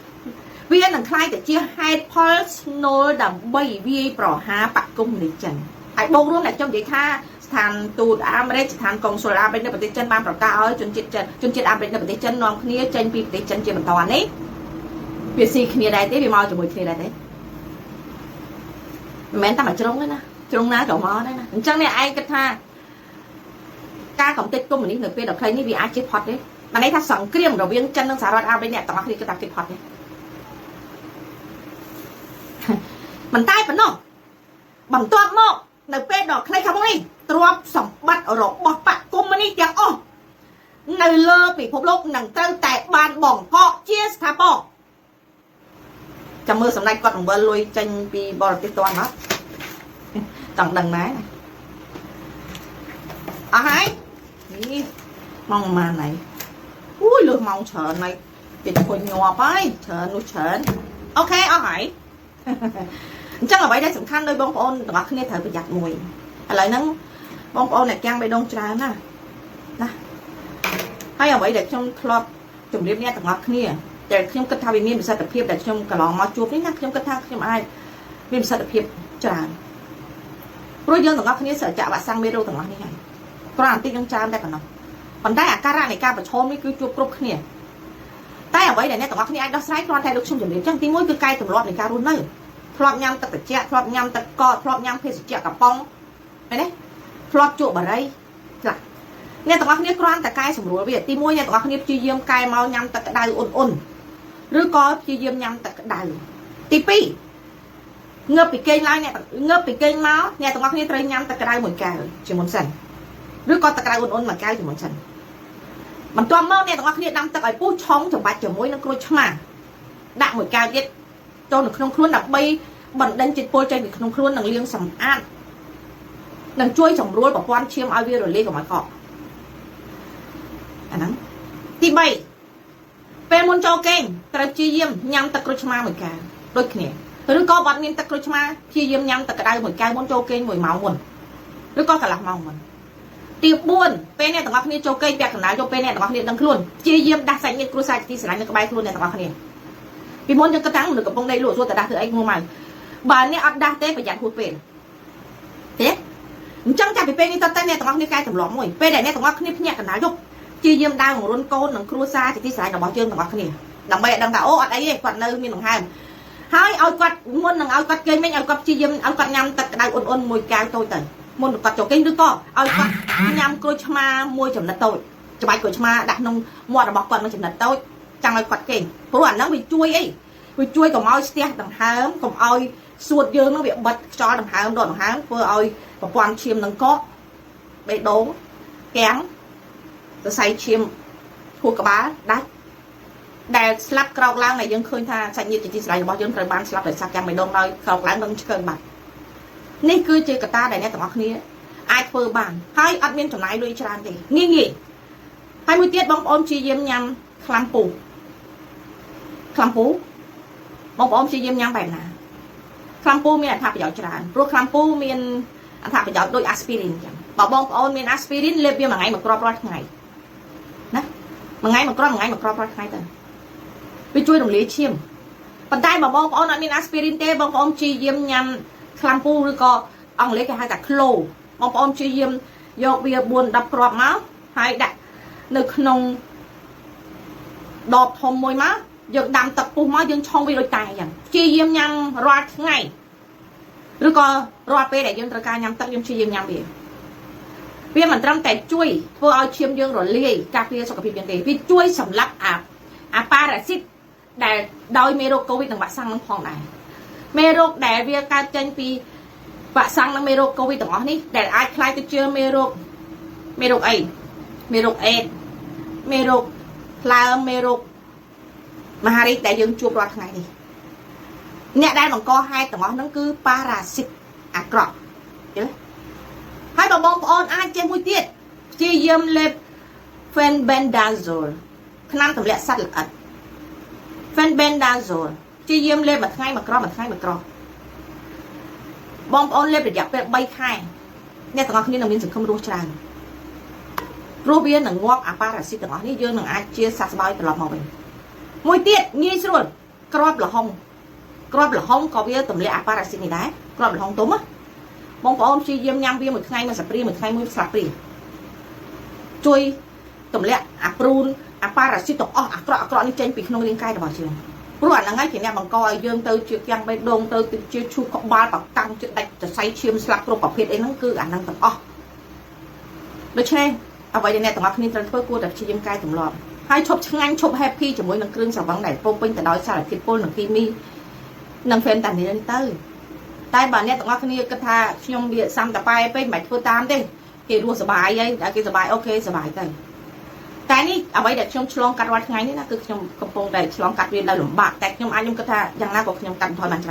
វានឹងคล้ายទៅជាហេតុផលស្នូលដើម្បីវាយប្រហារបកកុម្មុយនីសចិនហើយបូករួមដែលខ្ញុំនិយាយថាស្ថានទូតអាមេរិកស្ថានកុងស៊ុលអាមេរិកនៅប្រទេសចិនបានប្រកាសឲ្យជនជាតិអាមេរិកនៅប្រទេសចិននាំគ្នាចេញពីប្រទេសចិនជាបន្តនេះវាស៊ីគ្នាដែរទេវាមកជាមួយគ្នាដែរទេមិនមែនតែមួយជ្រុងទេណាជ្រុងណាក៏មកដែរណាអញ្ចឹងនេះឯងគិតថាការកំទេចកុម្មុយនីសនៅពេលដល់ខ្លីនេះវាអាចជិះផុតទេបានន័យថាសង្គ្រាមរវាងចិននិងសហរដ្ឋអាមេរិកអ្នកទាំងអស់គ្នាគិតថាជិះផុតទេមិនតែប៉ុណ្ណោះបន្ទាប់មកនៅពេលដល់ខ្លីខាងមុខនេះទ្រព្យសម្បត្តិរបស់បកកុម្មុយនីសទាំងអស់នៅលើពិភពលោកនឹងត្រូវតែបានបង្កកជាស្ថាពរចាំមើលសម្ដេចគាត់រង្វិលលុយចេញពីបរទេសតាន់អត់ចង់ដឹងដែរអស់ហើយនេះម៉ោងប៉ុន្មានហើយអូយលើសម៉ោងច្រើនហើយគេទៅញ័រហើយច្រើននោះច្រើនអូខេអស់ហើយអញ្ចឹងអ្វីដែលសំខាន់ដោយបងប្អូនទាំងអស់គ្នាត្រូវប្រយ័ត្នមួយឥឡូវហ្នឹងបងប្អូនអ្នកកាំងបេះដូងច្រើនណាហើយអ្វីដែលខ្ញុំធ្លាប់ជម្រាបអ្នកទាំងអស់គ្នាតែខ្ញុំគិតថាវាមានប្រសិទ្ធភាពដែលខ្ញុំកន្លងមកជួបនេះណាខ្ញុំគិតថាខ្ញុំអាចមានប្រសិទ្ធភាពច្រើនព្រោះយើងទាំងអស់គ្នាsợចាក់វ៉ាក់សាំងមេរោគទាំងអស់នេះហើយគ្រាន់តែបន្តិចនឹងច្រើនតែប៉ុណ្ណោះប៉ុន្តែអាការៈនៃការប្រឈមនេះគឺជួបគ្រប់គ្នាតែអ្វីដែលអ្នកទាំងអស់គ្នាអាចដោះស្រាយគ្រាន់តែលោកខ្ញុំជម្រាបចឹងទី1គឺកាយទម្លាប់នៃការរស់នៅធ្លាប់ញ៉ាំទឹកត្រជាក់ធ្លាប់ញ៉ាំទឹកកកធ្លាប់ញ៉ាំភេសជ្ជៈកំប៉ុងឃើញទេធ្លាប់ជក់បារីខ្លះអ្នកទាំងអស់គ្នាគ្រាន់តែកែសម្រួលវាទី1អ្នកទាំងអស់គ្នាព្យាយាមកែមកញ៉ាំទឹកក្តៅអ៊ុនឬក៏ព្យាយាមញ៉ាំទឹកក្តៅទី2ងើបពីគេងឡើងអ្នកងើបពីគេងមកអ្នកទាំងអស់គ្នាត្រូវញ៉ាំទឹកក្តៅមួយកែវជាមុនសិនឬក៏ទឹកក្តៅអ៊ុនមួយកែវជាមុនសិនបន្ទាប់មកអ្នកទាំងអស់គ្នាដាំទឹកឲ្យពុះឆុងចម្បាច់ជាមួយនឹងក្រូចឆ្មាដាក់មួយកែវទៀតចូលនៅក្នុងខ្លួនដើម្បីបណ្ដេញជាតិពុលចេញពីក្នុងខ្លួននិងលាងសម្អាតនិងជួយសម្រួលប្រព័ន្ធឈាមឲ្យវារលាយកុំឲ្យកកអាហ្នឹងទី3ពេលមុនចូលគេងត្រូវព្យាយាមញ៉ាំទឹកក្រូចឆ្មាមួយកែវដូចគ្នាឬក៏បាត់មានទឹកក្រូចឆ្មាព្យាយាមញ៉ាំទឹកក្តៅមួយកែវមុនចូលគេង1ម៉ោងមុនឬក៏កន្លះម៉ោងមុន ទី4ពេលអ្នកទាំងអស់គ្នាចូលកេងពាក់កណ្ដាលយកពេលអ្នកទាំងអស់គ្នាដឹងខ្លួនជាយាមដាស់សាច់ញាតិគ្រួសារទីស្រឡាញ់នៅក្បែរខ្លួនអ្នកទាំងអស់គ្នាពីមុនយើងគិតថាមនុស្សកំពុងដីលក់សួរតែដាស់ធ្វើអីងងមកបើអ្នកអត់ដាស់ទេប្រយ័ត្នហួសពេលទេអញ្ចឹងចាប់ពីពេលនេះតទៅអ្នកទាំងអស់គ្នាកែទម្លាប់មួយពេលដែលអ្នកទាំងអស់គ្នាភ្ញាក់កណ្ដាលយប់ជាយាមដើរងរុនកូននិងគ្រួសារទីស្រឡាញ់របស់យើងទាំងអស់គ្នាដើម្បីឲ្យដឹងថាអូអត់អីទេគាត់នៅមានដង្ហើមហើយឲ្យគាត់មុននឹងឲ្យគាត់គេងមិញឲ្យគាត់ព្យាយាមឲ្យគាត់ញ៉ាំទឹកក្តៅអ៊ុនៗមួយកែវតូចទៅមុននឹងគាត់ចូលគេងឬក៏ឲ្យគាត់ញ៉ាំក្រូចឆ្មាមួយចំណិតតូចច្បាច់ក្រូចឆ្មាដាក់ក្នុងមាត់របស់គាត់មួយចំណិតតូចចង់ឲ្យគាត់គេងព្រោះអាហ្នឹងវាជួយអីវាជួយកុំឲ្យស្ទះដង្ហើមកុំឲ្យសួតយើងនឹងវាបិទខ្យល់ដង្ហើមដកដង្ហើមធ្វើឲ្យប្រព័ន្ធឈាមនឹងកកបេះដូងកាំងសរសៃឈាមហួរក្បាលដាច់ដែលស្លាប់ក្រោកឡើងដែលយើងឃើញថាសាច់ញាតិជាស្រ័យរបស់យើងត្រូវបានស្លាប់ដោយសារកាំងបេះដូងដោយក្រោកឡើងនឹងឆ្កើបាត់នេះគឺជាកត្តាដែលអ្នកទាំងអស់គ្នាអាចធ្វើបានហើយអត់មានចំណាយលុយច្រើនទេងាយហើយមួយទៀតបងប្អូនព្យាយាមញ៉ាំខ្លាំពូបងប្អូនព្យាយាមញ៉ាំបែបណាខ្លាំពូមានអត្ថប្រយោជន៍ច្រើនព្រោះខ្លាំពូមានអត្ថប្រយោជន៍ដូចអាស្ពីរីនអញ្ចឹងបើបងប្អូនមានអាស្ពីរីនលេបវាមួយថ្ងៃមួយគ្រាប់រាល់ថ្ងៃណាមួយថ្ងៃមួយគ្រាប់រាល់ថ្ងៃទៅវាជួយរំលាយឈាមប៉ុន្តែបើបងប្អូនអត់មានអាស្ពីរីនទេបងប្អូនព្យាយាមញ៉ាំខ្លាំពូឬក៏អង់គ្លេសគេហៅថាក្លូបងប្អូនព្យាយាមយកវា4-10គ្រាប់មកហើយដាក់នៅក្នុងដបធំមួយមកយើងដាំទឹកពុះមកយើងឆុងវាដូចតែអញ្ចឹងព្យាយាមញ៉ាំរាល់ថ្ងៃឬក៏រាល់ពេលដែលយើងត្រូវការញ៉ាំទឹកយើងព្យាយាមញ៉ាំវាមិនត្រឹមតែជួយធ្វើឲ្យឈាមយើងរលាយការពារសុខភាពយើងទេវាជួយសម្លាប់អាប៉ារ៉ាស៊ីតដែលដោយមេរោគកូវីដនិងវ៉ាក់សាំងនឹងផងដែរមេរោគដែលវាកើតចេញពីវ៉ាក់សាំងនិងមេរោគកូវីដទាំងអស់នេះដែលអាចคล้ายទៅជាមេរោគអីមេរោគអេដមេរោគផ្លើមមេរោគមហារីកដែលយើងជួបរាល់ថ្ងៃនេះអ្នកដែលបង្កហេតុទាំងអស់ហ្នឹងគឺប៉ារ៉ាស៊ីតអាក្រក់យល់ហើយបងប្អូនអាចចេះមួយទៀតព្យាយាមលេប Fenbendazole ថ្នាំទម្លាក់សត្វល្អិត Fenbendazole ព្យាយាមលេបមួយថ្ងៃមួយគ្រាប់បងប្អូនលេបរយៈពេល3ខែអ្នកទាំងអស់គ្នានឹងមានសង្ឃឹមរស់ច្រើនព្រោះវានឹងងាប់អាប៉ារ៉ាស៊ីតទាំងអស់នេះយើងនឹងអាចជាសះស្បើយត្រឡប់មកវិញមួយទៀតងាយស្រួលគ្រាប់ល្ហុងក៏វាទម្លាក់អាប៉ារ៉ាស៊ីតនេះដែរគ្រាប់ល្ហុងទុំបងប្អូនព្យាយាមញ៉ាំវាមួយថ្ងៃមួយស្លាបព្រាមួយថ្ងៃមួយស្លាបព្រាជួយទម្លាក់អាព្រូនអាប៉ារ៉ាស៊ីតទាំងអស់អាក្រក់នេះចេញពីក្នុងរាងកាយរបស់យើងព្រោះអាហ្នឹងហើយជាអ្នកបង្កឲ្យយើងទៅជាកាំងបេះដូងទៅជាឈូសក្បាលប្រកាំងជាដាច់សរសៃឈាមស្លាប់គ្រប់ប្រភេទអីហ្នឹងគឺអាហ្នឹងទាំងអស់ដូច្នេះអ្វីដែលអ្នកទាំងអស់គ្នាត្រូវធ្វើគួរតែព្យាយាមកែទម្លាប់ហើយឈប់ឆ្ងាញ់ឈប់ happy ជាមួយនឹងគ្រឿងស្រវឹងដែលពោពេញទៅដោយសារធាតុពុលនិងគីមីនិងហ្វេនតានីនទៅតែបើអ្នកទាំងអស់គ្នាគិតថាខ្ញុំវាសាំតប៉ែពេកមិនបាច់ធ្វើតាមទេគេរស់សុបាយហើយគេសុបាយអូខេសុបាយទៅតែនេះអ្វីដែលខ្ញុំឆ្លងកាត់រាល់ថ្ងៃនេះណាគឺខ្ញុំកំពុងតែឆ្លងកាត់វាដោយលំបាកតែខ្ញុំគិតថាយ៉ាងណាក៏ខ្ញុំកាត់បន្ថយបាន